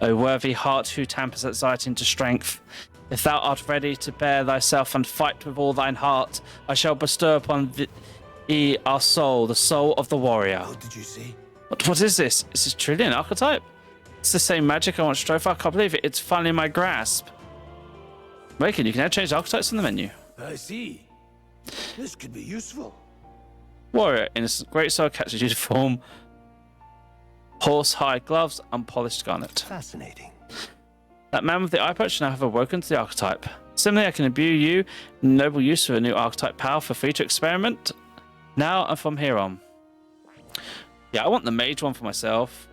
O worthy heart who tempers anxiety into strength, if thou art ready to bear thyself and fight with all thine heart, I shall bestow upon thee our soul, the soul of the warrior. What did you see? What is this? Is this truly an archetype? It's the same magic I once strove for. I can't believe it. It's finally in my grasp. Waken, you can now change archetypes in the menu. I see. This could be useful. Warrior, innocent great sword, catches uniform, horse-hide gloves, unpolished garnet. Fascinating. That man with the eye patch now have awoken to the archetype. Similarly, I can imbue you in noble use of a new archetype power for free to experiment now and from here on. Yeah, I want the mage one for myself.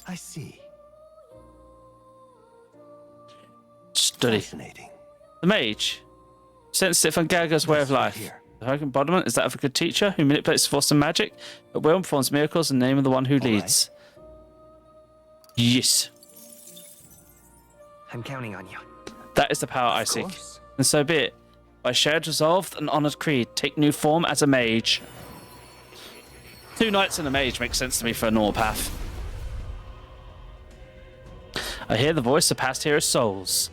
I see. Study. Fascinating. The mage. Sensitive and Gaga's way of life. The Hogan embodiment is that of a good teacher who manipulates force and magic, but will and performs miracles in the name of the one who leads. Yes. I'm counting on you. That is the power I seek. And so be it. By shared resolve and honoured creed, take new form as a mage. 2 knights and a mage makes sense to me for a normal path. I hear the voice of past heroes' souls.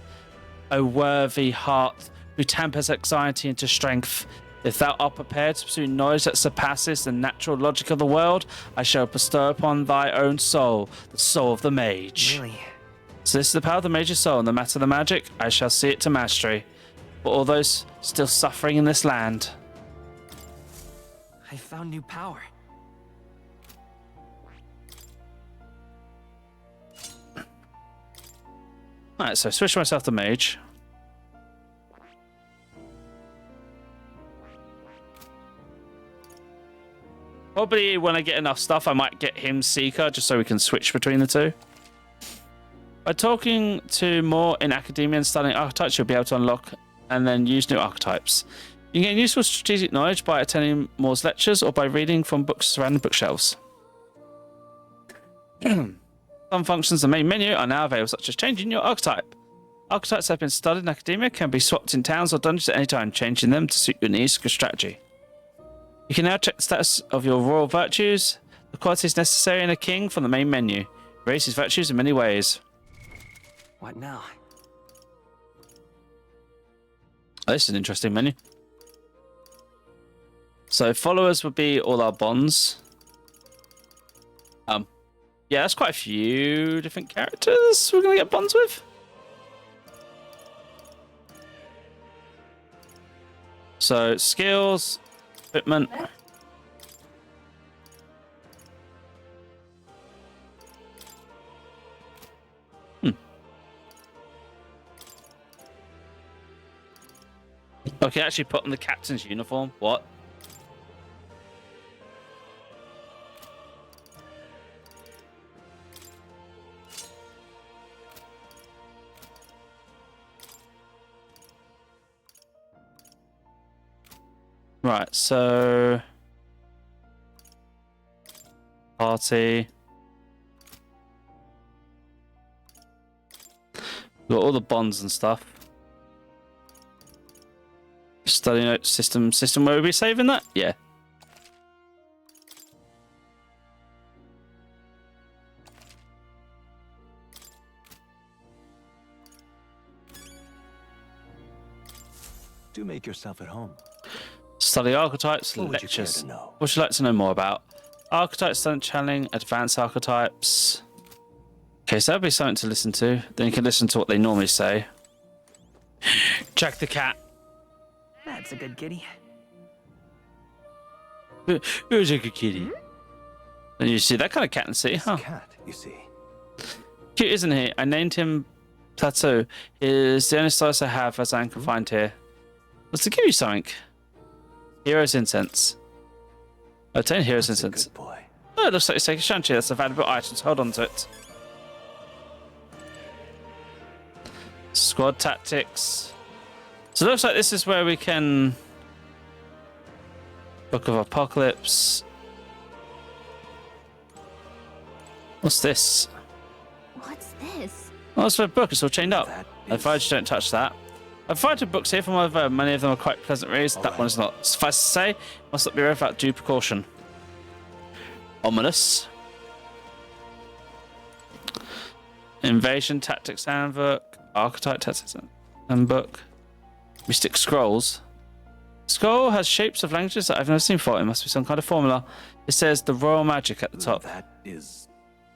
O worthy heart who tempers anxiety into strength, if thou art prepared to pursue knowledge that surpasses the natural logic of the world, I shall bestow upon thy own soul, the soul of the mage. Really? So this is the power of the mage's soul, and no matter the magic, I shall see it to mastery. For all those still suffering in this land. I found new power. Alright, so switch myself to mage. Probably when I get enough stuff, I might get him Seeker, just so we can switch between the two. By talking to more in academia and studying archetypes, you'll be able to unlock and then use new archetypes. You can gain useful strategic knowledge by attending Moore's lectures or by reading from books surrounding bookshelves. Some functions in the main menu are now available, such as changing your archetype. Archetypes that have been studied in academia can be swapped in towns or dungeons at any time, changing them to suit your needs or strategy. You can now check the status of your royal virtues, the qualities necessary in a king from the main menu. Raise his virtues in many ways. What now? Oh, this is an interesting menu. So followers would be all our bonds. Yeah, that's quite a few different characters we're gonna get bonds with. So skills, equipment. Okay, actually put on the captain's uniform. What? Right, so party. Got all the bonds and stuff. Study note system. Where are we saving that? Yeah. Do make yourself at home. Study archetypes, What would you care lectures. to know? What would you like to know more about? Archetypes, talent channeling, advanced archetypes. Okay, so that'll be something to listen to. Then you can listen to what they normally say. Jack the cat. That's a good kitty. Who's a good kitty? And you see that kind of cat in the city, huh? Cat, you see. Cute, isn't he? I named him Plateau. Is the only slice I have as I can find here. Let's give you something. Hero's Incense. Obtain Hero's Incense. Good boy. Oh, it looks like it's taking a shanty. That's a valuable item, so hold on to it. Squad tactics. So it looks like this is where we can... Book of Apocalypse. What's this? What's this? Oh, it's a book. It's all chained up. Advise you don't touch that. I've cited books here from over. Many of them are quite pleasant reads. That one's not. Suffice to say, must not be read without due precaution. Ominous. Invasion Tactics Handbook. Archetype Tactics Handbook. Mystic Scrolls. Scroll has shapes of languages that I've never seen before. It must be some kind of formula. It says the royal magic at the top. That is...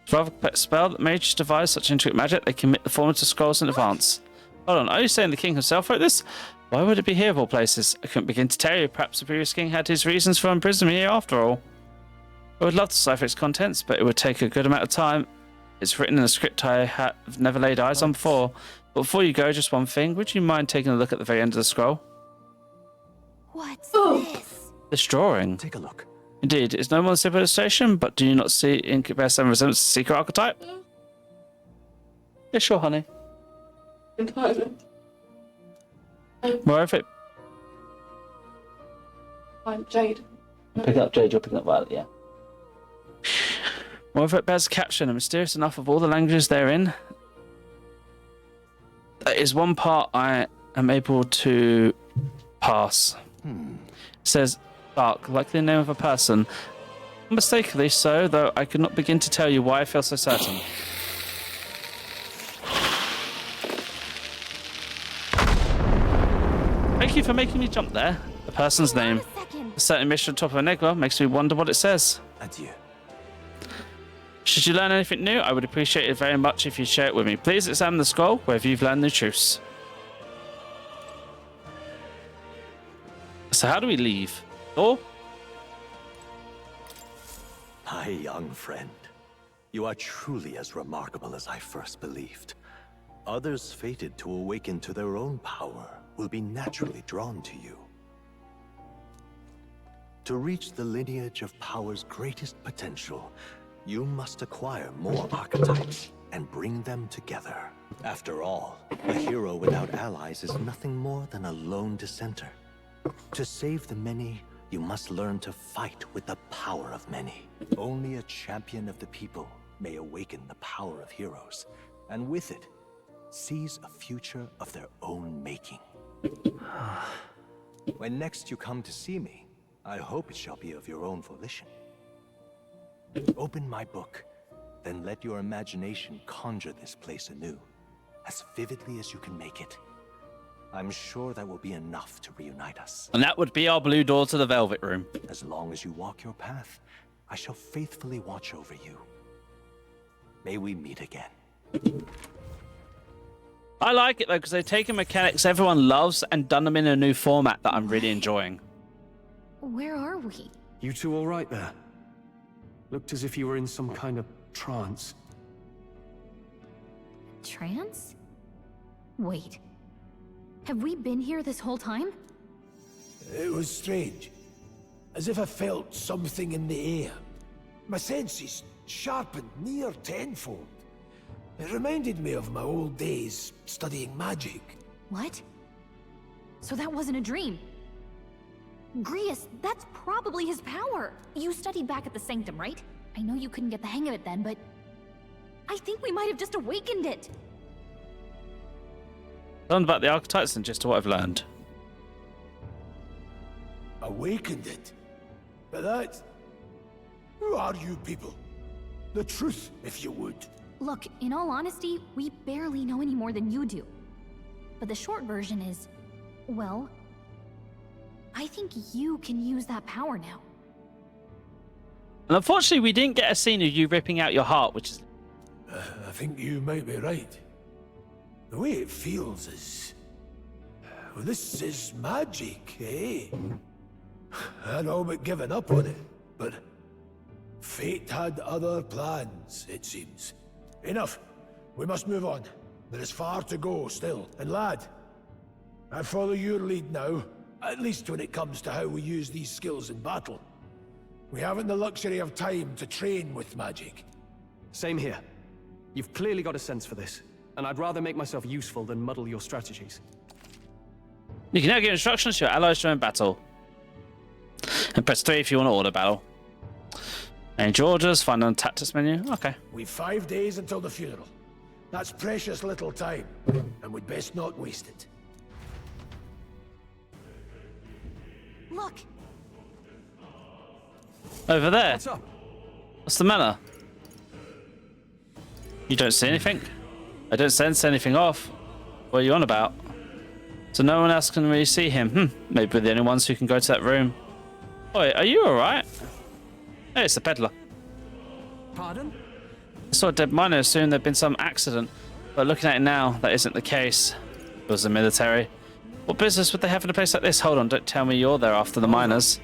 It's a rather complex spell that mages devise such intricate magic they commit the formula to scrolls in advance. Hold on, are you saying the king himself wrote this? Why would it be here of all places? I couldn't begin to tell you. Perhaps the previous king had his reasons for imprisoning me here after all. I would love to decipher its contents, but it would take a good amount of time. It's written in a script I have never laid eyes on before. But before you go, just one thing. Would you mind taking a look at the very end of the scroll? What's this? This drawing. Take a look. Indeed, it's no more than simple illustration, but do you not see in comparison resemblance to secret archetype? Yeah, sure, honey. Entirely. More of it. I'm Jade. Picking up Jade, you're picking up Violet, yeah. More of it bears a caption, and mysterious enough of all the languages therein. That is one part I am able to pass. It says dark, like the name of a person. Mistakenly so, though I could not begin to tell you why I feel so certain. Thank you for making me jump there. The person's name. A certain mission on top of Enigma makes me wonder what it says. Adieu. Should you learn anything new, I would appreciate it very much if you share it with me. Please examine the scroll wherever you've learned new truths. So how do we leave? Or? My young friend, you are truly as remarkable as I first believed. Others fated to awaken to their own power will be naturally drawn to you. To reach the lineage of power's greatest potential, you must acquire more archetypes and bring them together. After all, a hero without allies is nothing more than a lone dissenter. To save the many, you must learn to fight with the power of many. Only a champion of the people may awaken the power of heroes, and with it, seize a future of their own making. When next you come to see me, I hope it shall be of your own volition. Open my book, then let your imagination conjure this place anew, as vividly as you can make it. I'm sure that will be enough to reunite us. And that would be our blue door to the Velvet Room. As long as you walk your path, I shall faithfully watch over you. May we meet again. I like it though, because they've taken mechanics everyone loves and done them in a new format that I'm really enjoying. Where are we? You two all right there? Looked as if you were in some kind of trance. Trance? Wait. Have we been here this whole time? It was strange. As if I felt something in the air. My senses sharpened near tenfold. It reminded me of my old days studying magic. What? So that wasn't a dream. Grius, that's probably his power. You studied back at the Sanctum, right? I know you couldn't get the hang of it then, but I think we might have just awakened it. Learned about the archetypes and just what I've learned. Awakened it? But that... Who are you people? The truth, if you would. Look, in all honesty, we barely know any more than you do. But the short version is, well, I think you can use that power now. And unfortunately, we didn't get a scene of you ripping out your heart, which is... I think you might be right. The way it feels is... Well, this is magic, eh? I'd all but given up on it, but... Fate had other plans, it seems. Enough. We must move on. There is far to go still. And lad, I follow your lead now, at least when it comes to how we use these skills in battle. We haven't the luxury of time to train with magic. Same here. You've clearly got a sense for this, and I'd rather make myself useful than muddle your strategies. You can now give instructions to your allies during battle. And press 3 if you want to order battle. And orders, find on tactics menu. Okay. We've 5 days until the funeral. That's precious little time, and we'd best not waste it. Look. Over there. What's up? What's the matter? You don't see anything? I don't sense anything off. What are you on about? So no one else can really see him. Maybe we're the only ones who can go to that room. Oi, are you alright? Hey, it's the peddler. Pardon? I saw a dead miner, assumed there'd been some accident. But looking at it now, that isn't the case. It was the military. What business would they have in a place like this? Hold on, don't tell me you're there after the miners.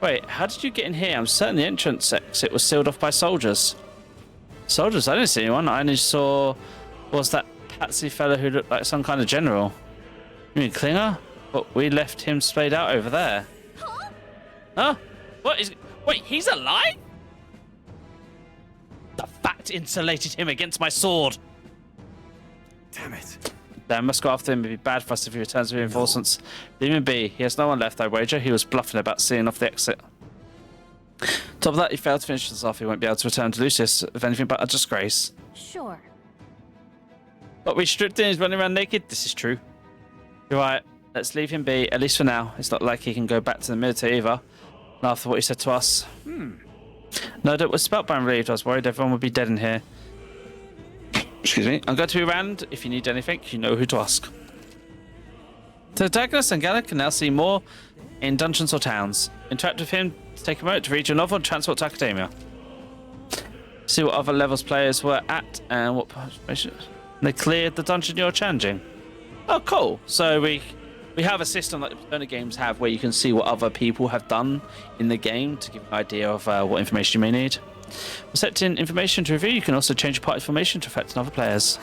Wait, how did you get in here? I'm certain the entrance exit was sealed off by soldiers. Soldiers? I didn't see anyone. I only saw... was that patsy fellow who looked like some kind of general? You mean Klinger? But we left him splayed out over there. Huh? What is... Wait, he's alive? The fact insulated him against my sword. Damn it. Then must go after him. It'd be bad for us if he returns with reinforcements. Leave him be. He has no one left, I wager. He was bluffing about seeing off the exit. Top of that, he failed to finish this off. He won't be able to return to Lucius with anything but a disgrace. Sure. But we stripped him. He's running around naked. This is true. You're right. Let's leave him be, at least for now. It's not like he can go back to the military either. Not after what he said to us. No, that was spellbound relieved. I was worried everyone would be dead in here. Excuse me. I'm going to be around. If you need anything, you know who to ask. The Dagnus and Gallic can now see more in dungeons or towns. Interact with him to take a moment to read your novel and transport to Academia. See what other levels players were at and what they cleared the dungeon you're challenging. Oh, cool. So we have a system like the Persona games have where you can see what other people have done in the game to give you an idea of what information you may need. Selecting information to review, you can also change your party formation to affect other players.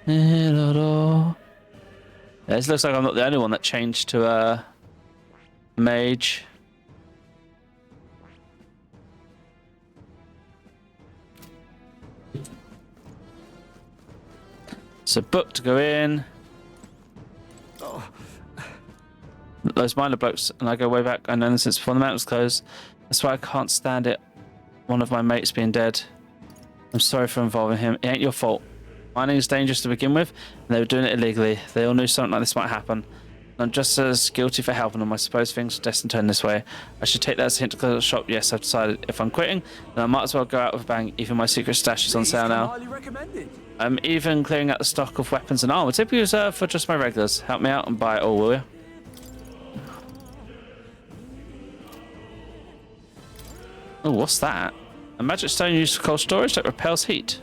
Yeah, this looks like I'm not the only one that changed to a mage. So book to go in. Those miner blokes, and I go way back. I know them since before the mountains closed. That's why I can't stand it. One of my mates being dead. I'm sorry for involving him. It ain't your fault. Mining is dangerous to begin with, and they were doing it illegally. They all knew something like this might happen. I'm just as guilty for helping them. I suppose things are destined to turn this way. I should take that as a hint to close the shop. Yes, I've decided if I'm quitting, then I might as well go out with a bang. Even my secret stash is on sale now. Highly recommended. I'm even clearing out the stock of weapons and armor, typically reserved for just my regulars. Help me out and buy it all, will you? Oh, what's that? A magic stone used for cold storage that repels heat.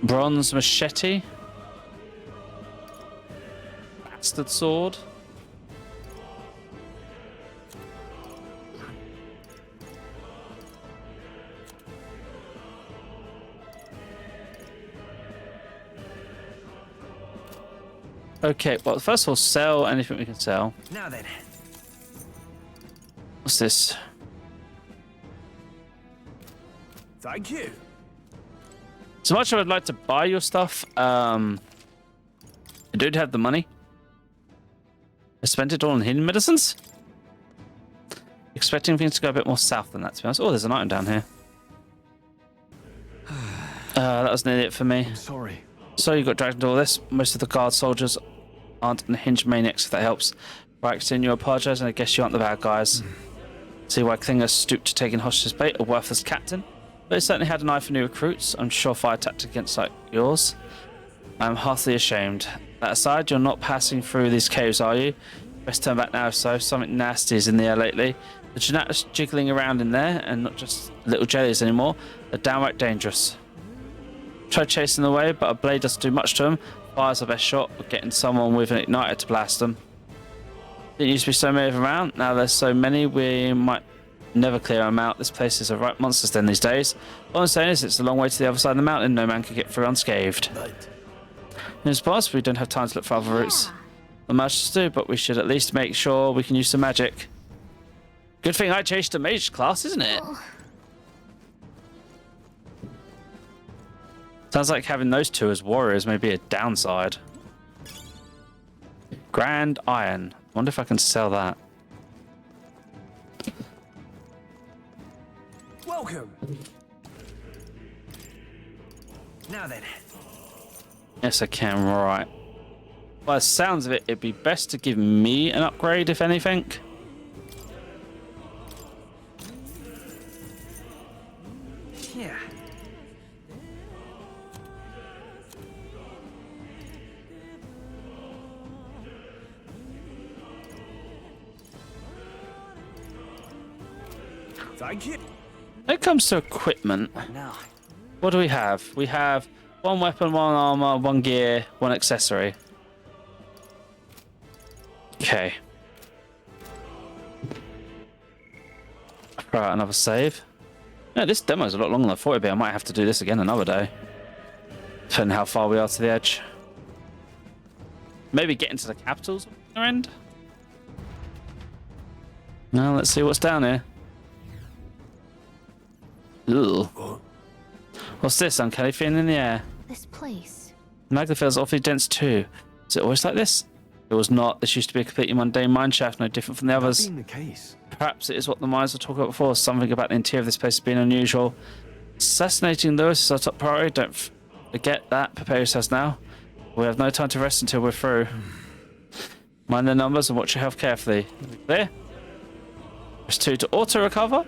Bronze machete. Bastard sword. Okay, well, first of all, sell anything we can sell. Now then. What's this? Thank you. So much I would like to buy your stuff. I don't have the money. I spent it all on healing medicines. Expecting things to go a bit more south than that, to be honest. Oh, there's an item down here. That was nearly it for me. I'm sorry. So you got dragged into all this. Most of the guard soldiers aren't unhinged maniacs, if that helps. Right, you apologize, and I guess you aren't the bad guys. See why Klinger stooped to taking hostage bait, a worthless captain. But he certainly had an eye for new recruits. I'm sure fire tactic against like yours. I'm heartily ashamed. That aside, you're not passing through these caves, are you? Best turn back now if so. Something nasty is in the air lately. The Genetas jiggling around in there, and not just little jellies anymore. They're downright dangerous. Tried chasing them away, but a blade doesn't do much to them. Fire's the best shot, but getting someone with an igniter to blast them. Didn't used to be so many of them around. Now there's so many, we might never clear them out. This place is a right monster's den these days. All I'm saying is it's a long way to the other side of the mountain. No man can get through unscathed. It's possible we don't have time to look for other routes. Not much to do, but we should at least make sure we can use some magic. Good thing I chased a mage class, isn't it? Sounds like having those two as warriors may be a downside. Grand Iron. I wonder if I can sell that. Welcome. Now then. Yes, I can. Right. By the sounds of it, it'd be best to give me an upgrade, if anything. Yeah. Thank you. When it comes to equipment, Now. what do we have? We have one weapon, one armor, one gear, one accessory. Okay. Right, another save. Yeah, this demo is a lot longer than I thought it'd be. I might have to do this again another day. Depending how far we are to the edge. Maybe get into the capitals on the other end. Now let's see what's down here. Ugh. What's this? Uncanny feeling in the air. This place. Magna feels awfully dense too. Is it always like this? It was not. This used to be a completely mundane mine shaft, no different from the others. Being the case. Perhaps it is what the miners were talking about before. Something about the interior of this place has been unusual. Assassinating Lewis is our top priority. Don't forget that. Prepare yourselves now. We have no time to rest until we're through. Mind the numbers and watch your health carefully. There. Press 2 to auto recover.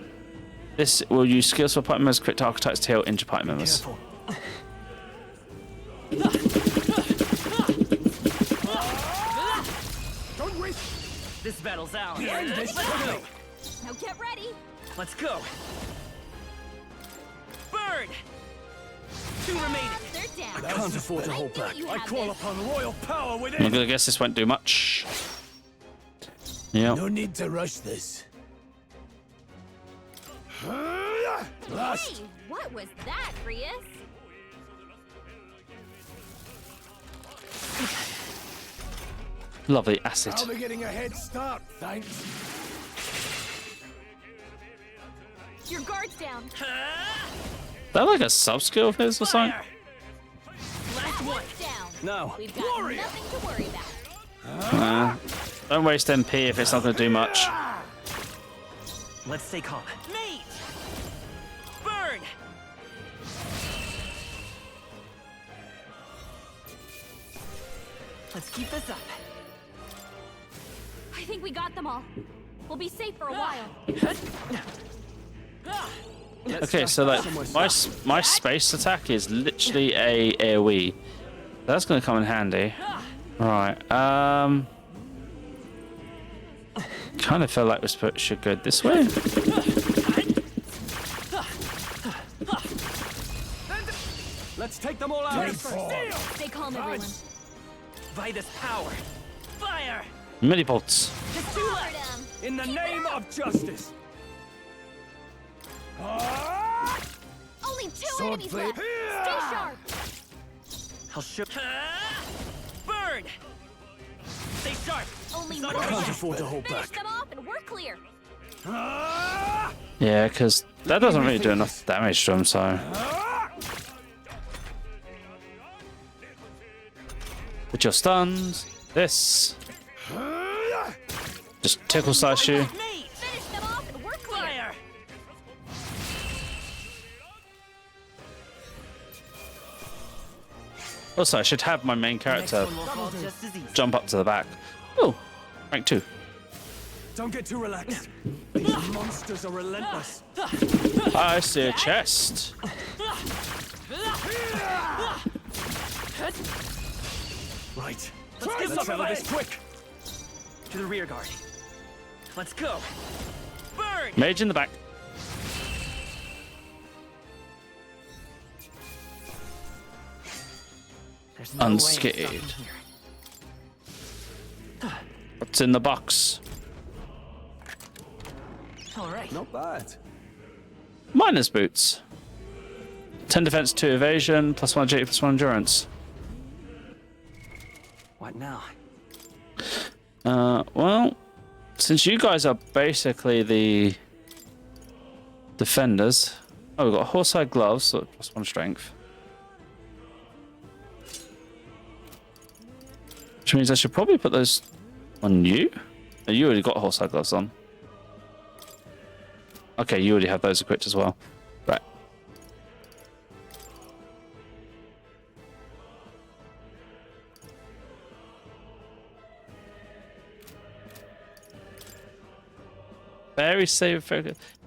This will use skills for party members, quick to archetypes to heal injured party members. Don't waste. This battle's ours. Let's go. Now get ready. Let's go. Burn! 2 remaining. They're down. I can't afford to hold back. I call upon royal power within. I'm gonna guess this won't do much. Yeah. No need to rush this. Hey, what was that, Prius? Lovely acid. I'll be getting a head start, thanks. Your guard's down. Is that like a sub skill of his or something? Last one down. No. We've got nothing to worry about. Don't waste MP if it's not gonna do much. Let's stay calm. Mate! Burn! Let's keep this up. I think we got them all. We'll be safe for a while. Okay, so like my space attack is literally a AoE. That's gonna come in handy. Right. Kind of feel like we should go this way. Let's take them all out. Stay calm, everyone. Vitus power. Fire! Mini bolts. Just 2 left. In the name of justice. Only 2 Sword enemies blade. left. Stay sharp. I'll shoot. Burn! Stay sharp. Only I one can't left. afford to hold Finish back. them off and we're clear. Yeah, because that doesn't really do enough damage to him, so. With your stuns, this. Just tickle slash you. Finish them off and we're clear. Also, I should have my main character Just as easy. jump up to the back. Oh, rank 2. Don't get too relaxed. These monsters are relentless. I see a chest. Right. Let's get Let's some settle of this quick. To the rear guard. Let's go. Burn! Mage in the back. There's no way it's Unscathed. stopping here. What's in the box? All right. Not bad. Miner's boots. 10 defense, 2 evasion, +1 agility, +1 endurance. What now? Well, since you guys are basically the defenders. Oh, we've got horsehide gloves, so +1 strength. Which means I should probably put those on you. Oh, you already got horsehide gloves on. Okay, you already have those equipped as well. Right. Very safe.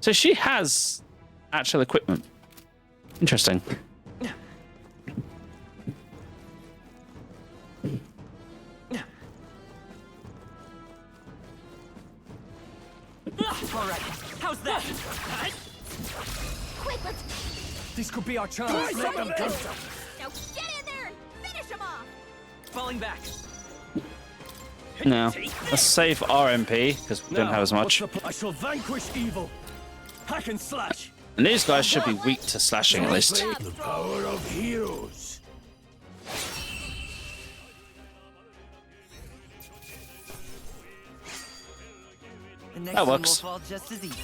So she has actual equipment. Interesting. All right, how's that? Quick, let's This could be our chance. now get in there and finish him off. Falling back. No. Let's save RMP because we don't have as much. I shall vanquish evil. Hack and slash. And these guys should be weak to slashing at least. The power of heroes. The next That one will works. fall just as easy.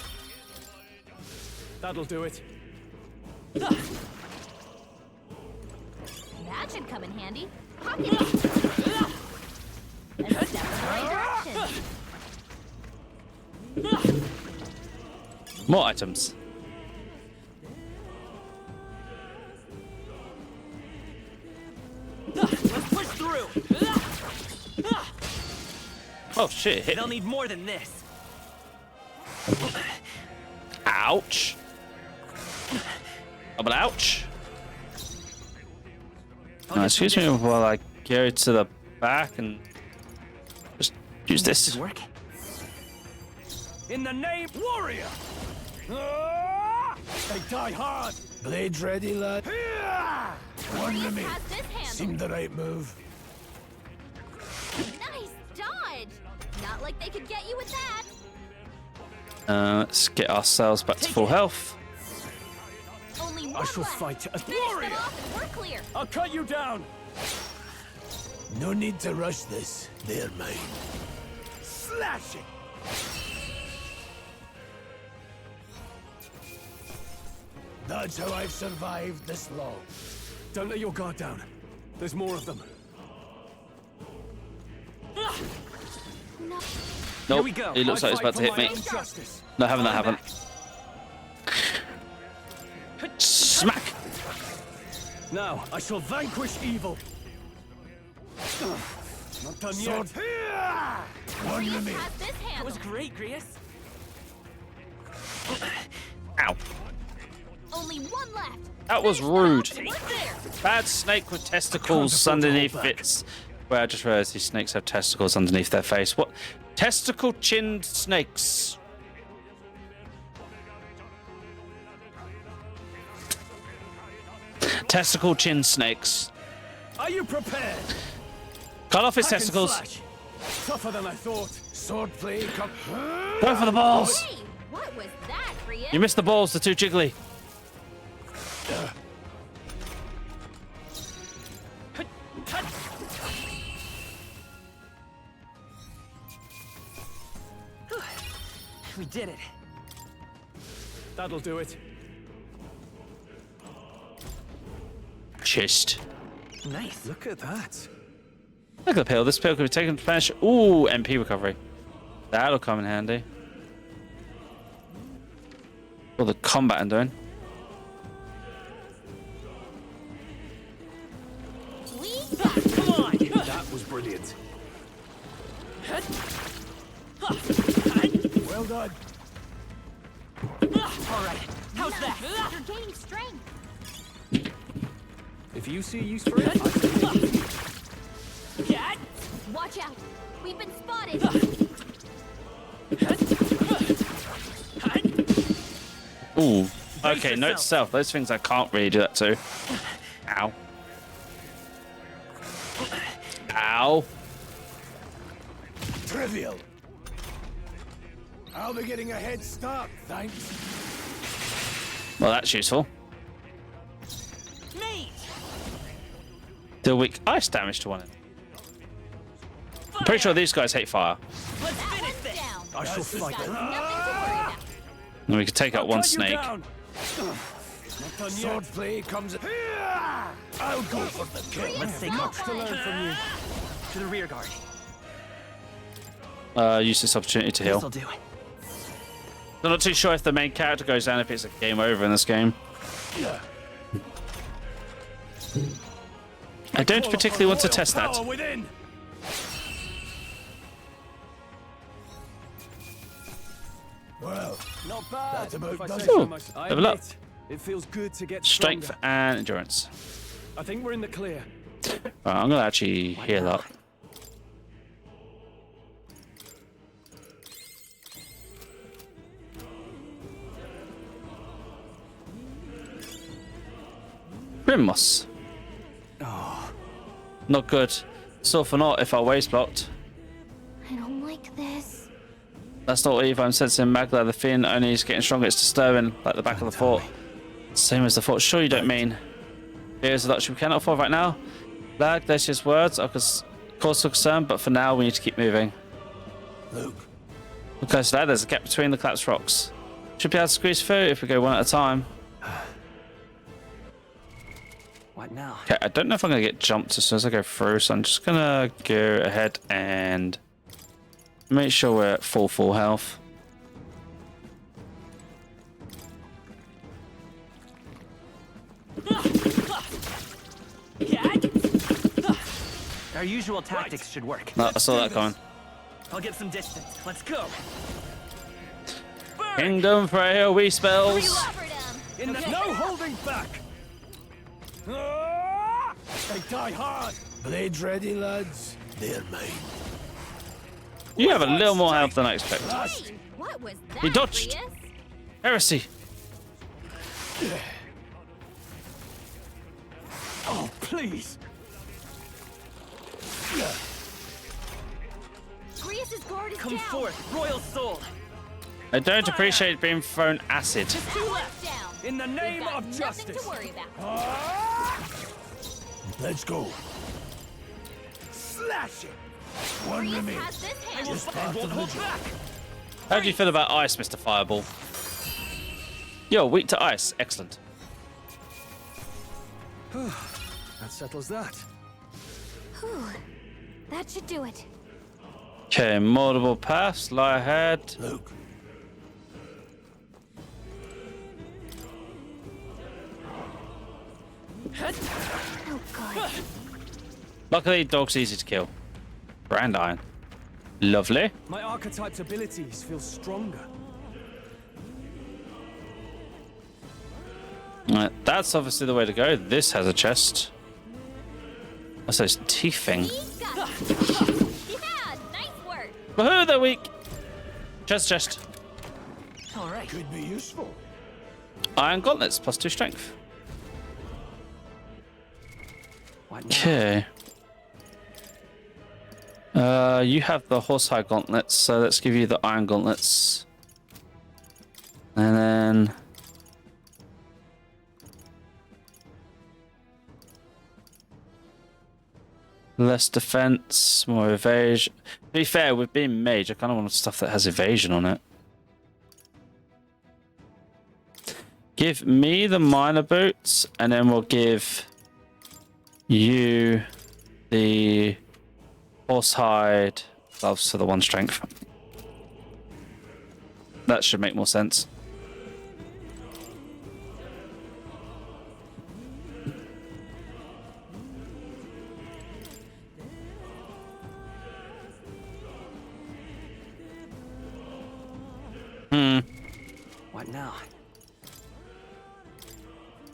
That'll do it. That should come in handy. Pocket it. And step in the right direction. More items. Let's push through. Oh shit, hit They'll me. need more than this. Ouch. Double ouch. No, excuse me while I go to the back and just use this. Work. In the name, warrior. They die hard. Blades ready, lad. One remain. Has this handle. Seemed the right move. Nice dodge. Not like they could get you with that. Let's get ourselves back to full health. Only one I shall left. fight as Finish them warrior. off and we're clear. I'll cut you down. No need to rush this. They're mine. Slashing. That's how I've survived this long. Don't let your guard down. There's more of them. Nope, we go. it looks like it's about to hit me. Not having that happen. Smack! Now I shall vanquish evil. Not done Sword. yet. One Grius remain. has this That handle. was great, Grius. Ow. Only one left. That was Finish them off rude. and we're clear. Bad snake with testicles underneath its... Well, I just realized these snakes have testicles underneath their face. What? Testicle-chinned snakes. Testicle-chinned snakes. Are you prepared? Cut off his Hack and testicles. slash. Tougher than I thought. Swordplay, come. Go for the balls. Hey, what was that, Grius? You missed the balls, they're too jiggly. We did it. That'll do it. Chest. Nice. Look at that. Look at the pill. This pill could be taken to banish. Ooh, MP recovery. That'll come in handy. All the combat I'm doing. Come on. That was brilliant. Well done. All right, how's that? You're gaining strength. If you see use for it, I think. Cat. Watch out. We've been spotted. Ooh. Okay, note to self. Those things I can't really do that to. Ow. Ow. Trivial. I'll be getting a head start, thanks. Well, that's useful. Mate. Deal weak ice damage to one. I'm pretty sure these guys hate fire. Let's finish this. Down. I shall fight. Got nothing to worry about. And we could take out one Cut you snake. down. Not done yet. Swordplay comes. I'll go for the kill. Let's take Much much to learn from you. To the rear guard. Use this opportunity to heal. This'll do it. I'm not too sure if the main character goes down if it's a game over in this game. I don't particularly want to test that. Power within. Well, not bad. That's about if I done. say so Ooh, myself. I level up. admit, it feels good to get Strength stronger. and endurance. I think we're in the clear. Right, I'm gonna actually heal up. Grimmoss. Oh. Not good. Still for naught if our way's blocked. I don't like this. That's not evil. I'm sensing Magla. The fiend only is getting stronger. It's disturbing, like the back of the fort. Same as the fort. Sure you don't mean. Here's a luxury we cannot afford right now. Lag, there's just words. I could cause concern, but for now we need to keep moving. Luke. Okay, so there's a gap between the collapsed rocks. Should be able to squeeze through if we go one at a time. What now? Okay, I don't know if I'm going to get jumped as soon as I go through, so I'm just going to go ahead and make sure we're at full health. Our usual tactics should work. No, I saw that coming. I'll get some distance. Let's go. Kingdom for AoE spells. In the no holding back. They die hard. Blades ready, lads. They're mine. You have a little more health than I expected. Wait, what was that? He dodged. Rias? Heresy. Oh, please. Rias's guard is Come down. forth, royal soul. I don't appreciate being thrown acid. Two left down. In the name We've got of nothing justice. to worry about. Let's go. Slash it. One Rias remains. has this hand. Just part of the job. How do you feel about ice, Mr. Fireball? You're weak to ice. Excellent. That settles that. Whew. That should do it. Okay, multiple paths lie ahead. Luke. Oh, God. Luckily, dog's easy to kill. Brand iron. Lovely. My archetype's abilities feel stronger. Right, that's obviously the way to go. This has a chest. That's those teeth thing. Yeah, nice work. Woohoo, they're weak. Chest. All right. Could be useful. Iron gauntlets, +2 strength. What now? Okay. You have the horsehide gauntlets, so let's give you the iron gauntlets. And then... less defense, more evasion. To be fair, with being mage, I kind of want stuff that has evasion on it. Give me the minor boots, and then we'll give you the horsehide gloves for the 1 strength. That should make more sense. What now?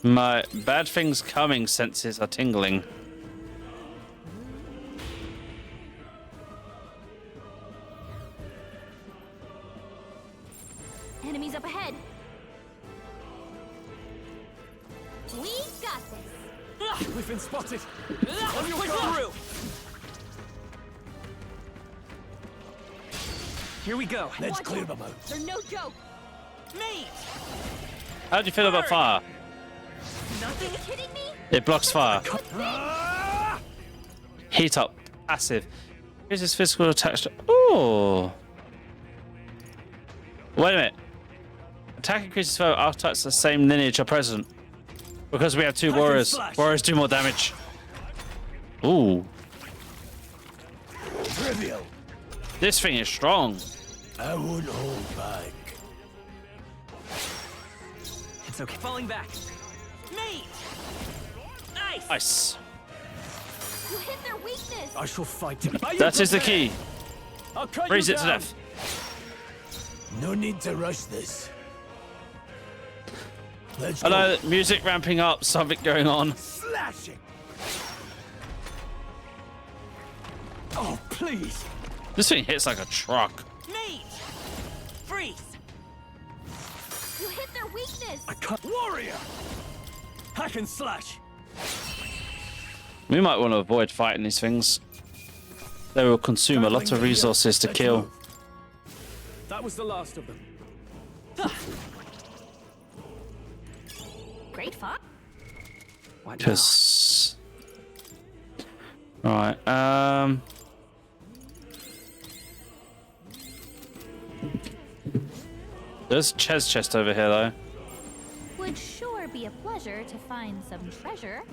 My bad things coming senses are tingling. Enemies up ahead. We got this. We've been spotted. On your through. Here we go. Let's clear them out. They're no joke. Me. How do you feel about fire? Nothing. Are you kidding me? It blocks fire. Heat up. Passive. Here's his physical attack. Oh. Wait a minute. Attack increases foe archetypes the same lineage or present. Because we have 2 warriors. Warriors do more damage. Ooh. Trivial. This thing is strong. I won't hold back. It's okay. Falling back. Me. Nice. Nice. You hit their weakness. I shall fight. That is the key. I'll cut Freeze you it to down. death. No need to rush this. Let's I know, go. music ramping up, something going on. Slashing. Oh, please. This thing hits like a truck. Mate! Freeze! You hit their weakness! I can't. Warrior! Hack and slash! We might want to avoid fighting these things. They will consume a lot of resources to kill. That was the last of them. Great fun. Because... Right, there's a chest over here, though. Would sure be a pleasure to find some treasure.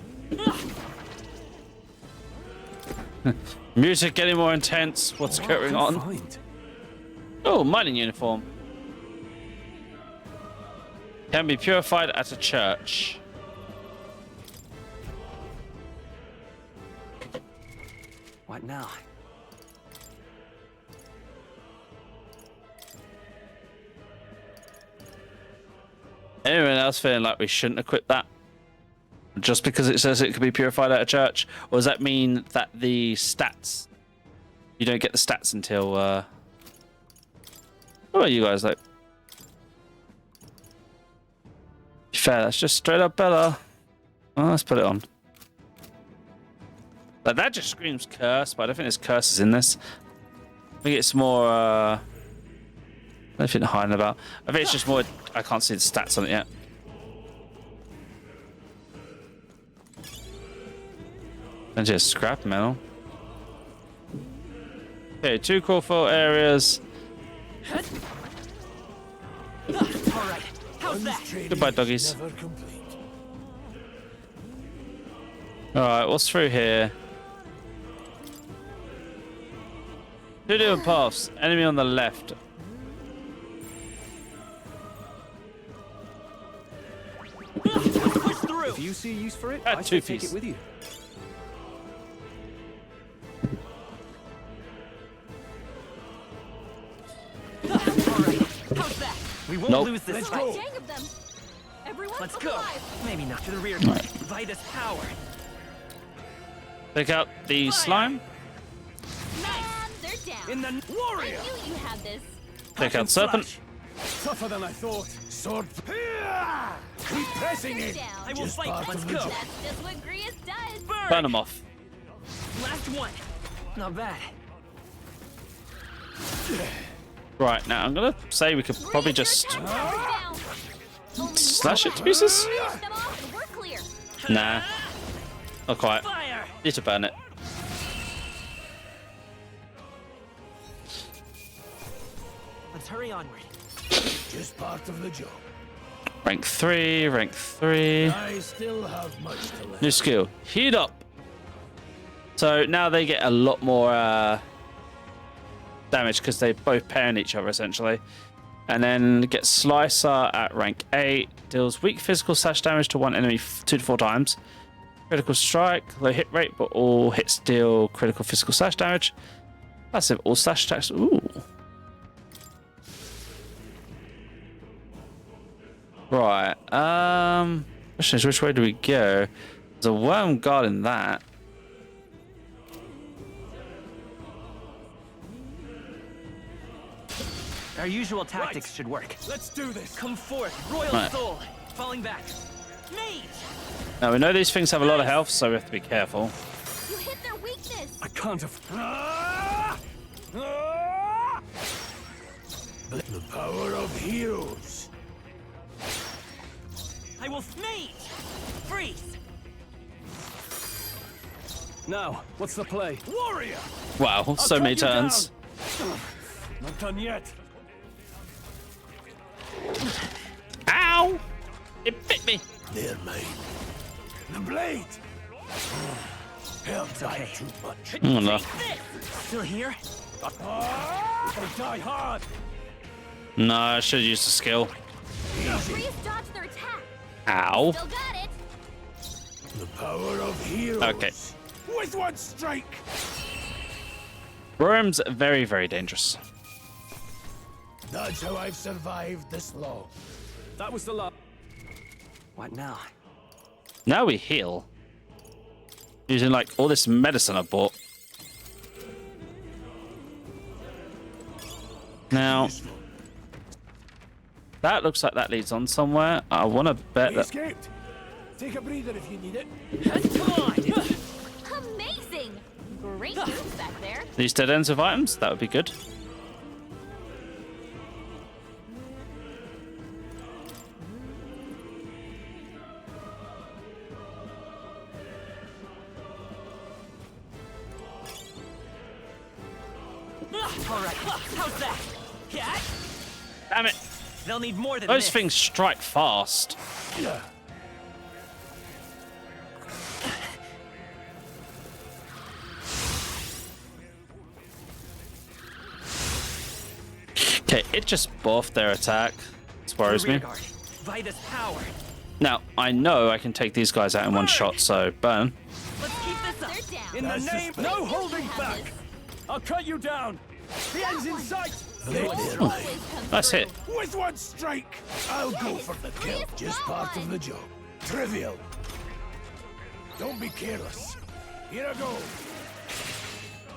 Music getting more intense. What's going on? Oh, mining uniform. Can be purified at a church. What now? Anyone else feeling like we shouldn't equip that? Just because it says it can be purified at a church? Or does that mean that the stats... You don't get the stats until... What are you guys like? Fair, that's just straight up better. Well, let's put it on. Like, that just screams curse, but I don't think there's curses in this. I think it's more... I don't think they're hiding about. I think it's just more... I can't see the stats on it yet. And just scrap metal. Okay, 2 core full areas. Alright, how's that? Goodbye, doggies. Alright, what's through here? 2 different paths. Enemy on the left. If you see use for it, Ah, I should take two-piece. it with you. How's that? We won't Nope. lose this Let's fight. go. Gang of them. Everyone Let's look go. alive. Maybe not to the rear. Right. Vitus power. Take out the slime. And they're down. In the warrior. I knew you had this. Take out serpent. Tougher than I thought. Sword. Keep pressing They're it. down. I will Just fight. part Let's of the go. job. That's just what Grius does. Burn them off. Last one. Not bad. Right, now I'm gonna say we could probably just slash it to pieces. Finish them off and we're clear. Nah, not quite. Fire. Need to burn it. Let's hurry onward. Just part of the job. Rank 3, rank 3. I still have much to learn. New skill, heat up. So now they get a lot more damage because they both pair on each other essentially. And then get Slicer at rank 8. Deals weak physical slash damage to one enemy 2 to 4 times. Critical strike, low hit rate, but all hits deal critical physical slash damage. Passive, all slash attacks. Ooh. Right. Question is, which way do we go? There's a worm guarding that. Our usual tactics should work. Let's do this. Come forth, royal Right. soul. Falling back. Mate. Now we know these things have a lot of health, so we have to be careful. You hit their weakness. I can't have. The power of heroes. I will mate. Freeze. Now, what's the play? Warrior. Wow, so many turns. Not done yet. Ow! It bit me. They're mine. The blade. Held back too much. Oh, no. Still here? They die hard. No, I should have used the skill. Grius dodged their attack. Ow. Still got it. The power of heroes. Okay. With one strike. Worms are very, very dangerous. That's how I've survived this long. That was the last. What now? Now we heal. Using like all this medicine I bought. Now, that looks like that leads on somewhere. I want to bet We that... escaped. Take a breather if you need it. Amazing! Great moves back there. These dead ends of items, that would be good. All right, how's that? Yeah. Damn it! They'll need more than Those this. things strike fast. Okay, it just buffed their attack. This worries me. By this power. Now, I know I can take these guys out in one shot, so burn. Let's keep this up. In the name, no holding back. I'll cut you down. The end's in sight. Nice hit. With one strike, I'll go for the kill. Just part of the job. Trivial. Don't be careless. Here I go.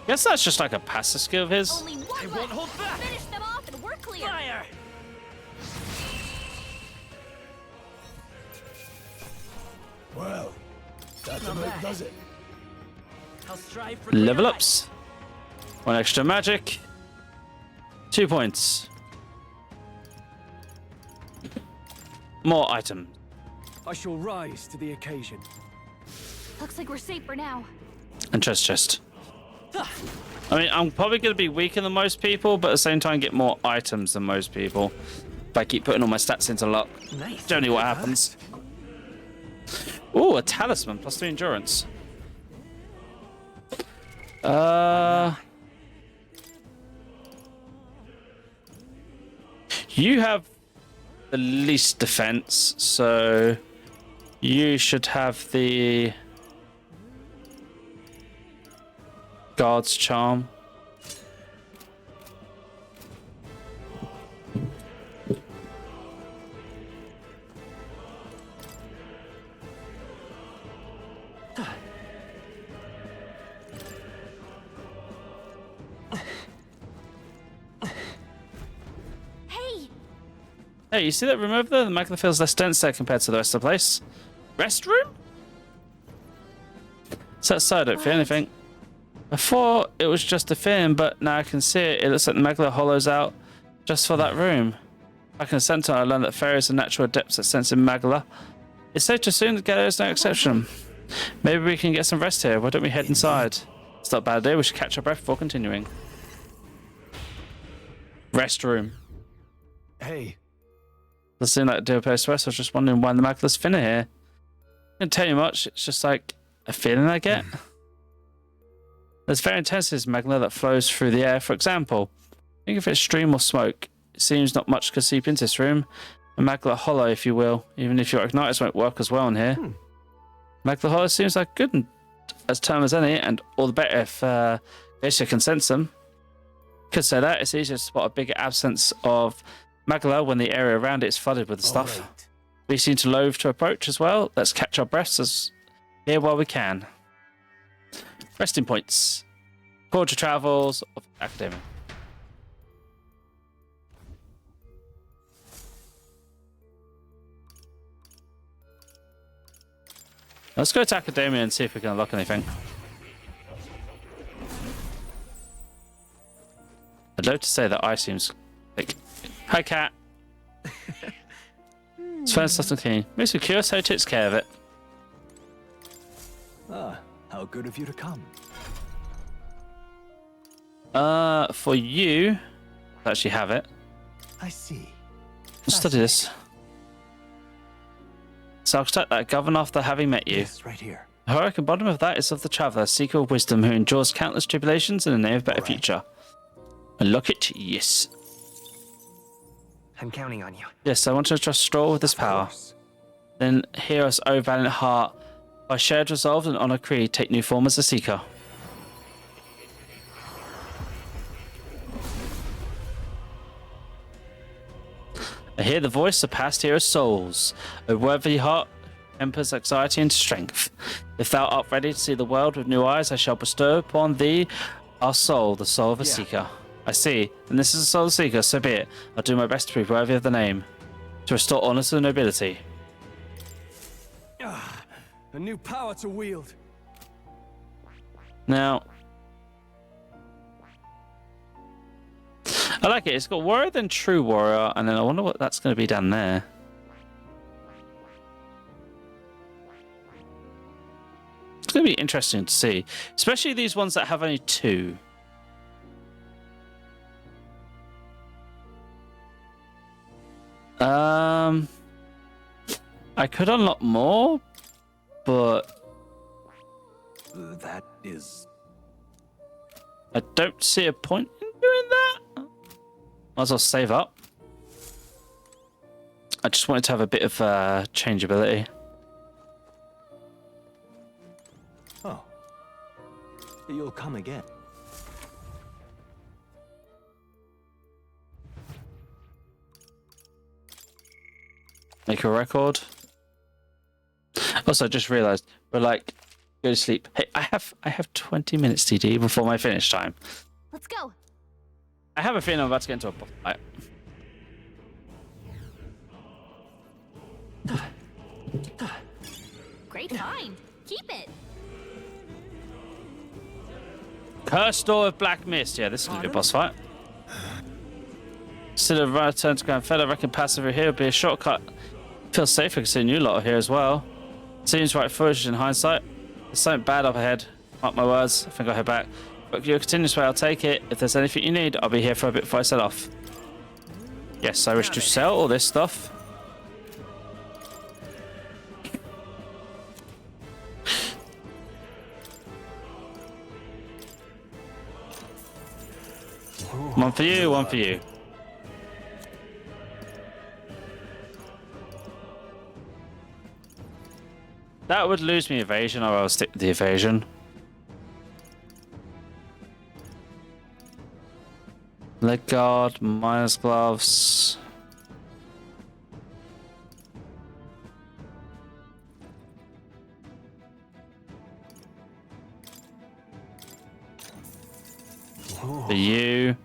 Guess that's just like a passive skill of his. Only one They won't hold back. Finish them off and we're clear. Fire. Well, that about does it. I'll strive for Level clear ups. One extra magic. 2 points. More item. I shall rise to the occasion. Looks like we're safe for now. And chest. I mean, I'm probably going to be weaker than most people, but at the same time get more items than most people. If I keep putting all my stats into luck. Nice. Generally what happens. Ooh, a talisman. +3 endurance. You have the least defense, so you should have the guard's charm. Hey, you see that room over there? The magma feels less dense there compared to the rest of the place. Restroom? It's outside, I don't feel anything. Before, it was just a film, but now I can see it. It looks like the magma hollows out just for that room. Back in the center, I learned that fairies are natural adepts at sensing magma. It's safe to assume the gallery is no exception. Maybe we can get some rest here. Why don't we head inside? It's not a bad idea. We should catch our breath before continuing. Restroom. Hey. Doesn't seem like a deal place to us. I was just wondering why the magma's thinner here. I can't tell you much. It's just like a feeling I get. There's very intense magma that flows through the air. For example, think if it's stream or smoke. It seems not much could seep into this room. A magma hollow, if you will. Even if your igniters won't work as well in here. Magma hollow seems like good as term as any, and all the better if Glacier can sense them. Could say that it's easier to spot a bigger absence of magma when the area around it is flooded with the stuff. Right. We seem to loathe to approach as well. Let's catch our breaths here while we can. Resting points. Cordial travels of Academia. Let's go to Academia and see if we can unlock anything. I'd love to say that I seems like... Hi, cat. It's fun stuff to clean. Makes me curious how it takes care of it. Ah, how good of you to come. For you... I actually have it. I see. Let's study this. So I'll start that govern after having met you. Yes, right here. The heroic embodiment of that is of the traveller, seeker of wisdom, who endures countless tribulations in the name of a better future. Unlock it, yes. I'm counting on you. Yes, I want to trust Straw with this power. Then hear us, O valiant heart. By shared resolve and honor creed, take new form as a seeker. I hear the voice of past heroes' souls. O worthy heart, tempers anxiety into strength. If thou art ready to see the world with new eyes, I shall bestow upon thee our soul, the soul of a seeker. I see, and this is the soul of a seeker, so be it. I'll do my best to prove worthy of the name, to restore honor to the nobility. A new power to wield. Now, I like it. It's got warrior, then true warrior, and then I wonder what that's going to be down there. It's going to be interesting to see, especially these ones that have only 2. I could unlock more, but that is... I don't see a point in doing that. Might as well save up. I just wanted to have a bit of changeability. Oh. You'll come again. Make a record. Also, I just realised we're like, go to sleep. Hey, I have 20 minutes, TD, before my finish time. Let's go. I have a feeling I'm about to get into a boss fight. Great find. Keep it. Cursed Door of Black Mist. Yeah, this is going to be a boss fight. Instead of right turn to Grand Fed, I reckon passing through here would be a shortcut. Feels safer considering you lot are here as well. Seems right foolish in hindsight. There's something bad up ahead. Mark my words, I think I'll head back. But if you're continuous way, I'll take it. If there's anything you need, I'll be here for a bit before I set off. Yes, I wish to sell all this stuff. One for you, one for you. That would lose me evasion, or I'll stick with the evasion. Leg guard, miner's gloves. For you.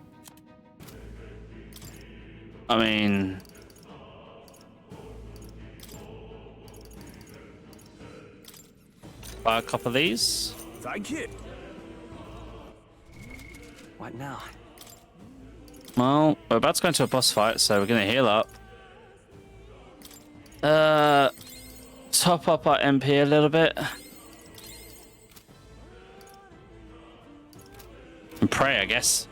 I mean... buy a couple of these. Thank you. What now? Well, we're about to go into a boss fight, so we're going to heal up. Top up our MP a little bit. And pray, I guess.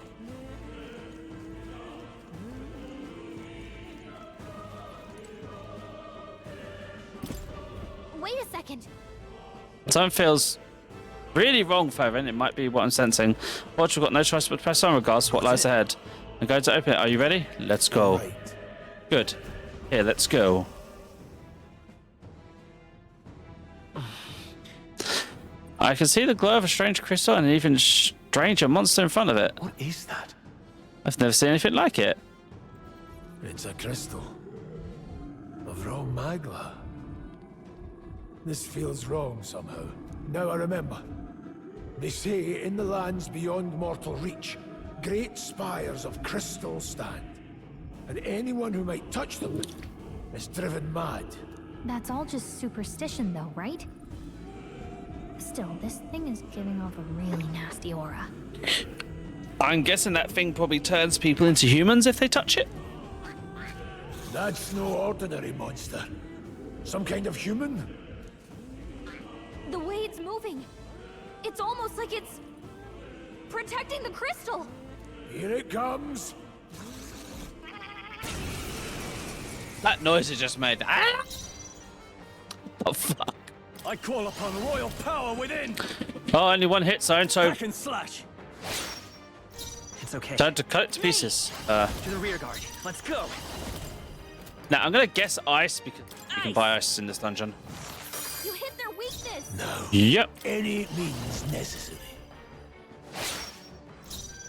Wait a second. Something feels really wrong, Favin. It might be what I'm sensing. Watch, we've got no choice but to press on regards to what lies ahead. I'm going to open it. Are you ready? Let's go. Good. Here, let's go. I can see the glow of a strange crystal and an even stranger monster in front of it. What is that? I've never seen anything like it. It's a crystal of raw magla. This feels wrong somehow. Now I remember. They say in the lands beyond mortal reach, great spires of crystal stand. And anyone who might touch them is driven mad. That's all just superstition though, right? Still, this thing is giving off a really nasty aura. I'm guessing that thing probably turns people into humans if they touch it. That's no ordinary monster. Some kind of human? The way it's moving, it's almost like it's protecting the crystal. Here it comes. That noise it just made. Ah! What the fuck? I call upon royal power within. Oh, only one hit zone, so Back and slash. It's okay. time to cut it to pieces. To the rear guard. Let's go. Now I'm gonna guess ice because you can buy ice in this dungeon. You hit their weakness. No. Yep. Any means necessary.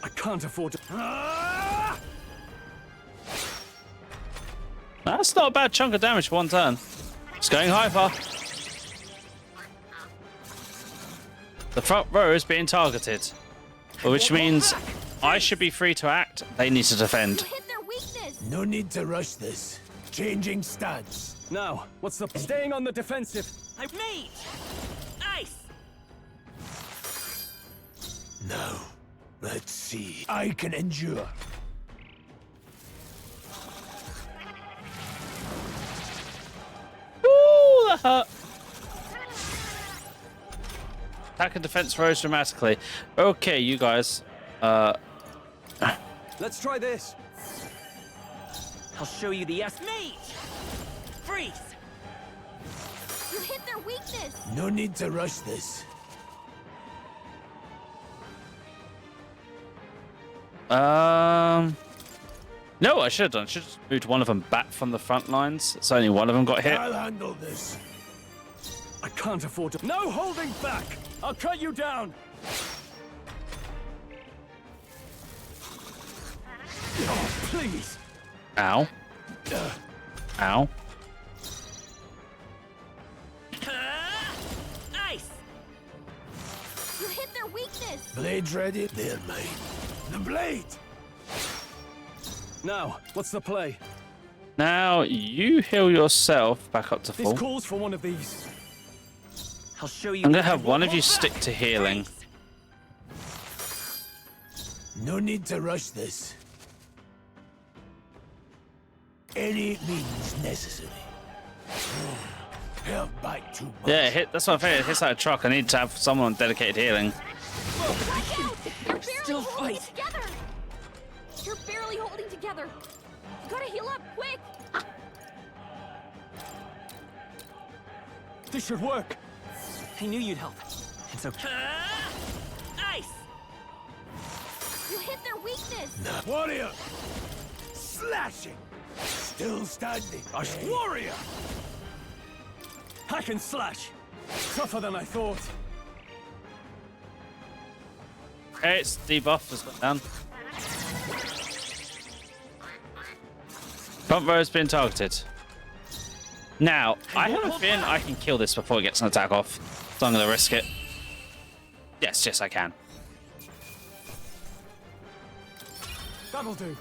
I can't afford to. That's not a bad chunk of damage for one turn. It's going hyper. The front row is being targeted, which means I should be free to act. They need to defend. No need to rush this. Changing stance. Now, what's the... Staying on the defensive. Mage! Ice! No. Let's see. I can endure. Ooh, that hurt. Attack and defense rose dramatically. Okay, you guys. Let's try this. I'll show you the Mage! Freeze! You hit their weakness! No need to rush this. No, I should have done. I should have moved one of them back from the front lines. So only one of them got hit. I'll handle this. I can't afford to... No holding back! I'll cut you down! Oh, please! Ow. Ow. Ice! You hit their weakness! Blade ready? They're mine. The blade! Now, what's the play? Now you heal yourself back up to full. This calls for one of these. I'll show you. I'm gonna have one of you stick to healing. No need to rush this. Any means necessary. Held back too much. Yeah, hit. That's what I'm saying. It hits like a truck. I need to have someone on dedicated healing. You're still holding together! You're barely holding together! You gotta heal up, quick! This should work. I knew you'd help. It's okay. Ice! You hit their weakness! No. Warrior! Slashing! Still standing. Warrior! Hack and slash. Tougher than I thought. Okay, it's debuff has gone down. Front row has been targeted. Now, I have a feeling I can kill this before it gets an attack off. So I'm going to risk it. Yes, yes, I can. That'll do.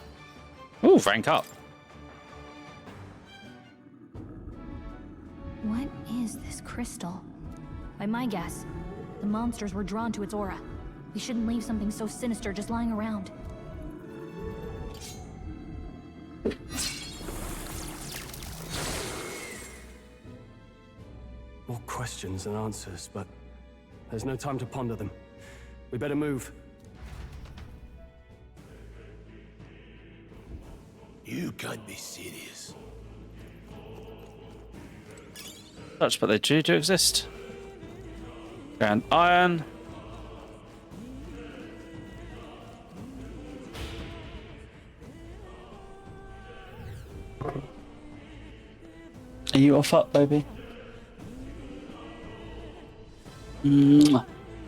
Ooh, rank up. What is this crystal? By my guess, the monsters were drawn to its aura. We shouldn't leave something so sinister just lying around. More questions than answers, but there's no time to ponder them. We better move. You can't be serious. Such, but they do exist. Grand iron. Are you off up, baby?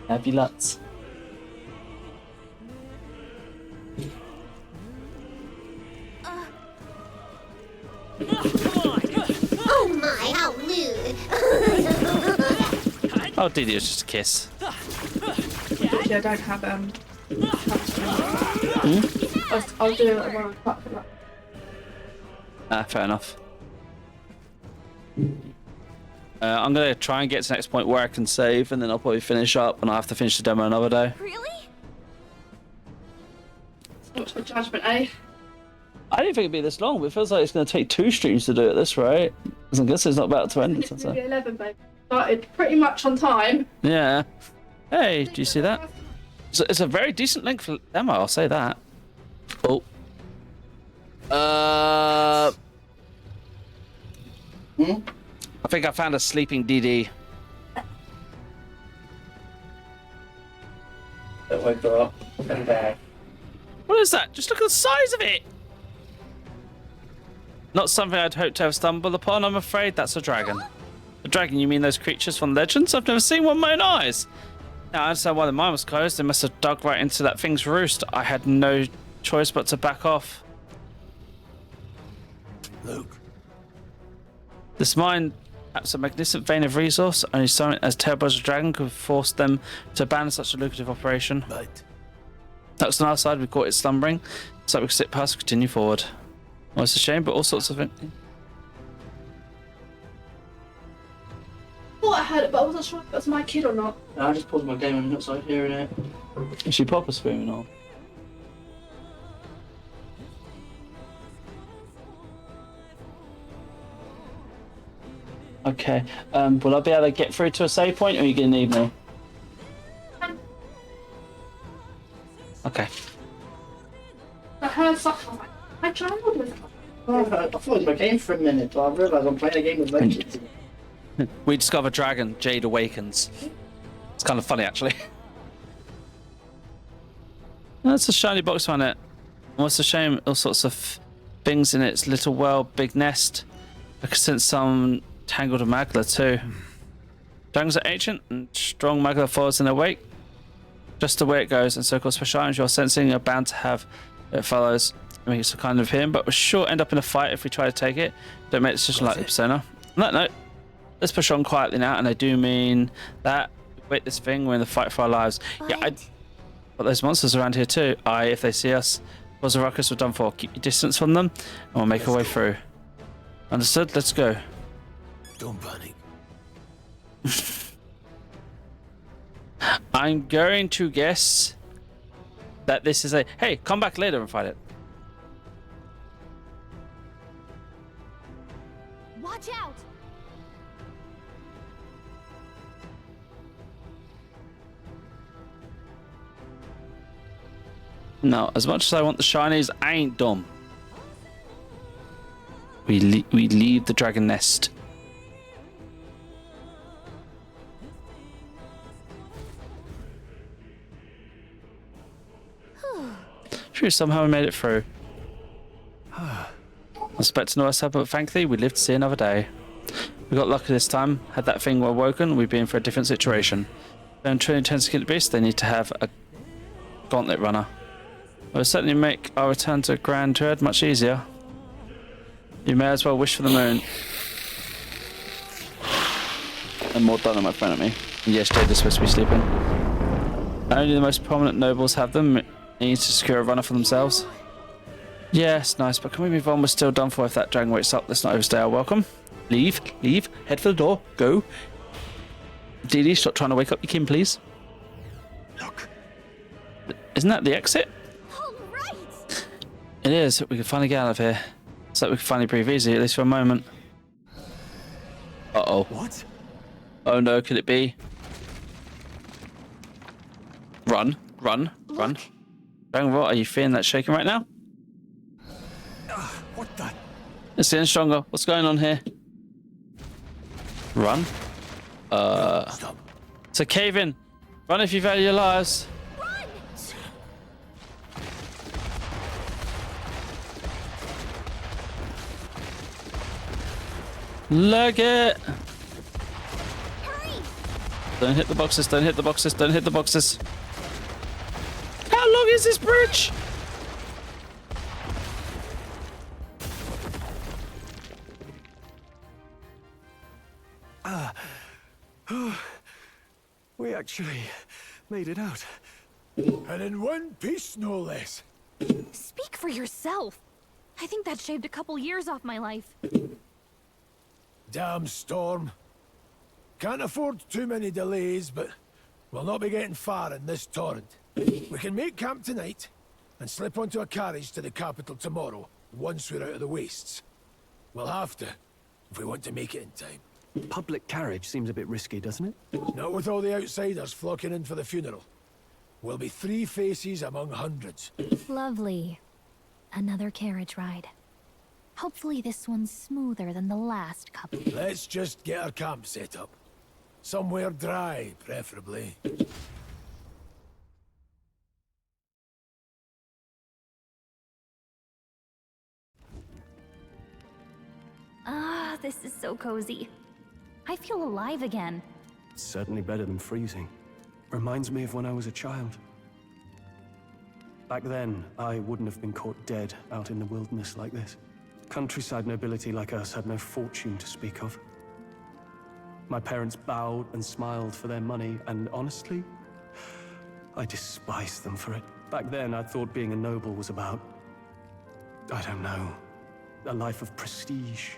Happy lots. Oh my, how rude! Oh, Didi, it's just a kiss. Yeah, I don't have I'll do it when I'm part for that. Ah, fair enough. I'm gonna try and get to the next point where I can save, and then I'll probably finish up, and I'll have to finish the demo another day. Really? What's the judgment, eh? I didn't think it'd be this long, but it feels like it's gonna take 2 streams to do it this, right? Because I guess it's not about to end. It's maybe 11, babe. Started pretty much on time. Yeah. Hey, do you see that? It's a very decent length for demo, I'll say that. Oh. I think I found a sleeping DD. Don't wake her up. What is that? Just look at the size of it! Not something I'd hoped to have stumbled upon, I'm afraid. That's a dragon. A dragon, you mean those creatures from legends? I've never seen one with my own eyes. Now, I understand why the mine was closed. They must have dug right into that thing's roost. I had no choice but to back off. Look, This mine taps a magnificent vein of resource. Only someone as terrible as a dragon could force them to abandon such a lucrative operation. But That's on our side. We caught it slumbering, so we could sit past and continue forward. Well, it's a shame, but all sorts of things. I thought I heard it, but I wasn't sure if that was my kid or not. I just paused my game and outside hearing it. Is she proper screaming on? Okay. Will I be able to get through to a save point, or are you gonna need me? Okay. I heard something. I was like, my child was. I thought it was my game for a minute, but I realised I'm playing a game with legends. We discover dragon. Jade awakens. It's kind of funny, actually. That's a shiny box on it. What's a shame? All sorts of things in its little world, big nest. I could sense some tangled with magla too. Dragons are ancient and strong magla follows in their wake. Just the way it goes, and so-called special items you're sensing are bound to have it follows. I mean, it's a kind of him, but we're sure end up in a fight if we try to take it. Don't make decisions like the persona. No. Let's push on quietly now, and I do mean that. Wait, this thing, we're in the fight for our lives. Yeah, but there's monsters around here too. If they see us, cause a ruckus, we're done for. Keep your distance from them, and we'll make our way through. Understood? Let's go. Don't panic. I'm going to guess that this is a... Hey, come back later and fight it. Watch out! No, as much as I want the shinies, I ain't dumb. We leave the dragon nest. Phew, somehow we made it through. I expect to know what's happened, but thankfully we lived to see another day. We got lucky this time. Had that thing awoken, we'd be in for a different situation. When truly intends to kill the beast, they need to have a gauntlet runner. It will certainly make our return to Grand Turd much easier. You may as well wish for the moon. And more dynamite thrown at me. Yes, Jade is supposed to be sleeping. Only the most prominent nobles have them. They need to secure a runner for themselves. Yes, nice, but can we move on? We're still done for if that dragon wakes up. Let's not overstay our welcome. Leave, head for the door, go. Dee Dee, stop trying to wake up your kin, please. Look. Isn't that the exit? It is. We can finally get out of here. So we can finally breathe easy, at least for a moment. Uh-oh. What? Oh no, could it be? Run. Dragon, what? Are you feeling that shaking right now? What the? It's getting stronger. What's going on here? Run. Stop. It's a cave in. Run if you value your lives. Leg it! Hurry! Don't hit the boxes, don't hit the boxes, don't hit the boxes. How long is this bridge? We actually made it out. And in one piece, no less. Speak for yourself. I think that shaved a couple years off my life. Damn storm. Can't afford too many delays, but we'll not be getting far in this torrent. We can make camp tonight and slip onto a carriage to the capital tomorrow, once we're out of the wastes. We'll have to, if we want to make it in time. Public carriage seems a bit risky, doesn't it? Not with all the outsiders flocking in for the funeral. We'll be 3 faces among hundreds. Lovely. Another carriage ride. Hopefully this one's smoother than the last couple. Let's just get our camp set up. Somewhere dry, preferably. Ah, this is so cozy. I feel alive again. It's certainly better than freezing. Reminds me of when I was a child. Back then, I wouldn't have been caught dead out in the wilderness like this. Countryside nobility like us had no fortune to speak of. My parents bowed and smiled for their money, and honestly, I despised them for it. Back then, I thought being a noble was about, I don't know, a life of prestige,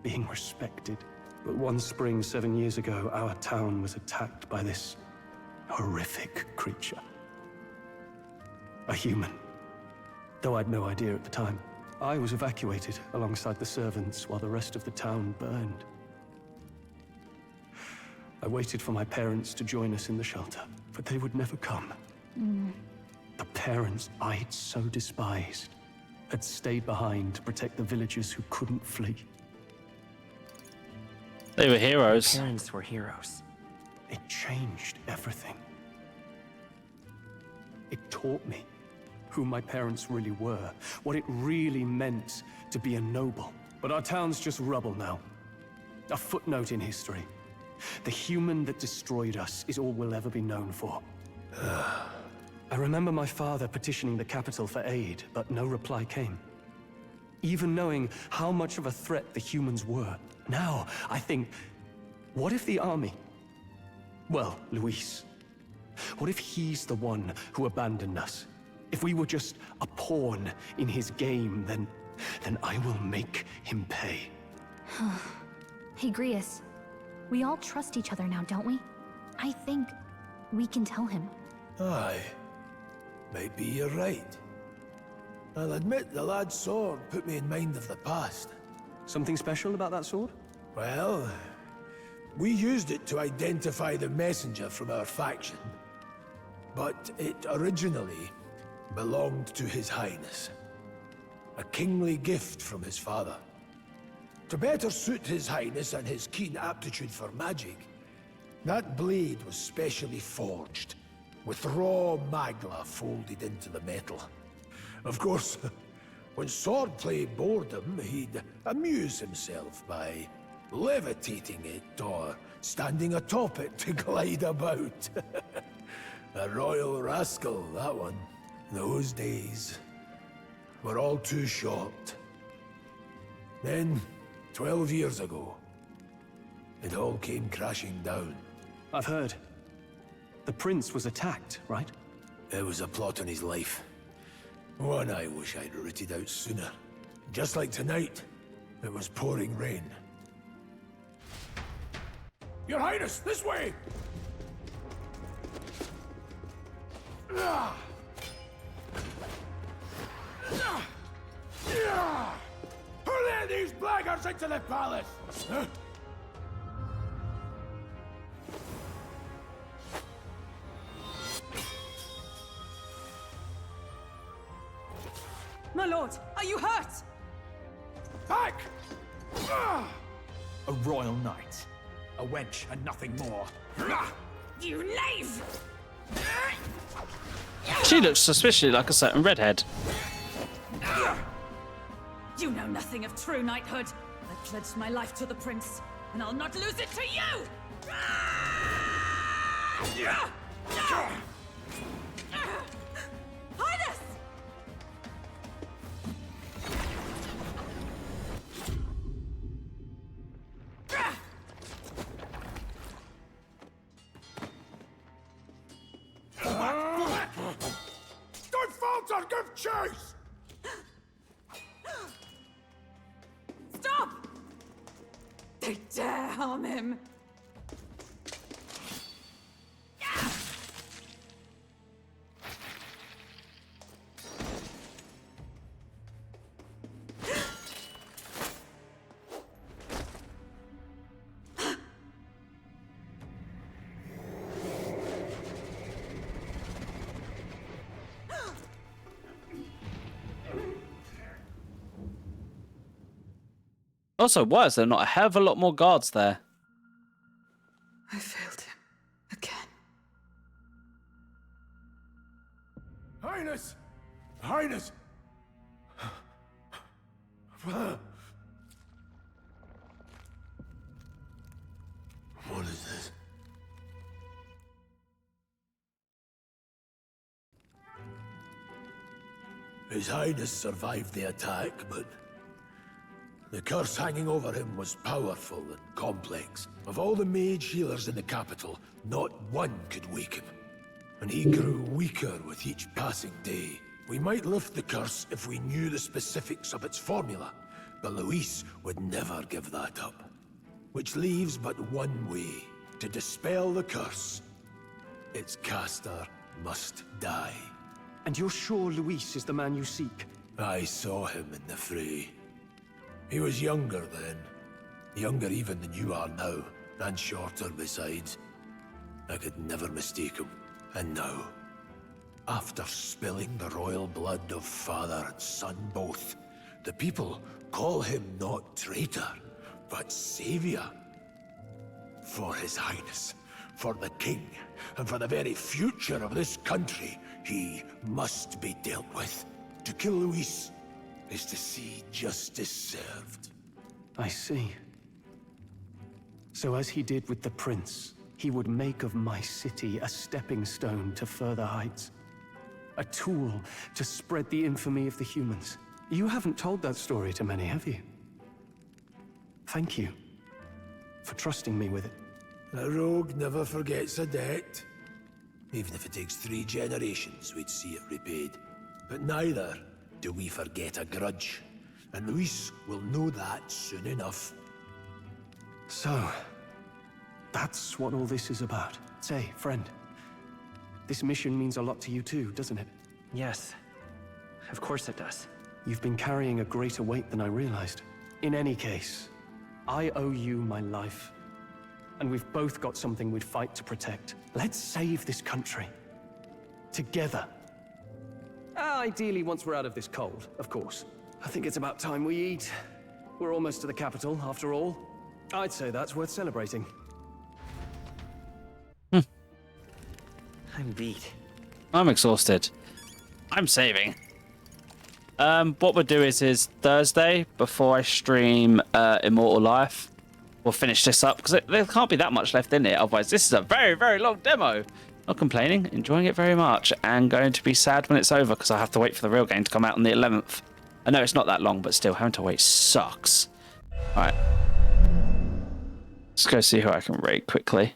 being respected. But one spring 7 years ago, our town was attacked by this horrific creature. A human. Though I'd no idea at the time. I was evacuated alongside the servants while the rest of the town burned. I waited for my parents to join us in the shelter, but they would never come. The parents I'd so despised had stayed behind to protect the villagers who couldn't flee. They were heroes. Parents were heroes. It changed everything. It taught me who my parents really were, what it really meant to be a noble. But our town's just rubble now. A footnote in history. The human that destroyed us is all we'll ever be known for. I remember my father petitioning the capital for aid, but no reply came. Even knowing how much of a threat the humans were. Now, I think, what if the army? Well, Luis. What if he's the one who abandoned us? If we were just a pawn in his game, then I will make him pay. Hey, Grius. We all trust each other now, don't we? I think we can tell him. Aye. Maybe you're right. I'll admit the lad's sword put me in mind of the past. Something special about that sword? Well, we used it to identify the messenger from our faction. But it originally belonged to His Highness. A kingly gift from his father. To better suit His Highness and his keen aptitude for magic, that blade was specially forged, with raw magla folded into the metal. Of course, when swordplay bored him, he'd amuse himself by levitating it or standing atop it to glide about. A royal rascal, that one. Those days were all too short. Then, 12 years ago, it all came crashing down. I've heard. The prince was attacked, right? It was a plot on his life. One I wish I'd rooted out sooner. Just like tonight, it was pouring rain. Your Highness, this way! Who let these blackguards into the palace? Huh? My lord, are you hurt? Back! A royal knight. A wench and nothing more. You knave! She looks suspiciously like a certain redhead. You know nothing of true knighthood. I pledged my life to the prince, and I'll not lose it to you! Highness! Don't falter! Give chase! Stop! They dare harm him! Also, why is there not a hell of a lot more guards there? I failed him. Again. Highness! Highness! What is this? His Highness survived the attack, but The curse hanging over him was powerful and complex. Of all the mage healers in the capital, not one could wake him. And he grew weaker with each passing day. We might lift the curse if we knew the specifics of its formula, but Luis would never give that up. Which leaves but one way to dispel the curse. Its caster must die. And you're sure Luis is the man you seek? I saw him in the fray. He was younger then. Younger even than you are now, and shorter besides. I could never mistake him. And now, after spilling the royal blood of father and son both, the people call him not traitor, but savior. For his highness, for the king, and for the very future of this country, he must be dealt with. To kill Luis is to see justice served. I see. So as he did with the prince, he would make of my city a stepping stone to further heights. A tool to spread the infamy of the humans. You haven't told that story to many, have you? Thank you for trusting me with it. A rogue never forgets a debt. Even if it takes 3 generations, we'd see it repaid. But neither do we forget a grudge. And Luis will know that soon enough. So, that's what all this is about. Say, friend, this mission means a lot to you too, doesn't it? Yes, of course it does. You've been carrying a greater weight than I realized. In any case, I owe you my life. And we've both got something we'd fight to protect. Let's save this country. Together. Ideally, once we're out of this cold, of course. I think it's about time we eat. We're almost to the capital, after all. I'd say that's worth celebrating. I'm beat. I'm exhausted. I'm saving. What we'll do is Thursday, before I stream Immortal Life, we'll finish this up, because there can't be that much left in it. Otherwise, this is a very, very long demo. Not complaining, enjoying it very much, and going to be sad when it's over, because I have to wait for the real game to come out on the 11th. I know it's not that long, but still, having to wait sucks. Alright. Let's go see who I can raid quickly.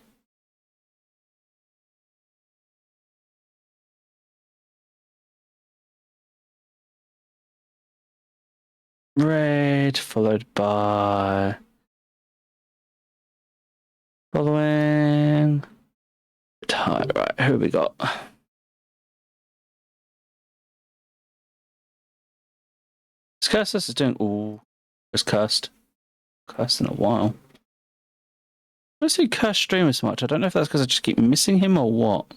Raid, followed by... Following... Right, who we got? This Cursus is doing... Ooh, it's cursed. Cursed in a while. I don't see cursed streamers so much. I don't know if that's because I just keep missing him or what.